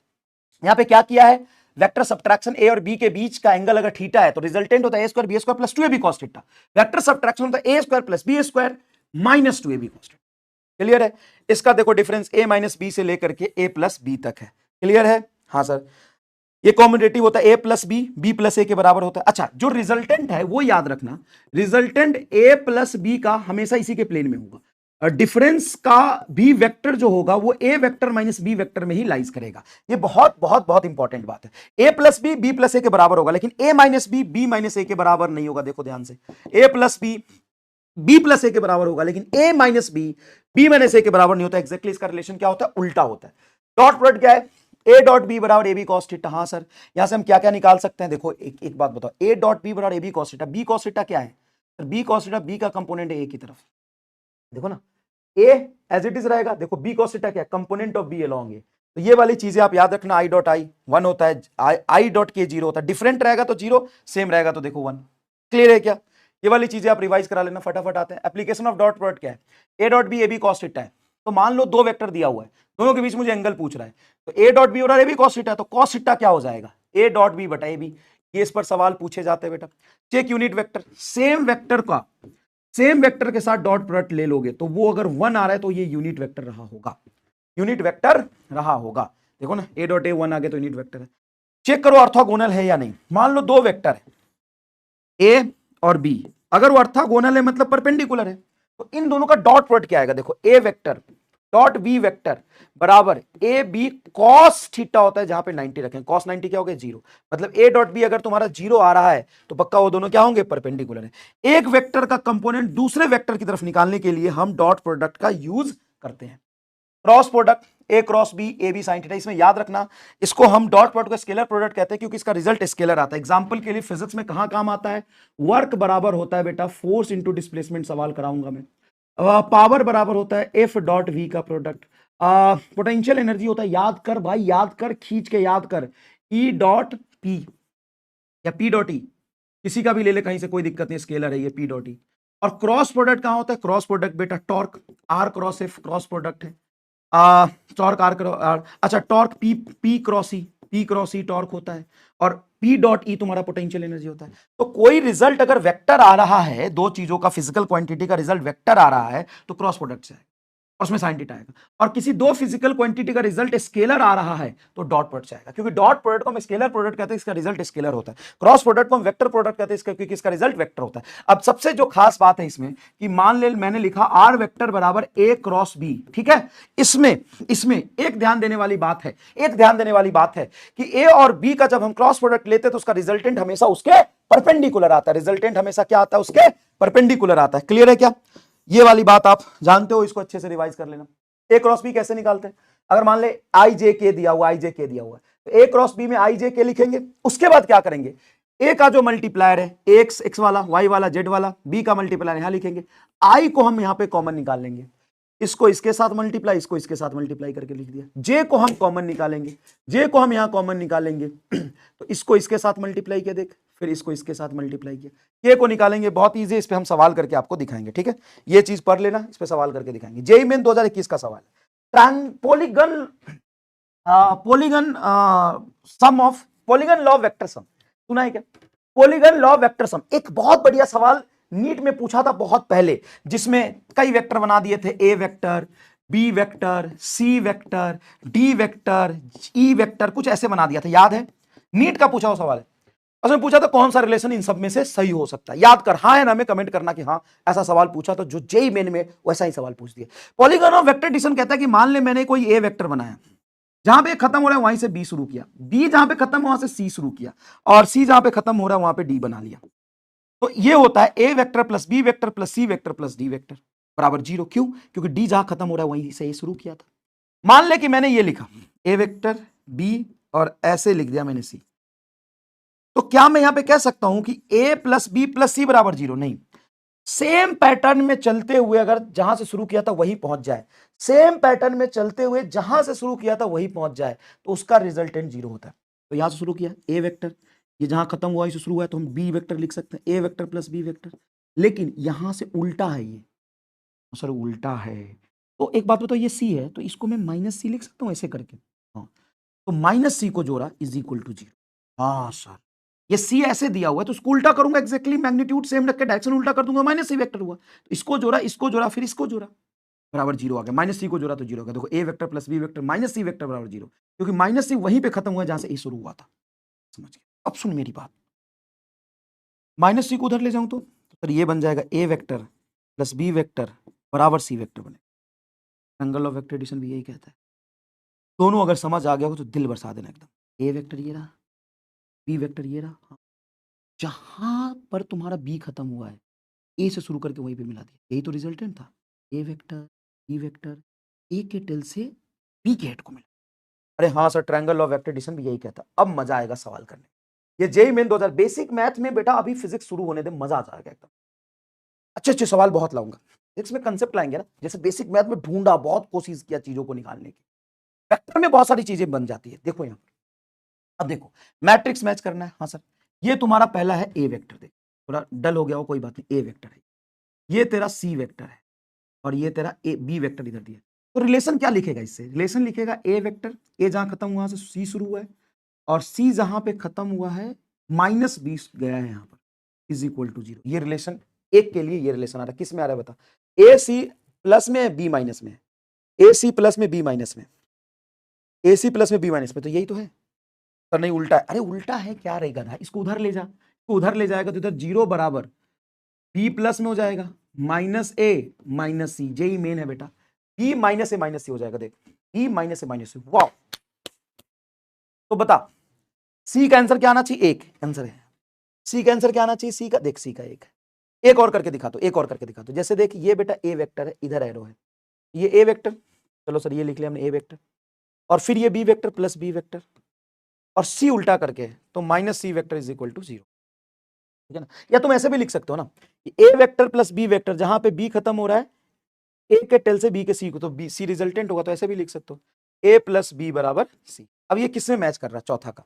यहां पे क्या किया है, वेक्टर सब्ट्रैक्शन ए और बी के बीच का एंगल अगर थीटा है तो रिजल्टेंट होता है a square b square plus 2ab cos theta. Vector subtraction होता है a square plus B square minus 2ab cos theta. Clear है? इसका देखो डिफरेंस a माइनस बी से लेकर के a प्लस बी तक है। क्लियर है? हाँ सर। ये कॉम्यूटेटिव होता है a प्लस बी प्लस ए के बराबर होता है। अच्छा, जो रिजल्टेंट है वो याद रखना, रिजल्टेंट a प्लस बी का हमेशा इसी के प्लेन में होगा, और डिफरेंस का भी वेक्टर जो होगा वो a vector minus B vector में ही लाइज करेगा। ये बहुत बहुत बहुत इंपॉर्टेंट बात है। a प्लस बी प्लस ए के बराबर होगा, लेकिन a माइनस बी माइनस ए के बराबर नहीं होगा। देखो ध्यान से, a प्लस बी प्लस ए के बराबर होगा, लेकिन a माइनस बी माइनस ए के बराबर नहीं होता। एग्जैक्टली इसका रिलेशन क्या होता है, उल्टा होता है। डॉट प्रोडक्ट क्या है, a डॉट बी बराबर ab cos थीटा। हाँ सर। यहां से हम क्या क्या निकाल सकते हैं, देखो एक बात बताओ, a डॉट बी बराबर ab cos theta. b cos theta क्या है, b cos थीटा b का कंपोनेंट है a की तरफ, देखो ना, a एज इट इज रहेगा। देखो b cos थीटा क्या है, component of b along a। तो ये वाली चीजें आप याद रखना, i डॉट आई 1 होता है, i डॉट k 0 होता है। डिफरेंट रहेगा तो 0, सेम रहेगा तो देखो 1। क्लियर है क्या? ये वाली चीजें आप रिवाइज करा लेना, फटाफट आते हैं। एप्लीकेशन ऑफ डॉट प्रोडक्ट क्या है, a dot B ab cos theta है। तो मान लो दो वेक्टर दिया हुआ है, दोनों के बीच मुझे एंगल पूछ रहा है, तो a डॉट बी और ab cos थीटा, तो cos थीटा क्या हो जाएगा, a डॉट बी बटा ab। ये इस पर सवाल पूछे जाते हैं बेटा। Check unit vector, same vector के साथ डॉट प्रोडक्ट ले लोगे तो वो अगर 1 आ रहा है तो ये यूनिट वेक्टर रहा होगा, यूनिट वेक्टर रहा होगा। देखो ना, a डॉट ए 1 आ गया तो यूनिट वेक्टर है। चेक करो ऑर्थोगोनल है या नहीं। मान लो दो वेक्टर है a और b, अगर वो ऑर्थोगोनल है मतलब परपेंडिकुलर है, तो इन दोनों का डॉट प्रोडक्ट क्या आएगा, देखो a vector dot b vector बराबर ए बी कॉस थीटा होता है, जहां पे 90 रखें, कॉस 90 क्या हो गया, 0। मतलब a डॉट बी अगर तुम्हारा 0 आ रहा है तो पक्का वो दोनों क्या होंगे, परपेंडिकुलर है। एक वेक्टर का कंपोनेंट दूसरे वेक्टर की तरफ निकालने के लिए हम डॉट प्रोडक्ट का यूज करते हैं। Cross product a cross B A B sine theta, इसमें याद रखना इसको हम डॉट प्रोडक्ट का स्केलर प्रोडक्ट कहते हैं, क्योंकि इसका रिजल्ट स्केलर आता है। एग्जांपल के लिए फिजिक्स में कहां काम आता है, वर्क बराबर होता है बेटा फोर्स इंटू डिस्प्लेसमेंट, सवाल कराऊंगा मैं। पावर बराबर होता है एफ डॉट वी का प्रोडक्ट। पोटेंशियल एनर्जी होता है, याद कर भाई, याद कर, खींच के याद कर, ई डॉट पी या पी डॉट ई, किसी का भी ले ले कहीं से, कोई दिक्कत नहीं, स्केलर है ये पी डॉट ई। और क्रॉस प्रोडक्ट कहां होता है, क्रॉस प्रोडक्ट बेटा torque R cross F cross product है। टॉर्क आर, अच्छा torque P cross E torque होता है, और पी डॉट ई तुम्हारा पोटेंशियल एनर्जी होता है। तो कोई रिजल्ट अगर वेक्टर आ रहा है, दो चीजों का फिजिकल क्वांटिटी का रिजल्ट वेक्टर आ रहा है, तो क्रॉस प्रोडक्ट से है। और उसमें साइन थीटा आएगा। और किसी दो फिजिकल क्वांटिटी का रिजल्ट स्केलर आ रहा है तो डॉट प्रोडक्ट आएगा, क्योंकि डॉट प्रोडक्ट को हम स्केलर प्रोडक्ट कहते हैं, इसका रिजल्ट स्केलर होता है। क्रॉस प्रोडक्ट को हम वेक्टर प्रोडक्ट कहते हैं, क्योंकि इसका रिजल्ट वेक्टर होता है। अब सबसे जो खास बात है इसमें कि मान ले मैंने लिखा आर वेक्टर बराबर ए क्रॉस बी, ठीक है। इसमें इसमें एक ध्यान देने वाली बात है, एक ध्यान देने वाली बात है कि ए और बी का जब हम क्रॉस प्रोडक्ट लेते हैं तो उसका रिजल्टेंट हमेशा उसके परपेंडिकुलर आता है। रिजल्टेंट हमेशा क्या आता है? उसके परपेंडिकुलर आता है। क्लियर है क्या? ये वाली बात आप जानते हो, इसको अच्छे से रिवाइज कर लेना। ए क्रॉस बी कैसे निकालते हैं? अगर मान ले आई जे के दिया हुआ, आई जे के दिया हुआ है, तो ए क्रॉस बी में आई जे के लिखेंगे। उसके बाद क्या करेंगे? ए का जो मल्टीप्लायर है, एक्स एक्स वाला, वाई वाला, जेड वाला, बी का मल्टीप्लायर यहां लिखेंगे। आई को हम यहां पे कॉमन निकाल लेंगे, इसको इसके साथ मल्टीप्लाई, इसको इसके साथ मल्टीप्लाई करके लिख दिया। जे को हम कॉमन निकालेंगे, जे को हम यहां कॉमन निकालेंगे तो इसको इसके साथ मल्टीप्लाई किया, देख, फिर इसको इसके साथ मल्टीप्लाई किया। के को निकालेंगे, बहुत इजी है, इस पे हम सवाल करके आपको दिखाएंगे, ठीक है। ये चीज पढ़ लेना, इस पे सवाल करके दिखाएंगे। जेईई मेन 2021 का सवाल है। Polygon polygon sum of polygon law vector sum, सुना है क्या? पॉलीगन लॉ वेक्टर सम एक बहुत बढ़िया सवाल नीट में पूछा था बहुत पहले, जिसमें कई वेक्टर बना दिए थे, a vector, b vector, c vector, d vector, e vector, कुछ ऐसे बना दिया था, याद है? नीट का पूछा हुआ सवाल है। उसमें पूछा था कौन सा रिलेशन इन सब में से सही हो सकता है। याद कर, हाँ है ना में कमेंट करना कि हाँ ऐसा सवाल पूछा, तो जो जेईई मेन में वैसा ही सवाल पूछ दिया। पॉलीगन ऑफ वेक्टर एडिशन कहता है कि मान ले मैंने कोई ए वेक्टर बनाया, जहां पे खत्म हो रहा है वहीं से बी शुरू किया, बी जहां पे खत्म वहां से सी शुरू किया, और सी जहां पे खत्म हो रहा है वहां पे डी बना लिया। तो ये होता है a vector plus B vector plus c vector plus d vector बराबर 0। क्यों? क्योंकि डी जहां खत्म हो रहा है वहीं से ए शुरू किया था। मान ले कि मैंने ये लिखा ए वेक्टर बी और ऐसे लिख दिया मैंने सी, तो क्या मैं यहां पे कह सकता हूं कि ए प्लस बी प्लस सी बराबर 0? नहीं। सेम पैटर्न में चलते हुए अगर जहां से शुरू किया था वहीं पहुंच जाए, सेम पैटर्न में चलते हुए जहां से शुरू किया था वहीं पहुंच जाए, तो उसका रिजल्टेंट 0 होता है। तो यहां से शुरू किया ए वेक्टर, ये जहां खत्म हुआ इसे शुरू हुआ है, तो हम बी वेक्टर लिख सकते हैं, A vector plus B vector. लेकिन यहां से उल्टा है ये, सर उल्टा है, तो एक बात बताओ, ये सी है तो इसको मैं माइनस सी लिख सकता हूं ऐसे करके। हाँ, तो माइनस सी को जोड़ा इज इक्वल टू 0। हाँ सर, ये सी ऐसे दिया हुआ है तो उसको उल्टा करूंगा, एक्जैक्टली मैग्नीट्यूड सेम रख के डायरेक्शन उल्टा कर दूंगा, माइनस सी वेक्टर हुआ। तो इसको जोड़ा फिर इसको जोड़ा, बराबर 0 आ गया। माइनस सी को जोड़ा तो 0 आ गया। देखो a vector plus B vector minus C vector बराबर 0, क्योंकि माइनस सी वहीं पे खत्म हुआ जहां से ए शुरू हुआ था। समझ गए? अब सुन मेरी बात, माइनस सी को उधर ले जाऊं तो सर ये बन जाएगा ए वेक्टर प्लस बी वेक्टर बराबर सी वेक्टर बनेगा। एंगल ऑफ वेक्टर एडिशन भी यही कहता है। दोनों अगर समझ आ गया हो तो दिल बरसा देना एकदम। ए वेक्टर ये रहा, बी वेक्टर ये रहा, हाँ। जहां पर तुम्हारा बी खत्म हुआ है ए से शुरू करके वहीं पे मिला दिया, यही तो रिजल्टेंट था। ए वेक्टर बी वेक्टर, ए के टेल से बी के हेड को मिला। अरे हाँ sir, triangle of vector addition भी यही कहता। अब मजा आएगा सवाल करने। ये जेईई मेन 2000 बेसिक मैथ में बेटा अभी फिजिक्स शुरू होने दे, मजा आ जाएगा एकदम। अच्छे अच्छे सवाल बहुत लाऊंगा। फिजिक्स में कंसेप्ट लाएंगे ना, जैसे बेसिक मैथ में ढूंढा, बहुत कोशिश किया चीजों को निकालने की, वेक्टर में बहुत सारी चीजें बन जाती है। देखो यहाँ, अब देखो मैट्रिक्स मैच करना है। हाँ सर, ये तुम्हारा पहला है ए वेक्टर, देखो थोड़ा डल हो गया हो कोई बात नहीं, ए वेक्टर है, ये तेरा सी वेक्टर है, और ये तेरा ए बी वेक्टर इधर दिया। तो रिलेशन क्या लिखेगा इससे? रिलेशन लिखेगा ए वेक्टर, ए जहां खत्म हुआ से सी शुरू हुआ है, और सी जहां पे खत्म हुआ है माइनस बी गया है यहां पर, इज इक्वल टू 0। ये रिलेशन एक के लिए ये रिलेशन आ रहा है। किस में आ रहा है बता? ए सी प्लस में बी माइनस में, ए सी प्लस में बी माइनस में, ए सी प्लस में बी माइनस में, तो यही तो है। पर नहीं उल्टा है। अरे उल्टा है क्या रहेगा ना, इसको उधर ले जा, इसको उधर ले जाएगा तो इधर 0 बराबर बी प्लस में हो जाएगा माइनस ए माइनस सी। जेईई मेन है बेटा, बी माइनस ए माइनस सी हो जाएगा। देख, बी माइनस ए माइनस सी, वाह। तो बता सी का आंसर क्या आना चाहिए? एक आंसर है। सी का आंसर क्या आना चाहिए? सी का, देख सी का एक है। एक और करके दिखा दो, एक और करके दिखा दो। जैसे देख, ये बेटा ए वेक्टर है, इधर एरो है, ये ए वेक्टर, चलो सर ये लिख लिया हमने ए वेक्टर, और फिर ये B vector plus B vector, और सी उल्टा करके है तो minus C vector is equal to 0, ठीक है ना। या तुम ऐसे भी लिख सकते हो ना, ए वेक्टर प्लस बी वेक्टर, जहां पे बी खत्म हो रहा है ए के टेल से बी के सी को, तो बी सी रिजल्टेंट होगा, तो ऐसे भी लिख सकते हो ए प्लस बी बराबर सी। अब ये किसमें मैच कर रहा है? चौथा का।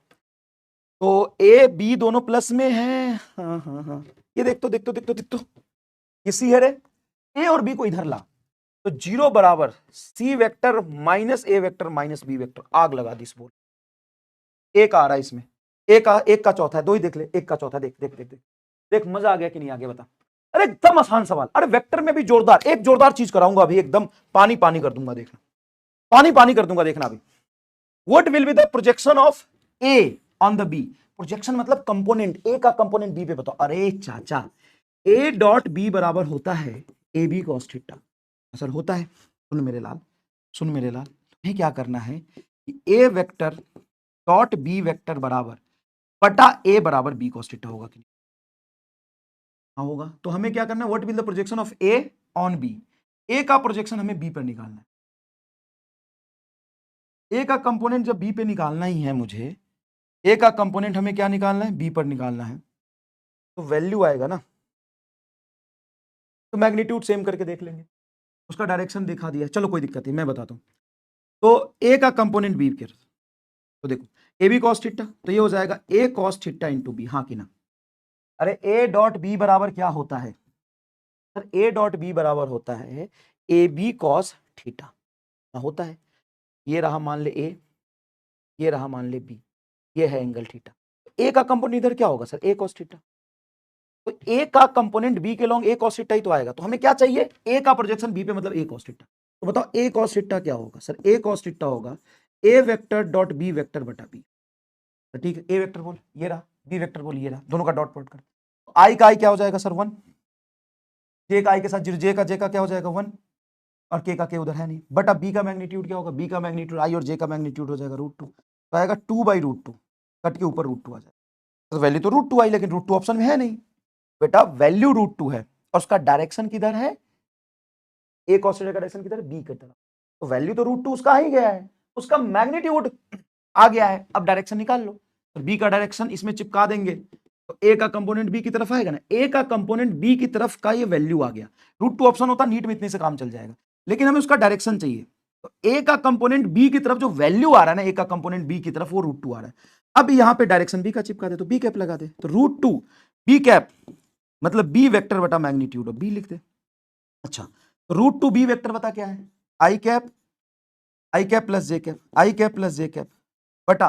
तो ए बी दोनों प्लस में है, हाँ हाँ हाँ, ये देख तो ये सी है रे। ए और बी को इधर ला तो 0 बराबर सी वेक्टर माइनस ए वेक्टर माइनस बी वेक्टर। आग लगा दी इस बोल। एक आ रहा है इसमें, एक का चौथा है, दो ही देख ले, एक का चौथा, देख देख देख देख देख, मजा आ गया कि नहीं आ गया बता? अरे एकदम आसान सवाल। अरे वेक्टर में भी जोरदार, एक जोरदार चीज कराऊंगा अभी, एकदम पानी पानी कर दूंगा, देखना पानी पानी कर दूंगा, देखना अभी। What will be the projection of A on the B? Projection मतलब कंपोनेंट, ए का कंपोनेंट बी पे बताओ। अरे चाचा, ए डॉट बी बराबर होता है A B cos theta. Sir होता है, सुन मेरे लाल, सुन मेरे लाल, तुम्हें क्या करना है कि ए वेक्टर डॉट बी वेक्टर बराबर बटा ए बराबर बी कॉस थीटा होगा कि नहीं? हाँ होगा। तो हमें क्या करना है, what will the projection of A on b? A का प्रोजेक्शन हमें बी पर निकालना है। ए का कंपोनेंट जब बी पे निकालना ही है मुझे, ए का कंपोनेंट हमें क्या निकालना है, बी पर निकालना है, तो वैल्यू आएगा ना, तो मैग्नीट्यूड सेम करके देख लेंगे, उसका डायरेक्शन दिखा दिया, चलो कोई दिक्कत नहीं, मैं बताता हूं। तो ए का कंपोनेंट बी के, तो देखो ए बी कॉस थीटा, तो ये हो जाएगा ए कॉस थीटा इंटू बी, हाँ कि ना? अरे ए डॉट बी बराबर क्या होता है सर? ए डॉट बी बराबर होता है ए बी कॉस थीटा, होता है। ये रहा मान ले ए, ये रहा मान ले बी, ये है एंगल थीटा। ए का कंपोनेंट इधर क्या होगा सर? ए कॉस थीटा। तो ए का कंपोनेंट बी के लॉन्ग ए कॉस थीटा ही तो आएगा। तो हमें क्या चाहिए? ए का प्रोजेक्शन बी पे, मतलब ए कॉस थीटा। तो बताओ ए कॉस थीटा क्या होगा सर? ए कॉस थीटा होगा ए वेक्टर डॉट बी वेक्टर बटा बी। तो ठीक है, ए वेक्टर बोल ये रहा, बी वेक्टर बोल ये रहा, दोनों का डॉट प्रोडक्ट कर। तो आई का आई क्या हो जाएगा सर? 1। जे का आई के साथ जीरो, जे का क्या हो जाएगा? 1। और के का के उधर है नहीं, बट अब बी का मैग्नीट्यूड क्या होगा? बी का मैग्नीट्यूड आई और जे का मैग्नीट्यूड हो जाएगा √2, तो आएगा 2/√2, कट के ऊपर √2 आ जाएगा। तो वैल्यू तो √2 आई, लेकिन √2 ऑप्शन में है नहीं बेटा, वैल्यू √2 है और उसका डायरेक्शन किधर है? ए कॉस थीटा का डायरेक्शन किधर है? बी की तरफ। तो वैल्यू तो √2 उसका ही गया है, उसका मैग्नीट्यूड आ गया है, अब डायरेक्शन निकाल लो। तो बी का डायरेक्शन इसमें चिपका देंगे, तो ए का कंपोनेंट बी की तरफ आएगा ना, ए का कंपोनेंट बी की तरफ का ये वैल्यू आ गया। √2 ऑप्शन होता नीट में इतने से काम चल जाएगा, लेकिन हमें उसका डायरेक्शन चाहिए। तो ए का कंपोनेंट बी की तरफ जो वैल्यू आ रहा है ना, ए का कंपोनेंट बी की तरफ, वो √2 आ रहा है। अब यहां पे डायरेक्शन बी का चिपका दे, तो बी कैप लगा दे, तो √2 बी कैप मतलब बी वेक्टर बटा मैग्नीट्यूड ऑफ बी लिख दे। अच्छा, तो √2 बी वेक्टर बता क्या है? आई कैप प्लस जे कैप, आई कैप प्लस जे कैप बटा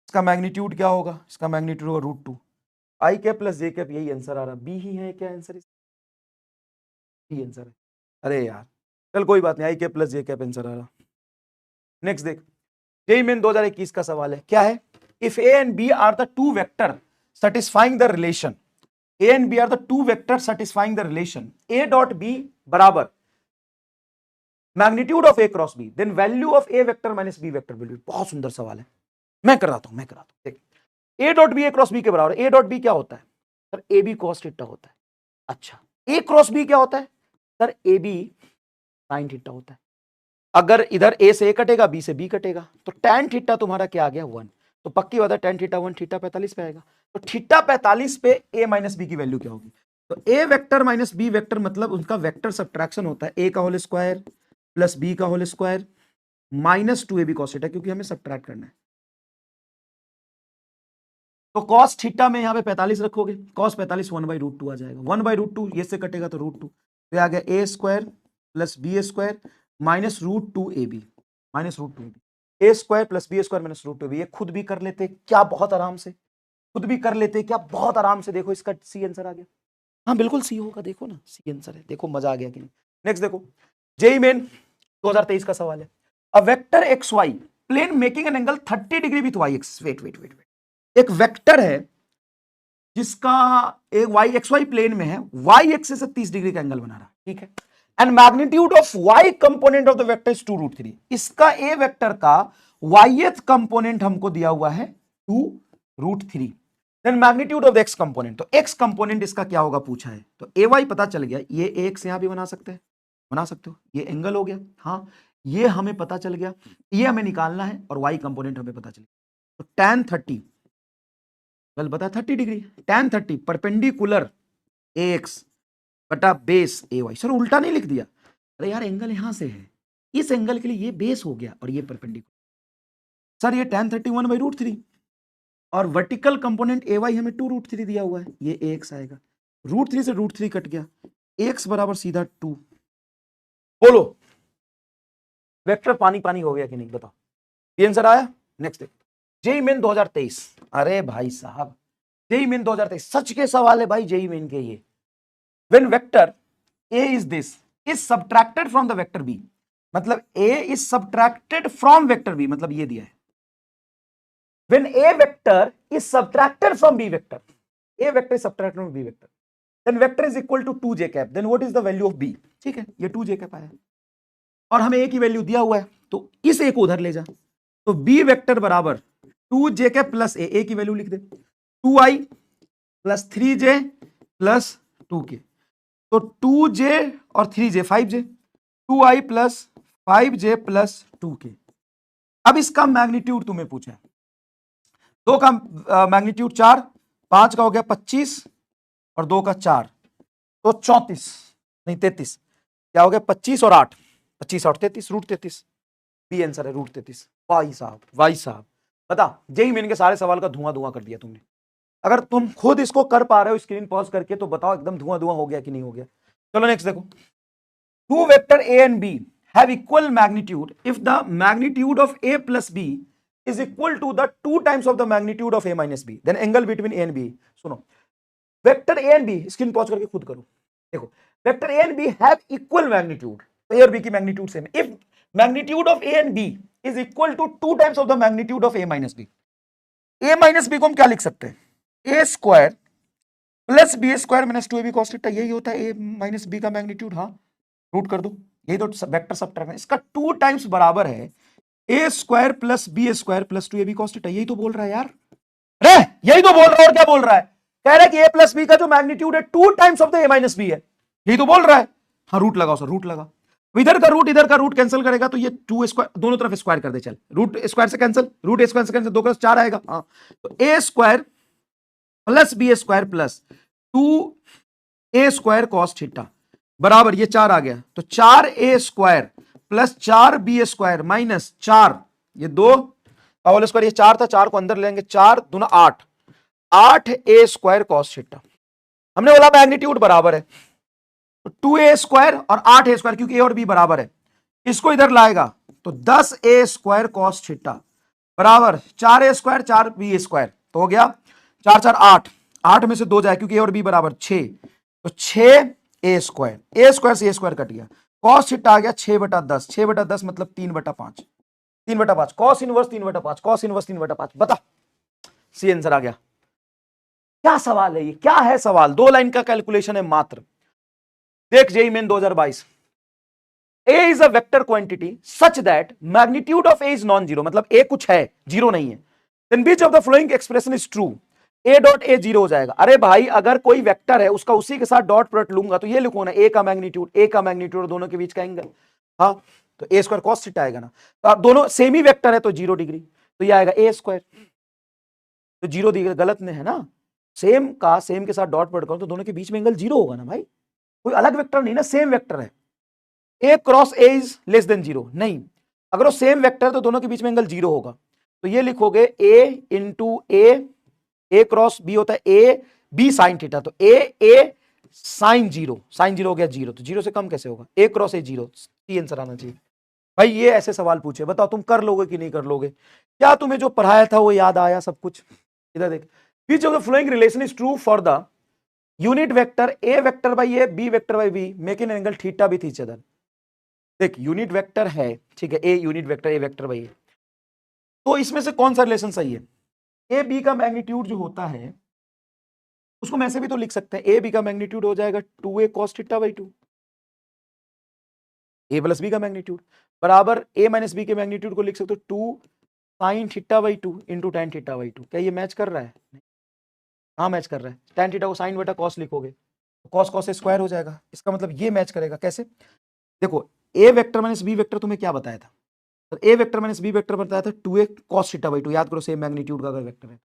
इसका मैग्नीट्यूड क्या होगा? इसका मैग्नीट्यूड होगा √2 आई कैप प्लस जे कैप। यही आंसर आ रहा, बी ही है क्या आंसर? यही आंसर है। अरे यार चल कोई बात नहीं, आई कैप प्लस जे कैप आंसर आ रहा। नेक्स्ट देख, जेईई मेन 2021 का सवाल है, क्या है? If A and B are the two vector satisfying the relation, A and B are the two vectors satisfying the relation A dot B बराबर magnitude of A cross B, then value of A vector minus B vector will be। बहुत सुंदर सवाल है, मैं कराता हूं देख। A dot B A cross B के बराबर। A डॉट बी क्या होता है sir? A B cos theta होता है। अच्छा, A क्रॉस बी क्या होता है sir? A B sine theta होता है। अगर इधर A से A कटेगा, B से B कटेगा, तो tan थीटा तुम्हारा क्या आ गया? 1। तो पक्की बात है tan थीटा 1, थीटा 45 पे आएगा। तो थीटा 45 पे A माइनस बी की वैल्यू क्या होगी? तो A vector minus B vector मतलब उनका वेक्टर सब्ट्रैक्शन होता है, A का होल स्क्वायर प्लस B का whole square minus 2AB cos theta, क्योंकि हमें सब्ट्रैक्ट करना है। तो cos थीटा में यहाँ पे 45 रखोगे, cos 45 1/√2 आ जाएगा, 1/√2 ये से कटेगा तो √2, तो आ गया A square plus B square minus √2AB, minus √2AB, A square plus B square minus √2AB। ये खुद भी कर लेते क्या बहुत आराम से, खुद भी कर लेते क्या बहुत आराम से। देखो इसका सी आंसर आ गया, हाँ बिल्कुल सी होगा, देखो ना सी आंसर है, देखो मजा आ गया कि नहीं। नेक्स्ट देखो, जेईई मेन 2023 का सवाल है, a vector X Y plane making an angle 30 degree with Y X. Wait, एक वेक्टर है जिसका एक वाई एक्स वाई प्लेन में है, वाई एक्सिस से 30 डिग्री का एंगल बना रहा है, ठीक है। And magnitude of Y component of the vector is 2√3। इसका ए वेक्टर का वाईएथ कंपोनेंट हमको दिया हुआ है 2√3। Then magnitude of the X component, तो एक्स कंपोनेंट इसका क्या होगा पूछा है। तो ए वाई पता चल गया, ये एक्स यहां भी बना सकते हो, ये एंगल हो गया, हाँ ये हमें पता चल गया, ये हमें निकालना है, और वाई कंपोनेंट हमें पता चल गया। तो tan 30 कल बता 30 डिग्री, tan 30 परपेंडिकुलर AX बटा बेस AY। सर उल्टा नहीं लिख दिया? अरे यार एंगल यहां से है, इस एंगल के लिए ये बेस हो गया और ये परपेंडिकुलर। सर ये tan 30 1/√3 और वर्टिकल कंपोनेंट AY हमें 2√3 दिया हुआ है, ये AX आएगा, √3 से √3 कट गया, AX बराबर सीधा 2। बोलो वेक्टर पानी पानी हो गया कि नहीं, बताओ ये आंसर आया। नेक्स्ट देखो, जेईई मेन 2023। अरे भाई साहब जेईई मेन 2023 सच के सवाल है भाई, जेईई मेन के ये when vector a is this is subtracted from the vector b, मतलब a is subtracted from vector b, मतलब ये दिया है when a vector is subtracted from b vector, a vector is subtracted from b vector, then vector is equal to 2j cap, then what is the value of b? ठीक है, ये 2j cap आया और हमें a की value दिया हुआ है, तो इस a को उधर ले जा, तो b वेक्टर बराबर 2j cap प्लस a की वैल्यू लिख दे 2i plus 3j plus 2k, तो 2j और 3j 5j, 2i plus 5j plus 2k। अब इसका मैग्नीट्यूड तुम्हें पूछा है, 2 का मैग्नीट्यूड 4, 5 का हो गया 25 और 2 का 4 तो 34 नहीं 33, क्या हो गया 25 और 8, 25 और 33 रूट 33, बी आंसर है रूट 33। भाई साहब बता, जेई मेन के सारे सवाल का धुआं धुआं कर दिया तुमने। अगर तुम खुद इसको कर पा रहे हो स्क्रीन पॉज करके तो बताओ एकदम धुआं धुआं हो गया कि नहीं हो गया। चलो नेक्स्ट देखो, two vector A and B have equal magnitude if the magnitude of A plus B is equal to the 2 times of the magnitude of a minus b, then angle between a and b। सुनो, vector a and b screen pause करके खुद करो, देखो vector a and b have equal magnitude, a और b की magnitude same है। if magnitude of a and b is equal to 2 times of the magnitude of a minus b, a minus b को हम क्या लिख सकते हैं, a square plus B square minus 2ab cos theta, यही होता है a माइनस b का मैग्नीट्यूड। हाँ रूट कर दो, यही तो वेक्टर सबट्रैक्ट, इसका 2 टाइम्स बराबर है a square plus B square plus 2ab cos theta, यही तो बोल रहा है यार, अरे यही तो बोल रहा है, और क्या बोल रहा है, कह रहा है कि a प्लस बी का जो मैग्नीट्यूड है 2 times of the a minus B है, यही तो बोल रहा है। हाँ रूट लगाओ सर, रूट लगा, इधर का रूट कैंसिल करेगा तो ये 2 स्क्वायर दोनों तरफ स्क्वायर कर दे, चल रूट स्क्वायर से कैंसिल, रूट स्क्वायर से कैंसिल, 2 का 4 आएगा। हाँ तो a square plus B square plus 2a square cos theta बराबर ये 4 आ गया, तो 4a square plus 4b square minus 4 ये 2 होल स्क्वायर, ये 4 था, 4 को अंदर लेंगे, 4 दूना 8, 8a स्क्वायर cos थीटा। हमने बोला मैग्नीट्यूड बराबर है, तो 2a स्क्वायर और 8a स्क्वायर, क्योंकि a और b बराबर है, इसको इधर लाएगा तो 10a स्क्वायर cos थीटा बराबर 4a स्क्वायर 4b स्क्वायर, तो हो गया 4 4 8, 8 में से 2 जाए क्योंकि a और b बराबर 6, तो 6a स्क्वायर, a स्क्वायर से a स्क्वायर कट गया, cos थीटा आ गया 6/10, 6/10 मतलब 3/5, 3/5 cos इनवर्स 3/5, cos इनवर्स 3/5। बता, सी आंसर आ गया। क्या सवाल है ये, क्या है सवाल, 2 लाइन का कैलकुलेशन है मात्र। देख JEE main 2022, a is a vector quantity such that magnitude of a is non-zero, मतलब a कुछ है, जीरो नहीं है, then which of the following expression is true, a dot a zero हो जाएगा। अरे भाई अगर कोई वेक्टर है उसका उसी के साथ डॉट प्रोडक्ट लूंगा तो ये लिखो ना, a का मैग्नीट्यूड दोनों के बीच का एंगल, हाँ तो a स्क्वायर cos थीटा आएगा ना, तो आप दोनों सेम ही वेक्टर है तो 0 डिग्री, तो ये आएगा a स्क्वायर, तो 0 डिग्री गलत में है ना, सेम के साथ डॉट प्रोडक्ट करो तो दोनों के बीच में एंगल 0 होगा ना भाई, कोई अलग वेक्टर नहीं ना, सेम वेक्टर है। a cross a is less than 0 नहीं, अगर वो सेम वेक्टर है तो दोनों के बीच में एंगल 0 होगा, तो ये लिखोगे a into a cross b होता है a b साइन थीटा, तो a साइन 0 हो गया 0, तो 0 से कम कैसे होगा, a cross a 0, C answer आना चाहिए। भाई ये ऐसे सवाल पूछे, बताओ तुम कर लोगे कि नहीं कर लोगे, क्या तुम्हें जो पढ़ाया था वो याद आया सब कुछ। इधर देख, which of the following relation is true for the unit vector a vector by a b vector by b making an angle theta with each other। देख यूनिट वेक्टर है, ठीक है, a unit vector a vector by a, तो इसमें से कौन सा relation सही है, ए बी का मैग्नीट्यूड जो होता है उसको मैं ऐसे भी तो लिख सकते हैं, ए बी का मैग्नीट्यूड हो जाएगा 2a cos theta by 2, A plus B का मैग्नीट्यूड बराबर ए माइनस बी के मैग्नीट्यूड को लिख सकते हो 2 sine theta by 2 into tan theta by 2। क्या ये मैच कर रहा है, हाँ मैच कर रहा है, टेन थीटा को साइन बटा कॉस लिखोगे, कॉस कॉस से स्क्वायर हो जाएगा, इसका मतलब ये मैच करेगा। कैसे, देखो a vector minus B vector तुम्हें क्या बताया था, तो ए वेक्टर माइनस बी वेक्टर बताया था 2a cos थीटा बाई 2, याद करो सेम मैग्नीट्यूड का अगर वेक्टर है,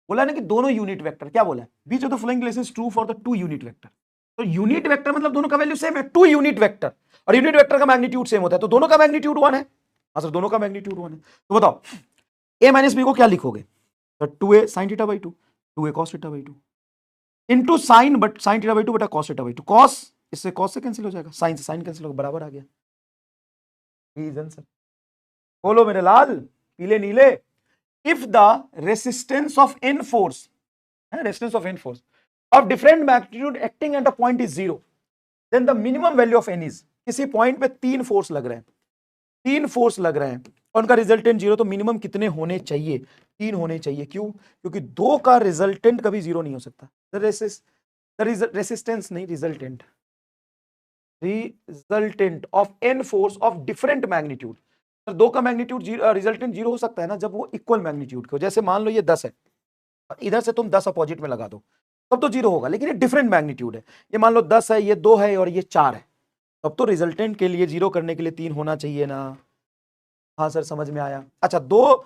बोला ना कि दोनों यूनिट वेक्टर, क्या बोला, which of the following relation is true for the 2 unit vector, तो यूनिट वेक्टर मतलब दोनों का वैल्यू सेम है, 2 यूनिट वेक्टर, और यूनिट वेक्टर का मैग्नीट्यूड सेम होता है, तो दोनों का मैग्नीट्यूड 1 है, हाँ सर दोनों का मैग्नीट्यूड 1 है, तो बताओ a माइनस बी को क्या लिखोगे, तो 2a sin theta by 2, 2a cos theta by 2 into sine theta by 2 बटा cos थीटा बाई 2, cos इससे cos से कैंसिल हो जाएगा, साइन से साइन कैंसिल होगा, बराबर आ गया। बोलो मेरे लाल पीले नीले, if the resistance of N force of different magnitude acting at a point is 0, then the minimum value of N is, किसी पॉइंट पे 3 फोर्स लग रहे हैं, 3 फोर्स लग रहे हैं और उनका रिजल्टेंट 0, तो मिनिमम कितने होने चाहिए? 3 होने चाहिए। क्यों? क्योंकि 2 का रिजल्टेंट कभी 0 नहीं हो सकता। रेसिस्टेंस नहीं, resultant, resultant of N force of different magnitude. 2 का मैग्नीट्यूड रिजल्टेंट 0 हो सकता है ना जब वो इक्वल मैग्नीट्यूड के हो। जैसे मान लो ये 10 है, इधर से तुम 10 अपोजिट में लगा दो तब तो 0 होगा, लेकिन ये डिफरेंट मैग्नीट्यूड है। ये मान लो 10 है, ये 2 है और ये 4 है, तब तो रिजल्टेंट के लिए 0 करने के लिए 3 होना चाहिए ना। हाँ सर, समझ में आया। अच्छा, 2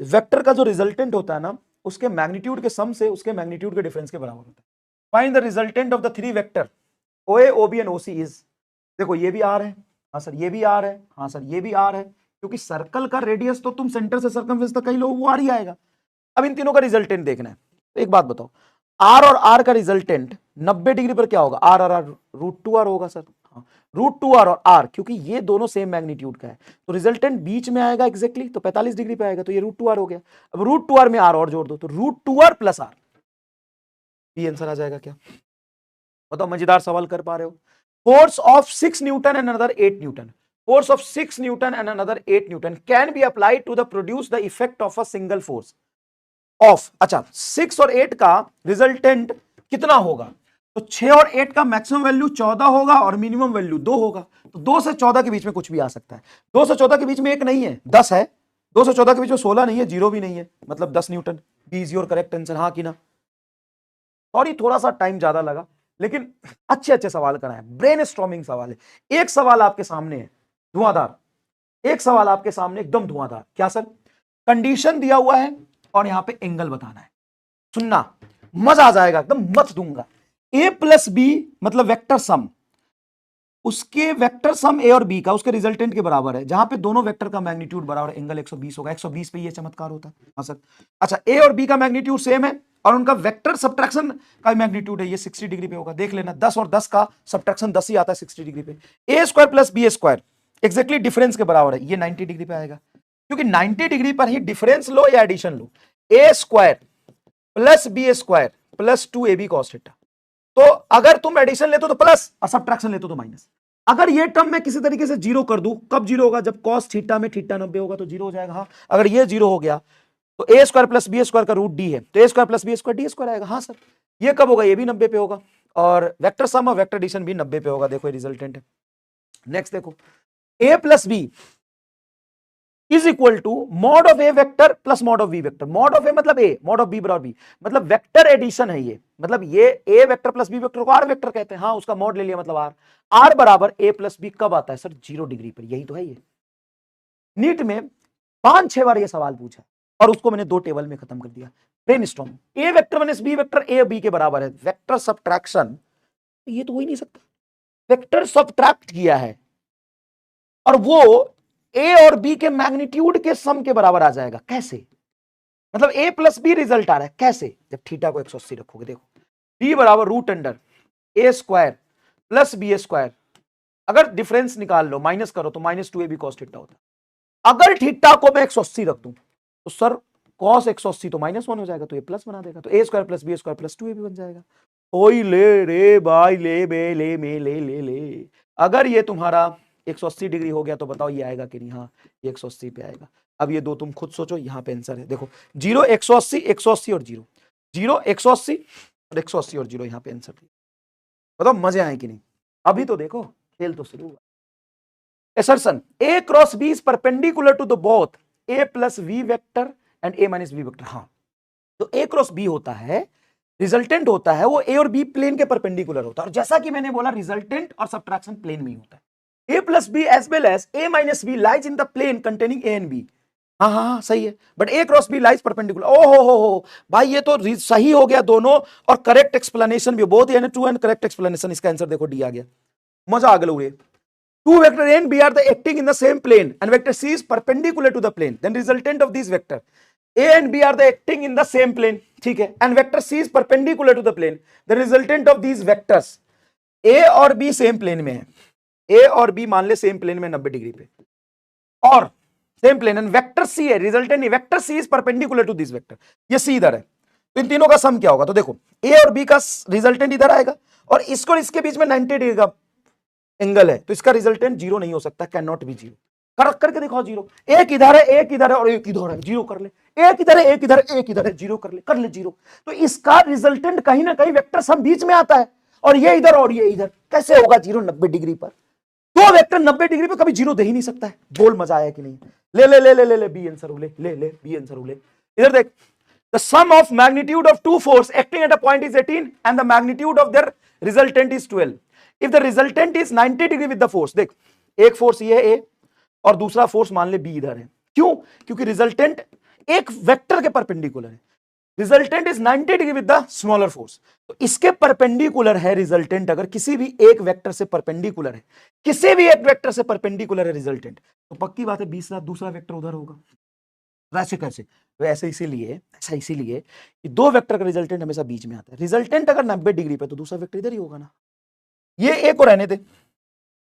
वेक्टर का जो रिजल्टेंट होता है ना, उसके मैग्नीट्यूड के सम से उसके मैग्नीट्यूड के डिफरेंस के बराबर होता है। Find the resultant of the 3 vector OA, OB and OC is, देखो ये भी R है, हाँ सर ये भी R है, हाँ सर ये भी R है, क्योंकि सर्कल का रेडियस तो तुम सेंटर से सर्कमफेरेंस तक कहीं लो वो R ही आएगा। अब इन तीनों का रिजल्टेंट देखना है, तो एक बात बताओ, R और R का रिजल्टेंट 90 डिग्री पर क्या होगा? R और R √2R होगा सर। हाँ, √2R और R, क्योंकि ये दोनों सेम मैग्नीट्यूड का है तो रिजल्टेंट बीच में आएगा एग्जैक्टली, तो 45 डिग्री पे आएगा, तो ये √2R हो गया। अब √2R में R और जोड़ दो तो √2R + R, ये आंसर आ जाएगा क्या? बताओ, मजेदार सवाल कर पा रहे हो? Force of 6 Newton and another 8 Newton, force of 6 Newton and another 8 Newton can be applied to the produce the effect of a single force of, अच्छा 6 और 8 का रिजल्टेंट कितना होगा? तो 6 और 8 का मैक्सिमम वैल्यू 14 होगा और मिनिमम वैल्यू 2 होगा, तो 2 से 14 के बीच में कुछ भी आ सकता है। 2 से 14 के बीच में एक नहीं है, 10 है। 2 से 14 के बीच में 16 नहीं है, 0 भी नहीं है, मतलब 10 newton. B is your correct answer, हाँ कि ना? सॉरी थोड़ा सा टाइम ज्यादा लगा, लेकिन अच्छे अच्छे सवाल कराए, ब्रेन स्टॉर्मिंग सवाल है। एक सवाल आपके सामने है धुआंधार, एक सवाल आपके सामने एकदम धुआंधार। क्या सर? कंडीशन दिया हुआ है और यहां पे एंगल बताना है, सुनना मजा आ जाएगा एकदम, मत दूंगा। A + B मतलब वेक्टर सम, उसके वेक्टर सम A और B का उसके रिजल्टेंट के बराबर है, जहां पे दोनों वेक्टर का मैग्नीट्यूड बराबर है, एंगल 120 होगा। 120 पे ये चमत्कार होता है। हाँ सर। अच्छा, A और B का मैग्नीट्यूड सेम है और उनका वेक्टर सब्ट्रैक्शन का मैग्नीट्यूड है, ये 60 डिग्री पे होगा। देख लेना, 10 और 10 का सब्ट्रैक्शन 10 ही आता है 60 डिग्री पे। A² + B² एग्जैक्टली डिफरेंस के बराबर है, ये 90 डिग्री पे आएगा, क्योंकि 90 डिग्री पर ही डिफरेंस लो या एडिशन लो। A² + B² + 2AB cos theta, तो अगर तुम एडिशन लेते हो तो प्लस और सब्ट्रैक्शन लेते हो तो माइनस। अगर ये टर्म मैं किसी तरीके से 0 कर दूं, कब 0 होगा? जब cos थीटा में थीटा 90 होगा तो 0 हो जाएगा। हाँ, अगर ये 0 हो गया तो A² + B² का √D है, तो A² + B² D² आएगा। हाँ सर, ये कब होगा? ये भी 90 पे होगा और वेक्टर सम और वेक्टर एडिशन भी 90 पे होगा। देखो ये रिजल्टेंट है। नेक्स्ट देखो, A + B is equal to mod of A vector plus mod of B vector. Mod of A मतलब A, मॉड ऑफ B बराबर B, मतलब वेक्टर एडिशन है ये, मतलब ये A vector plus B vector को R वेक्टर कहते हैं। हाँ, उसका मॉड ले लिया मतलब R। R बराबर A + B कब आता है सर? 0 डिग्री पर। यही तो है ये, नीट में 5-6 बार ये सवाल पूछा और उसको मैंने 2 टेबल में खत्म कर दिया। Brainstorm, A vector minus B vector A B के बराबर है, वेक्टर सब्ट्रैक्शन, ये तो हो ही नहीं सकता। वेक्टर सब्ट्रैक्ट किया है और वो A और B के मैग्नीट्यूड के सम के बराबर आ जाएगा। कैसे? मतलब A + B रिजल्ट आ रहा है, कैसे? जब थीटा को 180 रखोगे। देखो B बराबर √A² + B², अगर डिफरेंस निकाल लो, माइनस करो तो -2AB cos थीटा होता है। अगर थीटा को मैं 180 रख दूं तो सर cos 180 तो -1 हो जाएगा, तो ये प्लस बना देगा, तो A² + B² + 2AB बन जाएगा। ओई ले रे भाई, ले बे ले में ले ले ले। अगर ये तुम्हारा 180 डिग्री हो गया तो बताओ ये आएगा कि नहीं? हाँ, ये 180 पे आएगा। अब ये दो तुम खुद सोचो, यहां पे आंसर है। देखो 0 180 180 और 0 0 180 और 180 और 0, यहां पे आंसर है। बताओ मजे आए कि नहीं? अभी तो देखो, खेल तो शुरू हुआ। Assertion A × B is perpendicular to the both A + V vector and A - V vector. हाँ, तो A × B होता है, रिजल्टेंट होता है वो A और B प्लेन के परपेंडिकुलर होता है, और जैसा कि मैंने बोला रिजल्टेंट और सब्ट्रैक्शन प्लेन में ही होता है। A + B as well as A - V lies in the plane containing A and B। हाँ हाँ हाँ, सही है, but A × B lies perpendicular। ओ हो भाई, ये तो सही हो गया दोनों, और करेक्ट एक्सप्लेनेशन भी, बहुत ही ट्रू एंड करेक्ट एक्सप्लेनेशन। इसका आंसर देखो डी आ गया, मजा आ गया। Two vector A and B are the acting in the same plane and vector C is perpendicular to the plane, then resultant of these vector A and B are the acting in the same plane, ठीक है, and vector C is perpendicular to the plane, the resultant of these vectors A और B same plane में है, A और B मान ले same plane में 90 degree पे, और same plane, and vector C है, रिजल्टेंट नहीं, vector C is perpendicular to this vector, ये C इधर है, तो इन तीनों का सम क्या होगा? तो देखो ए और बी का रिजल्टेंट इधर आएगा और इसको और इसके बीच में 90 डिग्री का एंगल है, तो इसका रिजल्टेंट जीरो नहीं हो सकता, कैन नॉट बी जीरो। करके दिखाओ जीरो। एक इधर है, एक इधर है और एक इधर है, जीरो कर ले। एक इधर है, एक इधर है, एक इधर है, जीरो कर ले जीरो। तो इसका रिजल्टेंट कहीं ना कहीं वेक्टर सम बीच में आता है, और ये इधर और ये इधर, कैसे होगा जीरो 90 डिग्री पर? दो वेक्टर 90 डिग्री पे कभी जीरो दे ही नहीं सकता है। बोल मजा आया कि नहीं? ले ले ले ले ले ले बी आंसर ले ले ले बी आंसर ले। इधर देख, the sum of magnitude of two force acting at a point is 18 and the magnitude of their resultant is 12. If the resultant is 90 degree with the force, देख एक force ये है A और दूसरा force मान ले B इधर है। क्यों? क्योंकि रिजल्टेंट एक वेक्टर के परपेंडिकुलर है। Resultant is 90 degree with the smaller force, तो इसके परपेंडिकुलर है रिजल्टेंट। अगर किसी भी एक वेक्टर से परपेंडिकुलर है, किसी भी एक वेक्टर से परपेंडिकुलर है रिजल्टेंट, तो पक्की बात है दूसरा वेक्टर उधर होगा। वैसे कैसे? ऐसा इसीलिए कि दो वेक्टर का रिजल्टेंट हमेशा बीच में आता है। रिजल्टेंट अगर 90 डिग्री पे तो दूसरा वेक्टर इधर ही होगा ना। ये ए को रहने दे,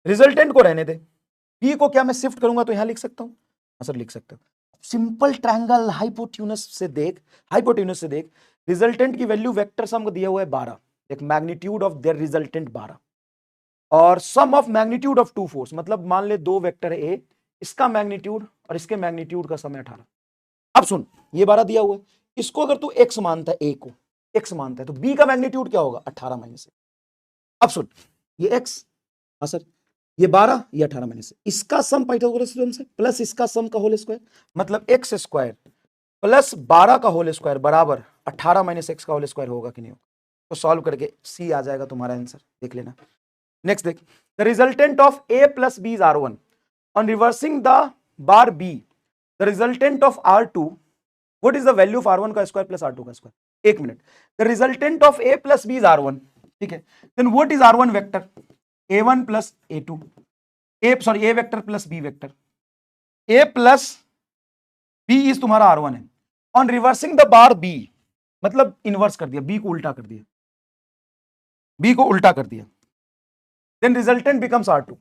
रिजल्टेंट को रहने दे, बी को क्या मैं शिफ्ट करूंगा तो यहां लिख सकता हूं? हाँ सर लिख सकता हूं। सिंपल ट्रायंगल हाइपोटेन्यूस से देख, रिजल्टेंट की वैल्यू वेक्टर सम को दिया हुआ है 12, एक मैग्नीट्यूड ऑफ देयर रिजल्टेंट 12 और sum of magnitude of two force, मतलब मान ले दो वेक्टर है ए, इसका मैग्नीट्यूड और इसके मैग्नीट्यूड का सम है 18। अब सुन, ये 12 दिया हुआ है, इसको अगर तू x मानता है, a को x मानता है, तो b का मैग्नीट्यूड क्या होगा? 18 माइनस। अब सुन, ये x, हाँ सर, ये 12, ये 18 माइनस, इसका सम पाइथागोरस थ्योरम से प्लस इसका सम का होल स्क्वायर, मतलब x स्क्वायर प्लस 12 का होल स्क्वायर बराबर 18 माइनस x का होल स्क्वायर होगा कि नहीं होगा? तो सॉल्व करके c आ जाएगा तुम्हारा आंसर, देख लेना। नेक्स्ट देख, the resultant of a plus b is r1 on reversing the bar b, the resultant of R2, what is the value of R1 का स्क्वायर प्लस R2 का स्क्वायर? एक minute, the resultant of A plus B is R1, ठीक है, then what is R1 vector? A1 plus A2, A vector plus B vector, A plus B is तुम्हारा R1 है। On reversing the bar B, मतलब inverse कर दिया, B को उल्टा कर दिया, B को उल्टा कर दिया, then resultant becomes R2,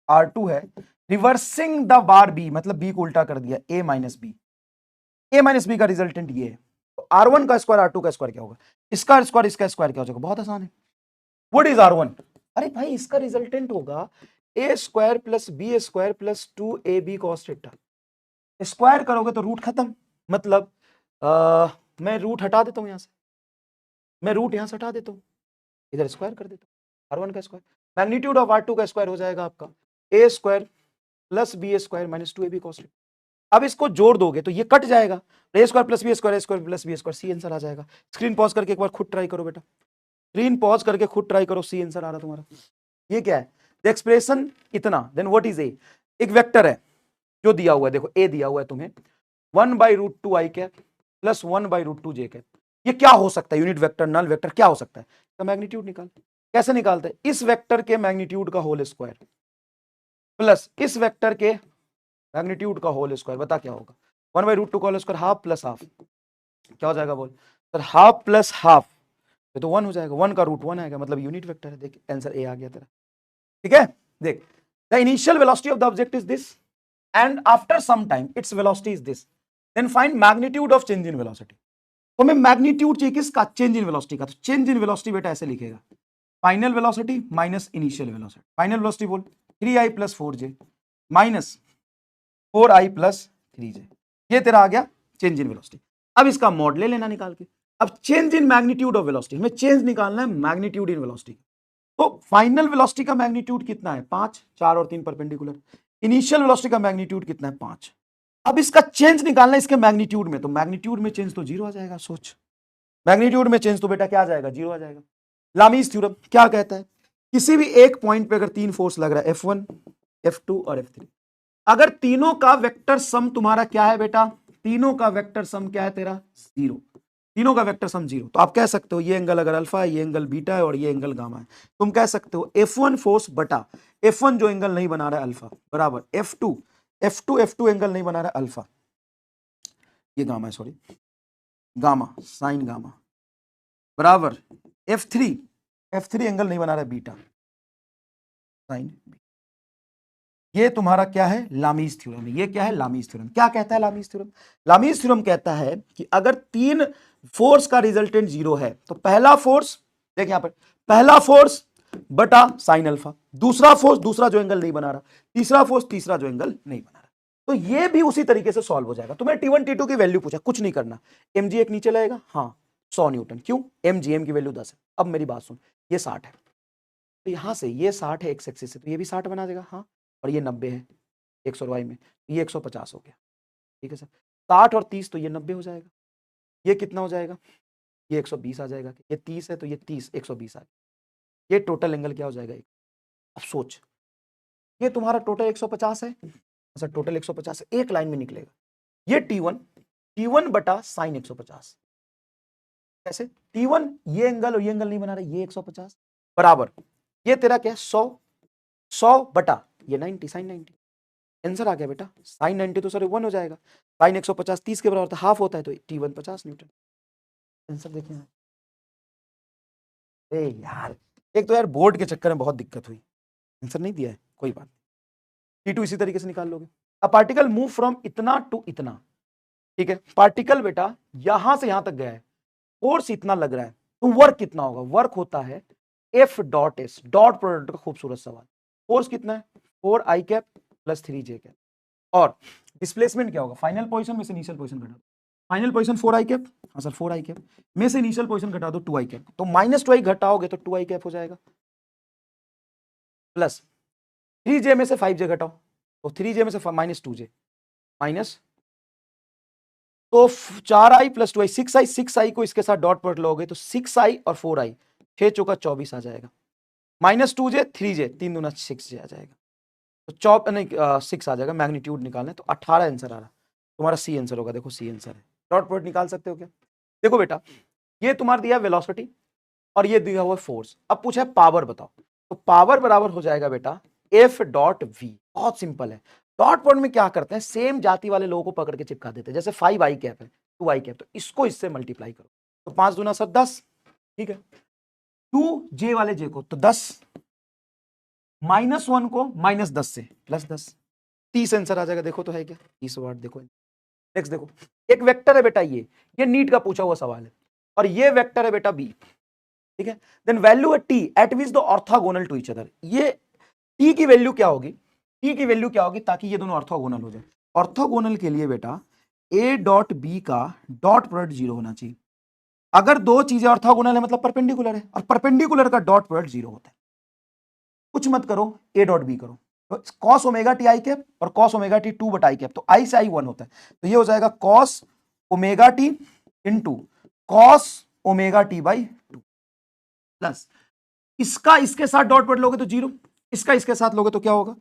R2 है, रिवर्सिंग द बार बी मतलब बी को उल्टा कर दिया, ए माइनस बी का रिजल्टेंट ये है। तो R1 का स्क्वायर R2 का स्क्वायर क्या होगा? इसका स्क्वायर इसका स्क्वायर क्या हो जाएगा? बहुत आसान है। What is R1? अरे भाई इसका रिजल्टेंट होगा a square plus B square plus 2ab cos theta. Square करोगे तो रूट खत्म, मतलब मैं रूट हटा देता हूं, यहां से मैं रूट यहां से हटा देता हूं, इधर स्क्वायर कर देता हूं। R1 का स्क्वायर मैग्नीट्यूड ऑफ R2 का स्क्वायर हो जाएगा आपका a square plus B square minus 2ab cos theta. अब इसको जोड़ दोगे तो ये कट जाएगा, a square plus B square, A square plus B square, c answer आ जाएगा। स्क्रीन पॉज करके एक बार खुद ट्राई करो बेटा, स्क्रीन पॉज करके खुद ट्राई करो, सी आंसर आ रहा तुम्हारा। ये क्या है? द एक्सप्रेशन इतना, देन व्हाट इज ए? एक वेक्टर है जो दिया हुआ है, देखो ए दिया हुआ है तुम्हें 1/√2 i cap plus 1/√2 j cap. ये क्या हो सकता है? यूनिट वेक्टर, नल वेक्टर, क्या हो सकता है? इसका मैग्नीट्यूड निकाल। कैसे निकालते हैं? इस वेक्टर के मैग्नीट्यूड का होल स्क्वायर प्लस इस वेक्टर के मैग्नीट्यूड का होल स्क्वायर, बता क्या होगा? 1/√2 का whole square half plus half, क्या हो जाएगा बोल सर? हाफ प्लस हाफ, ये तो 1 हो जाएगा, 1 का रूट 1 आएगा, मतलब यूनिट वेक्टर है। देख आंसर ए आ गया तेरा, ठीक है। देख, the initial velocity of the object is this and after some time its velocity is this, then find magnitude of change in velocity. तो मैं मैग्नीट्यूड चाहिए किसका? चेंज इन वेलोसिटी का। तो चेंज इन वेलोसिटी बेटा ऐसे लिखेगा, final velocity minus initial velocity. Final velocity बोल 3i plus 4j minus 4i plus 3j, ये तेरा आ गया चेंज इन वेलोसिटी। अब इसका मॉड ले लेना निकाल के। अब change in magnitude of velocity, हमें चेंज निकालना है मैग्नीट्यूड इन वेलोसिटी। तो फाइनल वेलोसिटी का मैग्नीट्यूड कितना है? 5, 4 और 3 परपेंडिकुलर। इनिशियल वेलोसिटी का मैग्नीट्यूड कितना है? 5। अब इसका चेंज निकालना है इसके मैग्नीट्यूड में, तो मैग्नीट्यूड में चेंज तो 0 आ जाएगा। सोच, मैग्नीट्यूड में चेंज तो बेटा क्या आ जाएगा? 0 आ जाएगा। लामीज थ्योरम क्या कहता है? किसी भी एक पॉइंट पे अगर 3 फोर्स लग रहा है, F1, F2 और F3, अगर तीनों का वेक्टर सम तुम्हारा क्या है बेटा? तीनों का वेक्टर सम क्या है तेरा? 0। तीनों का वेक्टर सम 0, तो आप कह सकते हो ये एंगल अगर अल्फा है, ये एंगल बीटा है और ये एंगल गामा है, तुम कह सकते हो F1 फोर्स बटा F1 जो एंगल नहीं बना रहा है अल्फा, बराबर F2 एंगल नहीं बना रहा है अल्फा, ये गामा है, सॉरी गामा, साइन गामा, बराबर F3 एंगल नहीं बना रहा है बीटा, साइन। ये तुम्हारा क्या है, लामीज थ्योरम है। ये क्या है, लामीज थ्योरम। क्या कहता है लामीज थ्योरम? लामीज थ्योरम कहता है कि अगर तीन फोर्स का रिजल्टेंट जीरो है तो पहला फोर्स, देख यहां पर, पहला फोर्स बटा साइन अल्फा, दूसरा फोर्स, दूसरा जो एंगल नहीं बना रहा, तीसरा फोर्स, तीसरा जो एंगल नहीं बना रहा। तो ये भी उसी तरीके से सॉल्व हो जाएगा। तुम्हें T1 T2 की वैल्यू पूछा, कुछ नहीं करना, mg एक नीचे लाएगा, हाँ 100 न्यूटन, क्यों, mg, m की वैल्यू 10 है। अब मेरी बात सुन, ये 60 है तो यहां से ये 60 है एक्स एक्सिस से, तो ये भी 60 बना देगा, हाँ, और ये 90 है एक्स और वाई में, ये 150 हो गया, ठीक है सर। 60 और 30 तो ये 90 हो जाएगा, ये कितना हो जाएगा, ये 120 आ जाएगा, ये 30 है तो ये 30, 120 आ गया, ये टोटल एंगल क्या हो जाएगा। अब सोच, ये तुम्हारा टोटल 150 है, अच्छा टोटल 150 है, एक लाइन में निकलेगा, ये T1 बटा साइन 150, कैसे, T1 ये एंगल और ये एंगल नहीं बना रहे, ये 150 बराबर, ये तेरा क्या है 100 बटा ये 90, साइन 90। आंसर आ गया बेटा, साइन 90 तो सर 1 हो जाएगा, साइन 150 30 के बराबर, हाफ होता है, तो T1 50 न्यूटन। आंसर देखिए यार, एक तो यार बोर्ड के चक्कर में बहुत दिक्कत हुई, आंसर नहीं दिया है, कोई बात नहीं, T2 इसी तरीके से निकाल लोगे। अ पार्टिकल मूव फ्रॉम इतना टू इतना, ठीक है, पार्टिकल बेटा यहां से यहां तक गया है, फोर्स इतना लग रहा है, तो वर्क कितना होगा, वर्क होता है F dot S, dot product का खूबसूरत सवाल। फोर्स कितना है, 4i cap plus 3j cap, और डिस्प्लेसमेंट क्या होगा, फाइनल पोजीशन में से इनिशियल पोजीशन घटा दो, फाइनल पोजीशन 4i कैप, हाँ सर 4i कैप में से इनिशियल पोजीशन घटा दो 2i कैप, तो -2i घटाओगे तो 2i कैप हो जाएगा, प्लस 3j में से 5j घटाओ तो 3j में से -2j, माइनस, तो 4i plus 2i 6i, 6i को इसके साथ डॉट प्रोडक्ट लोगे तो 6i और 4i, 6 चौका 24 आ जाएगा, -2j 3j, 3 दूना 6j आ जाएगा, तो नहीं 6 आ जाएगा, मैग्नीट्यूड निकालना है तो 18 आंसर आ रहा, तुम्हारा सी आंसर होगा, देखो सी आंसर है। डॉट प्रोडक्ट निकाल सकते हो क्या, देखो बेटा ये तुम्हारा दिया वेलोसिटी और ये दिया हुआ फोर्स, अब पूछा है पावर बताओ, तो पावर बराबर हो जाएगा बेटा F डॉट V, बहुत सिंपल है। डॉट प्रोडक्ट में क्या करते हैं, सेम जाति वाले लोगों को पकड़ के चिपका देते हैं, जैसे 5i कैप है 2i कैप, तो इसको इससे मल्टीप्लाई करो, तो 5 दूना 7 10, ठीक है, 2j वाले j को तो 10, -1 को -10 से +10, 30 आंसर आ जाएगा, देखो तो है क्या 30 वाट। देखो नेक्स्ट देखो, एक वेक्टर है बेटा, ये नीट का पूछा हुआ सवाल है, और ये वेक्टर है बेटा b, ठीक है, देन वैल्यू है t at which the orthogonal to each other, ये t की वैल्यू क्या होगी, t की वैल्यू क्या होगी ताकि ये दोनों ऑर्थोगोनल हो जाए। ऑर्थोगोनल के लिए बेटा a डॉट b का डॉट प्रोडक्ट 0 होना चाहिए, अगर दो चीजें ऑर्थोगोनल है मतलब परपेंडिकुलर है, और परपेंडिकुलर का डॉट प्रोडक्ट 0 होता है। कुछ मत करो, a डॉट b करो, तो cos omega T I cap और cos ओमेगा टी 2 बटा आई कैप, तो i से i 1 होता है, तो ये हो जाएगा cos omega T into cos omega T by 2, plus इसका इसके साथ डॉट प्रोडक्ट लोगे तो 0, इसका इसके साथ लोगे तो क्या होगा,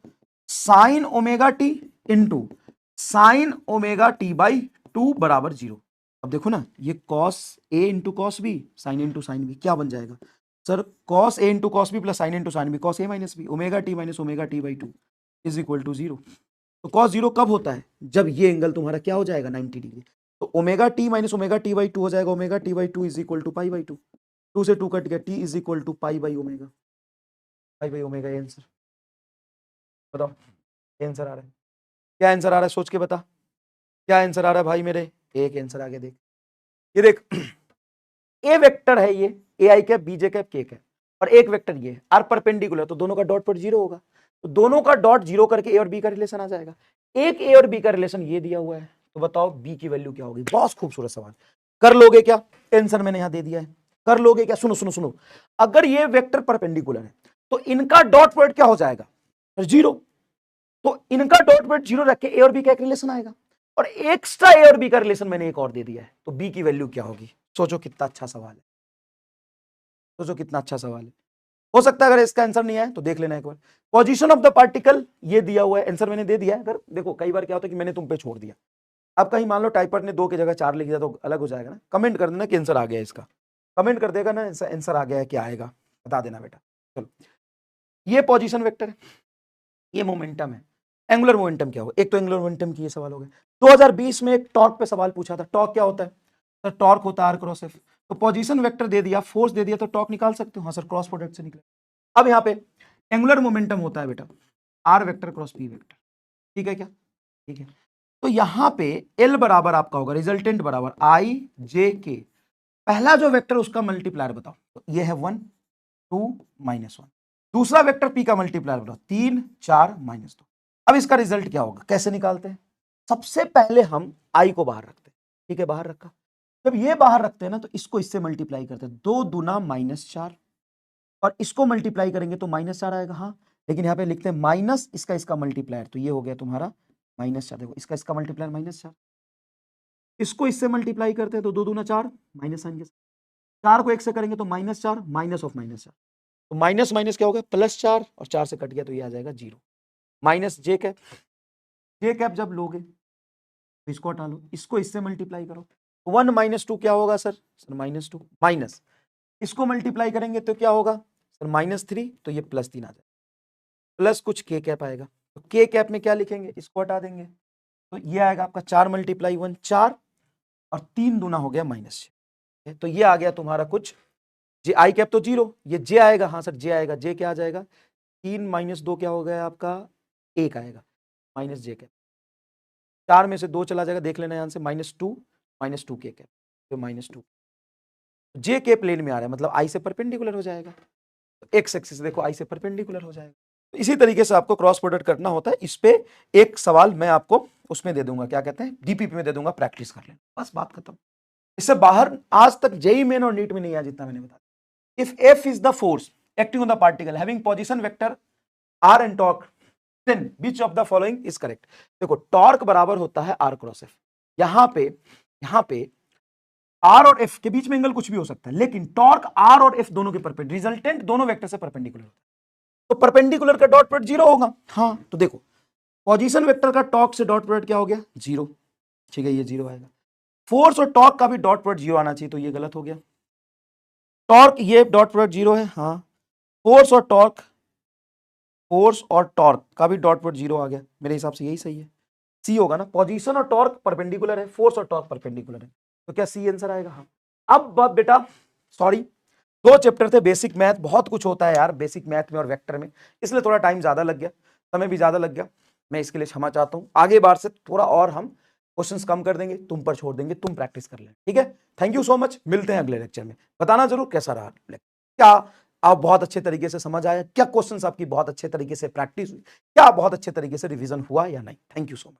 sine omega T into sine omega T by 2 बराबर 0। अब देखो ना, ये cos a into cos B, sine into sine B, क्या बन जाएगा sir, cos a into cos B plus sine into sine B, cos a minus B, omega T minus omega T by 2 is equal to 0। तो cos 0 कब होता है, जब ये angle तुम्हारा क्या हो जाएगा 90 डिग्री, तो omega T minus omega T by 2 हो जाएगा, omega T by 2 is equal to pi by 2, 2 से 2 कट गया, T is equal to pi by omega, pi by omega. ये आंसर बताओ, ये आंसर आ रहा है, क्या आंसर आ रहा है, सोच के बता, क्या आंसर आ रहा है भाई मेरे, एक आंसर आगे देख, ये देख ए वेक्टर है, ये ए आई कैप बी जे कैप के कैप, और एक वेक्टर ये आर परपेंडिकुलर, तो दोनों का डॉट प्रोडक्ट 0 होगा, तो दोनों का डॉट 0 करके ए और बी का रिलेशन आ जाएगा, एक ए और बी का रिलेशन ये दिया हुआ है, तो बताओ बी की वैल्यू क्या होगी। बहुत खूबसूरत सवाल, कर लोगे क्या, टेंशन मैंने यहां दे दिया है, कर लोगे क्या, सुनो सुनो सुनो, अगर ये वेक्टर परपेंडिकुलर है तो इनका डॉट प्रोडक्ट क्या हो जाएगा 0, तो इनका डॉट प्रोडक्ट 0 रख के ए और बी का एक रिलेशन आएगा, और एक्स्ट्रा ए और बी का रिलेशन मैंने एक और दे दिया है, तो बी की वैल्यू क्या होगी। सोचो कितना अच्छा सवाल है, सोचो कितना अच्छा सवाल है, हो सकता है अगर इसका आंसर नहीं आए तो देख लेना एक बार। पोजीशन ऑफ द पार्टिकल ये दिया हुआ है, आंसर मैंने दे दिया है, अगर देखो कई बार क्या होता है कि मैंने तुम पे छोड़ दिया, अब कहीं मान लो टाइपर ने 2 की जगह 4 लिख दिया तो अलग हो जाएगा ना, कमेंट कर देना कि आंसर आ गया है, इसका कमेंट कर देगा ना आंसर आ गया है, क्या आएगा बता देना बेटा। चलो, ये पोजीशन वेक्टर है, ये मोमेंटम है, एंगुलर मोमेंटम क्या होगा, एक तो एंगुलर मोमेंटम की ये सवाल हो गए। 2020 में एक टॉर्क पे सवाल पूछा था, टॉर्क क्या होता है, तो टॉर्क होता है आर क्रॉस एफ, तो पोजीशन वेक्टर दे दिया, फोर्स दे दिया, तो टॉर्क निकाल सकते हो, हाँ सर क्रॉस प्रोडक्ट से निकले। अब यहाँ पे एंगुलर मोमेंटम होता है बेटा, R vector cross P vector, ठीक है क्या? ठीक है, तो यहां पे एल बराबर आपका होगा रिजल्टेंट बराबर आई जे के, पहला जो वेक्टर उसका मल्टीप्लायर बताओ, तो ये है 1 2 -1, दूसरा वेक्टर पी का मल्टीप्लायर बताओ 3 4 -2। अब इसका रिजल्ट क्या होगा, कैसे निकालते हैं? सबसे पहले हम आई को बाहर रखते हैं, ठीक है, बाहर रखा, जब ये बाहर रखते हैं ना तो इसको इससे मल्टीप्लाई करते हैं, 2 दूना -4, और इसको मल्टीप्लाई करेंगे तो -4 आएगा, हाँ, लेकिन यहाँ पे लिखते हैं माइनस इसका मल्टीप्लायर, तो ये हो गया तुम्हारा -4, देखो इसका मल्टीप्लायर -4, इसको इससे मल्टीप्लाई करते हैं तो 2 दूना 4, माइनस साइन के साथ, 4 को 1 से करेंगे तो -4 माइनस ऑफ -4, तो माइनस माइनस क्या हो गया +4, और 4 से कट गया तो ये आ जाएगा 0, माइनस जे कैप, जे कैप जब लोगे तो इसको हटा लो, इसको इससे मल्टीप्लाई करो, 1 -2 क्या होगा सर -2, माइनस इसको मल्टीप्लाई करेंगे तो क्या होगा सर -3, तो ये +3 आ जाएगा, प्लस कुछ के कैप आएगा, तो के कैप में क्या लिखेंगे, इसको हटा देंगे, तो ये आएगा आपका 4 × 1 4, और 3 दूना हो गया -6, तो ये आ गया तुम्हारा कुछ, जे आई कैप तो 0, ये जे आएगा, हाँ सर जे आएगा, जे क्या आ जाएगा 3 -2 क्या हो गया आपका 1 आएगा, माइनस जे कैप, 4 में से 2 चला जाएगा, देख लेना यहाँ से -2 के कैप, तो -2 जे के प्लेन में आ रहा है, मतलब आई से परपेंडिकुलर हो जाएगा, तो एक्स एक्सिस देखो आई से परपेंडिकुलर हो जाएगा, तो इसी तरीके से आपको क्रॉस प्रोडक्ट करना होता है। इस पे एक सवाल मैं आपको उसमें दे दूंगा, क्या कहते हैं डीपीपी में दे दूंगा, प्रैक्टिस कर लेना, बस बात खत्म। इससे बाहर आज तक जेई मेन और नीट में नहीं आया जितना मैंने बताया। If F is the force acting on the particle having position vector R and torque, then which of the following is correct. देखो टॉर्क बराबर होता है आर क्रॉस एफ, यहां पे आर और एफ के बीच में एंगल कुछ भी हो सकता है, लेकिन टॉर्क आर और एफ दोनों के परपेंडिकुलर, रिजल्टेंट दोनों वेक्टर से परपेंडिकुलर होता है, तो परपेंडिकुलर का डॉट प्रोडक्ट 0 होगा, हाँ, तो देखो पोजीशन वेक्टर का टॉर्क से डॉट प्रोडक्ट क्या हो गया 0, ठीक है, ये 0 आएगा, फोर्स और टॉर्क का भी डॉट प्रोडक्ट 0 आना चाहिए, तो ये गलत हो गया, टॉर्क ये डॉट प्रोडक्ट 0 है, हाँ, फोर्स और टॉर्क का भी डॉट प्रोडक्ट 0 आ गया, मेरे हिसाब से यही सही है, सी होगा ना, पोजीशन और टॉर्क परपेंडिकुलर है, फोर्स और टॉर्क परपेंडिकुलर है, तो क्या सी आंसर आएगा, हाँ। अब बेटा सॉरी, 2 चैप्टर थे बेसिक मैथ, बहुत कुछ होता है यार बेसिक मैथ में और वेक्टर में, इसलिए थोड़ा टाइम ज्यादा लग गया, समय भी ज्यादा लग गया, मैं इसके लिए क्षमा चाहता हूं, आगे बार से थोड़ा और हम क्वेश्चंस कम कर देंगे, तुम पर छोड़ देंगे, तुम प्रैक्टिस कर लेना, ठीक है। थैंक यू सो मच, मिलते हैं अगले लेक्चर में, बताना जरूर कैसा रहा लेक्चर, क्या आप बहुत अच्छे तरीके से समझ आया, क्या क्वेश्चंस आपकी बहुत अच्छे तरीके से प्रैक्टिस हुई, क्या बहुत अच्छे तरीके से रिवीजन हुआ या नहीं। Thank you so much.